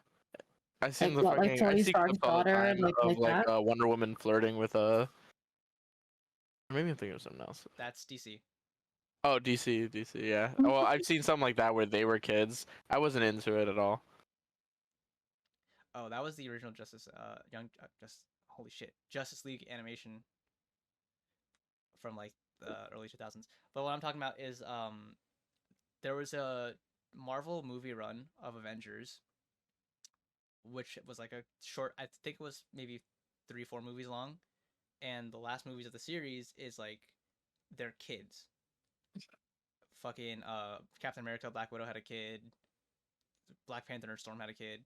I seen Like the what, like fucking I Tony see Stark's clips all the daughter, time of like that? Wonder Woman flirting with maybe I'm thinking of something else. That's DC. Oh, DC, yeah. Well, I've seen something like that where they were kids. I wasn't into it at all. Oh, that was the original holy shit, Justice League animation from like the early 2000s. But what I'm talking about is there was a Marvel movie run of Avengers, which was like a short. I think it was maybe 3-4 movies long, and the last movies of the series is like their kids. Fucking Captain America, Black Widow had a kid. Black Panther and Storm had a kid.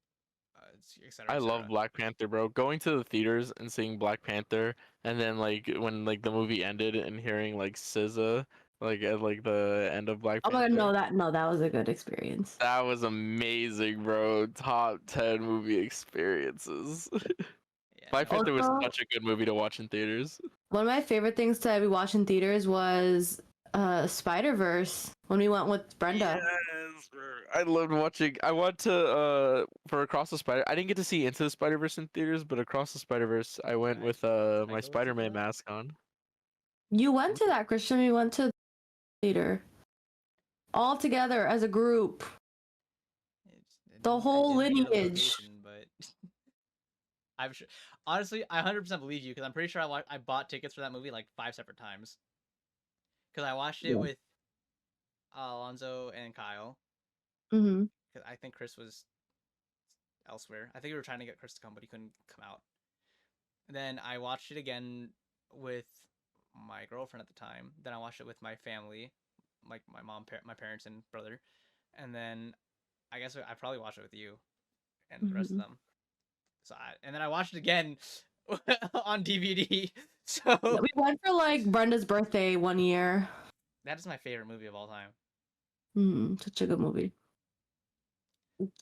Etc. I love etc. Black Panther, bro. Going to the theaters and seeing Black Panther, and then like when like the movie ended and hearing like SZA like at like the end of Black Oh my god, Panther. no, that was a good experience. That was amazing, bro. Top 10 movie experiences. Yeah, Black no, Panther was Also, such a good movie to watch in theaters. one of my favorite things to be watching theaters was Spider-Verse when we went with Brenda. Yes, bro. I loved watching. I went to for Across the Spider. I didn't get to see Into the Spider-Verse in theaters, but Across the Spider-Verse, I went Can I- with can I my go with you Spider-Man for that? mask on. You went to that, Christian. We went to the theater all together as a group. The whole I didn't get a lineage. location, but I'm sure. Honestly, I 100% believe you because I'm pretty sure I bought tickets for that movie like 5 separate times. Because I watched it Yeah. with Alonzo and Kyle. Mm-hmm. Because I think Chris was elsewhere. I think we were trying to get Chris to come, but he couldn't come out. And then I watched it again with my girlfriend at the time. Then I watched it with my family, like my mom, my parents, and brother. And then I guess I probably watched it with you and the rest of them. So and then I watched it again on DVD. So We went for like Brenda's birthday one year. that is my favorite movie of all time. Such a good movie.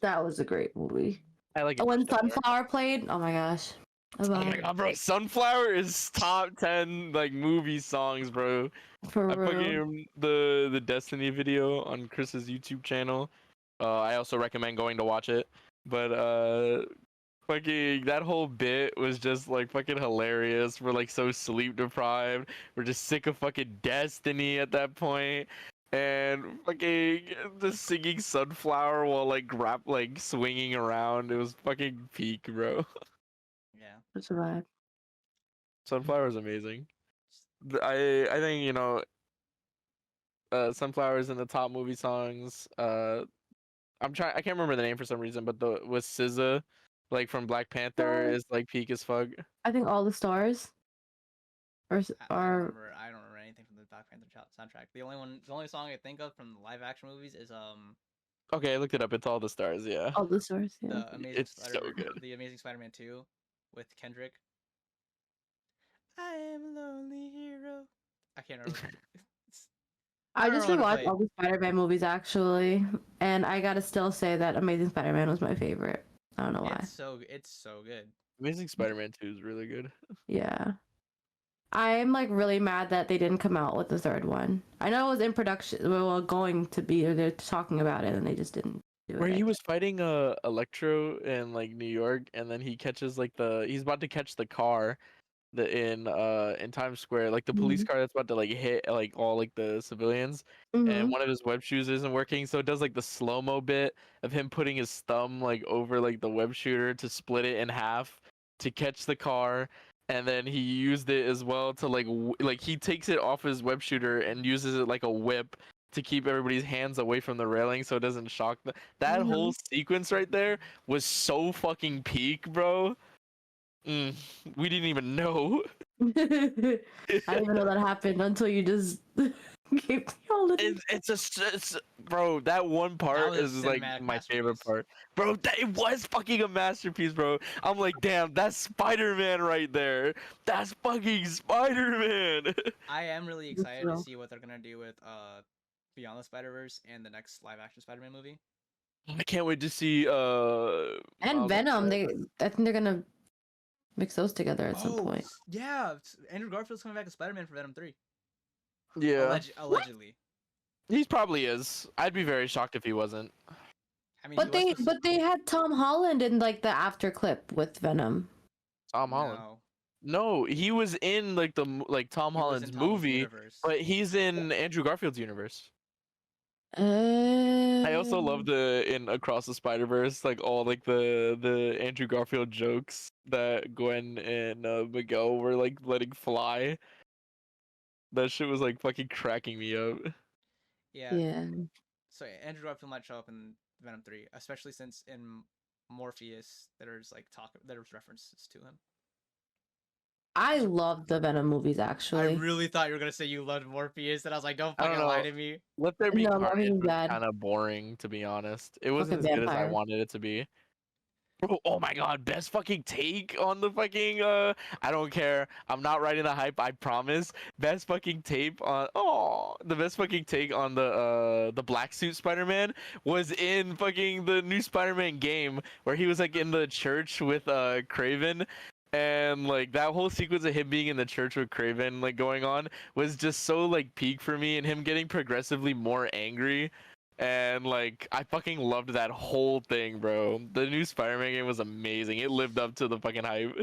That was a great movie. I like it. Oh, when Sunflower played, oh my gosh. Oh my god, bro! Sunflower is top 10 like movie songs, bro. For I real. fucking the Destiny video on Chris's YouTube channel. I also recommend going to watch it. But fucking that whole bit was just like fucking hilarious. We're like so sleep deprived. We're just sick of fucking Destiny at that point. And fucking just singing Sunflower while like swinging around. It was fucking peak, bro. Yeah. That's a vibe. Sunflower is amazing. I think Sunflower is in the top movie songs. I can't remember the name for some reason, but the with SZA, like from Black Panther, is like peak as fuck. I think All the Stars I don't remember anything from the Black Panther soundtrack. The only song I think of from the live action movies is Okay, I looked it up. It's All the Stars. Yeah, All the Stars. Yeah. the Amazing it's so good. The Amazing Spider-Man 2 with Kendrick. I am a lonely hero. I can't remember. I just remember what it rewatched all the Spider-Man movies actually, and I gotta still say that Amazing Spider-Man was my favorite. I don't know why. It's so good. Amazing Spider-Man 2 is really good. Yeah. I'm like really mad that they didn't come out with the third one. I know it was in production, well, going to be, or they're talking about it, and they just didn't do it. Where he was fighting Electro in like New York, and then he catches like he's about to catch the car, in Times Square, like the police car that's about to like hit like all like the civilians, and one of his web shoes isn't working, so it does like the slow-mo bit of him putting his thumb like over like the web shooter to split it in half to catch the car, and then he used it as well to like he takes it off his web shooter and uses it like a whip to keep everybody's hands away from the railing so it doesn't shock them. That whole sequence right there was so fucking peak, bro. We didn't even know. I didn't even know that happened until you just gave me all of it. It's bro, that one part was a is like cinematic my favorite masterpiece. part. Bro, it was fucking a masterpiece, bro. I'm like, damn, that's Spider-Man right there. That's fucking Spider-Man. I am really That's excited to real. see what they're gonna do with Beyond the Spider-Verse and the next live-action Spider-Man movie. I can't wait to see And Miles Venom, Morales. I think they're gonna mix those together at some point. Yeah, Andrew Garfield's coming back as Spider-Man for Venom 3. Yeah, Allegedly. he probably is. I'd be very shocked if he wasn't. I mean, But they had Tom Holland in like the after clip with Venom. Tom Holland. No, No, he was in like Tom he was in Holland's Tom's movie, universe. but he's in Andrew Garfield's universe. Uh, I also love the in Across the Spider-Verse, like all like the Andrew Garfield jokes that Gwen and Miguel were like letting fly. That shit was like fucking cracking me up. Yeah. yeah. So Andrew Garfield might show up in Venom 3, especially since in Morpheus there's references to him. I love the Venom movies I actually. really thought you were gonna say you loved Morpheus, and I was like, don't I don't fucking lie know. to me. Let There Be No, Carnage Morpheus was bad. kind of boring, to be honest. It wasn't Fucking as good as I vampire. wanted it to be. Bro, oh my god, best fucking take on the fucking I don't care. I'm not writing the hype, I promise. Best fucking tape on the best fucking take on the black suit Spider-Man was in fucking the new Spider-Man game where he was like in the church with Craven, and like that whole sequence of him being in the church with Craven like going on was just so like peak for me, and him getting progressively more angry. And like I fucking loved that whole thing, bro. The new Spider-Man game was amazing. It lived up to the fucking hype.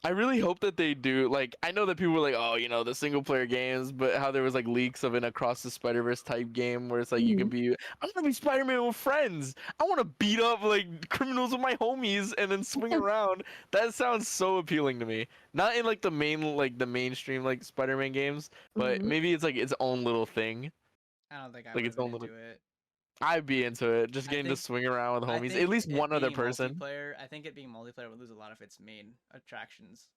I really hope that they do. Like, I know that people were like, "Oh, you know, the single player games," but how there was like leaks of an Across the Spider-Verse type game where it's like you can be, I'm gonna be Spider-Man with friends. I want to beat up like criminals with my homies and then swing around. That sounds so appealing to me. Not in like the mainstream like Spider-Man games, but Mhm. maybe it's like its own little thing. I don't think I Like would its have been own little. into it. I'd be into it. Just I getting to think swing around with I homies. think At least it one other being person. multiplayer. I think it being multiplayer would lose a lot of its main attractions.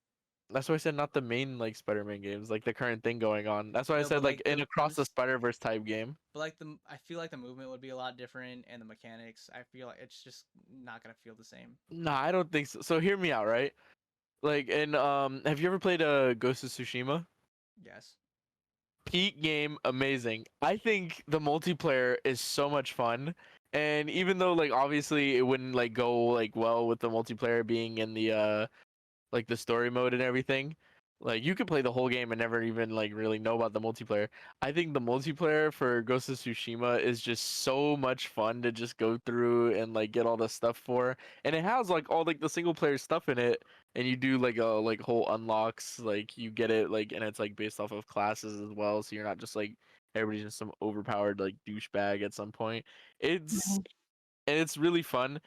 That's why I said not the main like Spider-Man games, like the current thing going on. That's why I No, said but like like in Across the I'm Spider-Verse type game. But like I feel like the movement would be a lot different, and the mechanics. I feel like it's just not gonna feel the same. Nah, I don't think so. So hear me out, right? Like in have you ever played Ghost of Tsushima? Yes. Peak game, amazing. I think the multiplayer is so much fun. And even though like obviously it wouldn't like go like well with the multiplayer being in the like the story mode and everything. Like you could play the whole game and never even like really know about the multiplayer. I think the multiplayer for Ghost of Tsushima is just so much fun to just go through and like get all the stuff for. And it has like all like the single player stuff in it, and you do like like whole unlocks, like you get it like, and it's like based off of classes as well, so you're not just like everybody's just some overpowered like douchebag at some point. It's and it's really fun.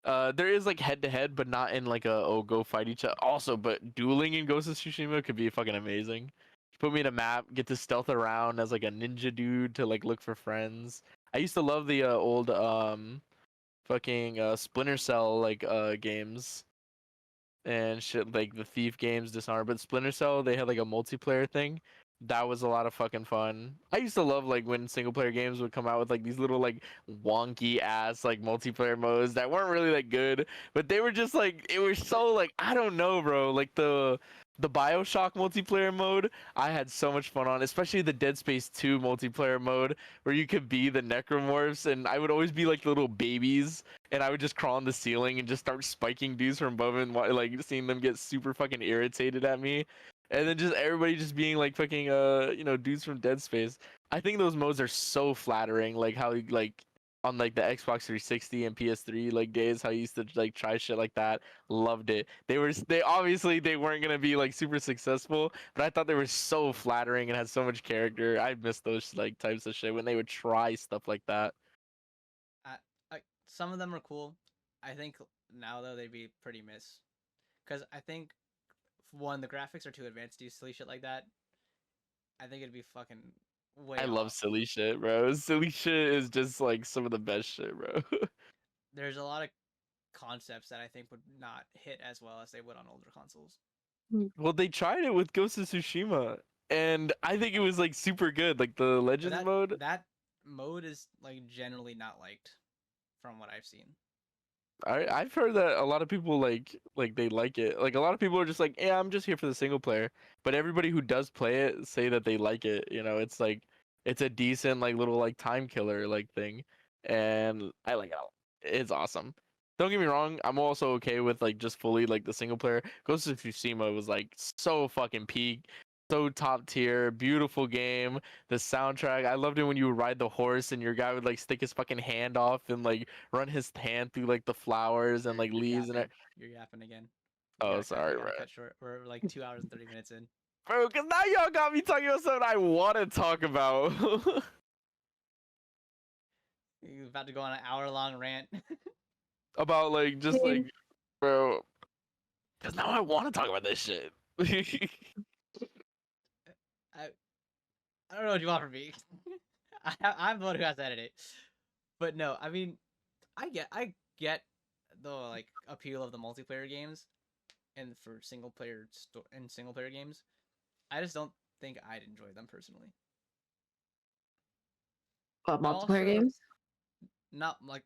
There is like head to head, but not in like a go fight each other. Also, but dueling in Ghost of Tsushima could be fucking amazing. Put me in a map, get to stealth around as like a ninja dude to like look for friends. I used to love the old fucking Splinter Cell like games and shit, like the Thief games, Dishonored. But Splinter Cell, they had like a multiplayer thing. That was a lot of fucking fun. I used to love like when single player games would come out with like these little like wonky ass like multiplayer modes that weren't really that good, but they were just like, it was so like, I don't know, bro. Like the BioShock multiplayer mode, I had so much fun on, especially the Dead Space 2 multiplayer mode where you could be the necromorphs, and I would always be like little babies, and I would just crawl on the ceiling and just start spiking dudes from above and like seeing them get super fucking irritated at me. And then just everybody just being like fucking you know, dudes from Dead Space. I think those modes are so flattering, like how like on like the Xbox 360 and PS3 like days, how you used to like try shit like that. Loved it. They obviously they weren't gonna be like super successful, but I thought they were so flattering and had so much character. I miss those like types of shit when they would try stuff like that. Some of them are cool. I think now though they'd be pretty miss, because I think one, the graphics are too advanced to do silly shit like that, I think it'd be fucking way I love off. silly shit, bro. Silly shit is just like some of the best shit, bro. There's a lot of concepts that I think would not hit as well as they would on older consoles. Well, they tried it with Ghost of Tsushima, and I think it was like super good, like the But Legends mode. that mode is like generally not liked from what I've seen. I've heard that a lot of people like they like it. Like a lot of people are just like, yeah, I'm just here for the single player. But everybody who does play it say that they like it. You know, it's like it's a decent like little like time killer like thing, and I like it. It's awesome. Don't get me wrong, I'm also okay with like just fully like the single player. Ghost of Tsushima was like so fucking peak, so top tier, beautiful game. The soundtrack, I loved it when you would ride the horse and your guy would like stick his fucking hand off and like run his hand through like the flowers and like You're leaves and it. You're yapping again. Oh, sorry, We bro. gotta cut short. We're like 2 hours and 30 minutes in. Bro, cause now y'all got me talking about something I want to talk about. You're about to go on an hour-long rant. About like just Yeah. like, bro. Cause now I want to talk about this shit. I don't know what you want from me. I'm the one who has to edit it. But no, I mean, I get the like appeal of the multiplayer games, and for single player games. I just don't think I'd enjoy them personally. But I'm multiplayer also games. not like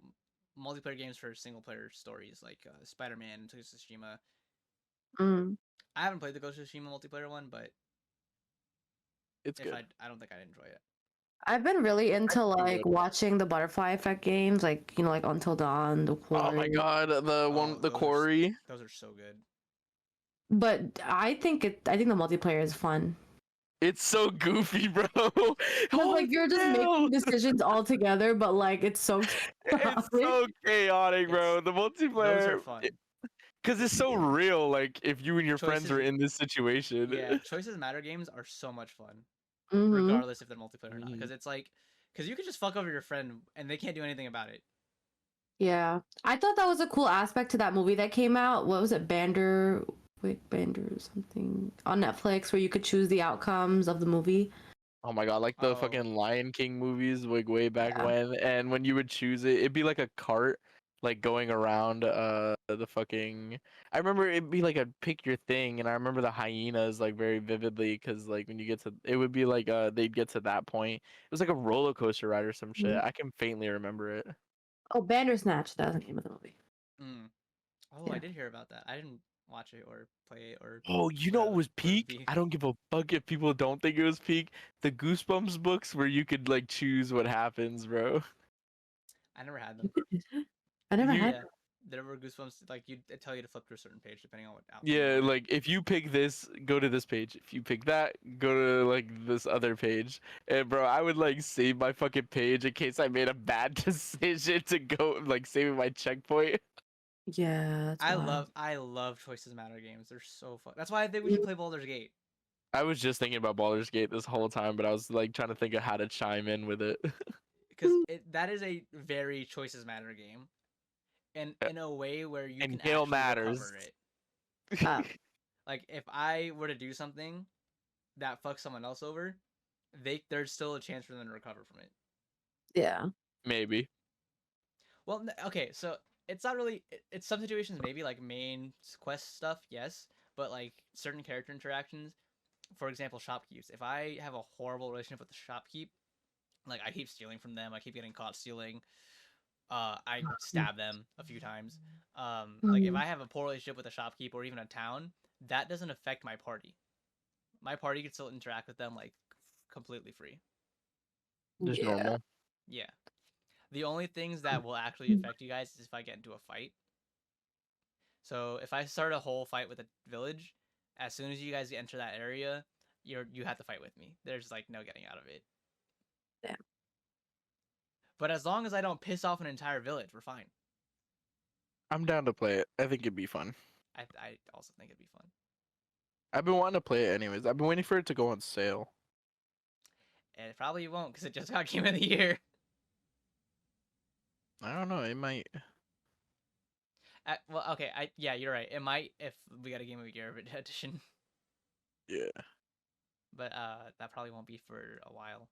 multiplayer games for single player stories like Spider-Man and Tsushima. Mm. I haven't played the Ghost of Tsushima multiplayer one, but It's if good. I don't think I'd enjoy it. I've been really into do like it. watching the Butterfly Effect games, like like Until Dawn, The Oh my Quarry. god, the one, the those are quarry. those are so good. But I think the multiplayer is fun. It's so goofy, bro. Because Oh, like you're just no. making decisions all together, but like it's so It's chaotic. so chaotic, bro. The Those are multiplayer, fun. because it's so real. Like if you and your friends were Choices- in this situation. Yeah, choices matter games are so much fun, Mhm. regardless if they're multiplayer or not. Mhm. Because it's like, because you could just fuck over your friend and they can't do anything about it. Yeah, I thought that was a cool aspect to that movie that came out. What was it, Bander or something on Netflix, where you could choose the outcomes of the movie. Oh my god, like the Oh. fucking Lion King movies, like way back Yeah. when, and when you would choose it, it'd be like a cart, like going around the fucking. I remember it'd be like a pick your thing, and I remember the hyenas like very vividly, because like when you get to, it would be like they'd get to that point. It was like a roller coaster ride or some shit. Mhm. I can faintly remember it. Oh, Bandersnatch. That was the name of the movie. Mm. Oh, Yeah. I did hear about that. I didn't watch it or play it or. Oh, you know what was Whatever, whatever peak? be. I don't give a fuck if people don't think it was peak. The Goosebumps books where you could like choose what happens, bro. I never had them. I never You- had. Yeah, there were Goosebumps. Like you tell you to flip to a certain page depending on what outcome. Yeah, you want. like if you pick this, go to this page. If you pick that, go to like this other page. And bro, I would like save my fucking page in case I made a bad decision to go like saving my checkpoint. Yeah. That's wild. I love Choices Matter games. They're so fun. That's why I think we should play Baldur's Gate. I was just thinking about Baldur's Gate this whole time, but I was like trying to think of how to chime in with it. Because that is a very Choices Matter game. And in a way where you And can Gale actually matters. recover it. Ah. Like if I were to do something that fucks someone else over, there's still a chance for them to recover from it. Yeah. Maybe. Well, okay, so it's not really. It's some situations maybe like main quest stuff, yes, but like certain character interactions, for example, shopkeeps. If I have a horrible relationship with the shopkeep, like I keep stealing from them, I keep getting caught stealing. I stab them a few times. Like if I have a poor relationship with a shopkeep or even a town, that doesn't affect my party. My party can still interact with them like completely free. Just Yeah. normal. Yeah. The only things that will actually affect you guys is if I get into a fight. So if I start a whole fight with a village, as soon as you guys enter that area, you have to fight with me. There's like no getting out of it. Yeah. But as long as I don't piss off an entire village, we're fine. I'm down to play it. I think it'd be fun. I also think it'd be fun. I've been wanting to play it anyways. I've been waiting for it to go on sale. And it probably won't because it just got Game of the Year. I don't know. It might. Well, okay. Yeah, you're right. It might if we got a Game of the Year edition. Yeah. but that probably won't be for a while.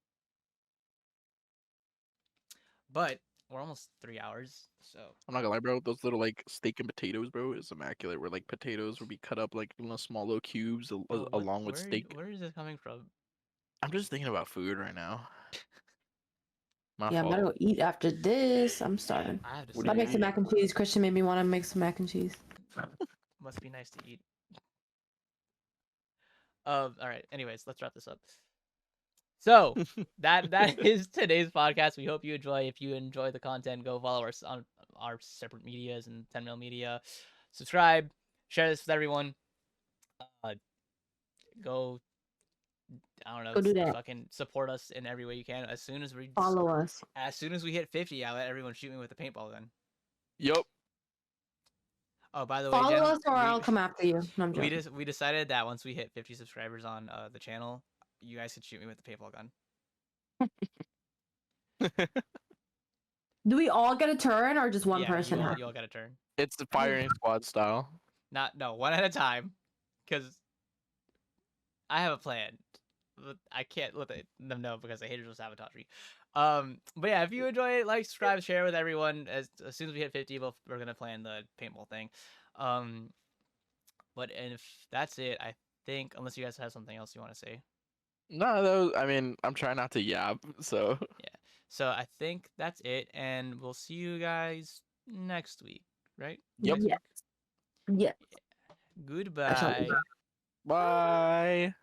But we're almost 3 hours, so I'm not gonna lie, bro. Those little like steak and potatoes, bro, is immaculate. Where like potatoes would be cut up like in small little cubes bro, along with steak. where is this coming from? I'm just thinking about food right now. My Yeah, I'm fault. gonna go eat after this. I'm starving. I have to What say, do I make you some eat? mac and cheese. Christian made me want to make some mac and cheese. must be nice to eat. All right. Anyways, let's wrap this up. So that is today's podcast. We hope you enjoy. If you enjoy the content, go follow us on our separate medias and 10 mil media. Subscribe, share this with everyone. Go, I don't know, Go do that. fucking support us in every way you can. As soon as we hit 50, I'll let everyone shoot me with a paintball gun. Yup. Oh, by the way, Follow Jen, us or I'll come after you. No, I'm joking. we decided that once we hit 50 subscribers on the channel, you guys could shoot me with the paintball gun. Do we all get a turn or just one Yeah, person? you all got a turn. It's the firing squad style. No, one at a time, because I have a plan. I can't let them know because the haters will sabotage me. But yeah, if you enjoy it, like, subscribe, share with everyone. As soon as we hit 50, we're gonna plan the paintball thing. But if that's it, I think, unless you guys have something else you want to say. No, that was, I mean, I'm trying not to yap, so. Yeah. So I think that's it, and we'll see you guys next week, right? Yep. Next week? Yeah. Goodbye. Bye.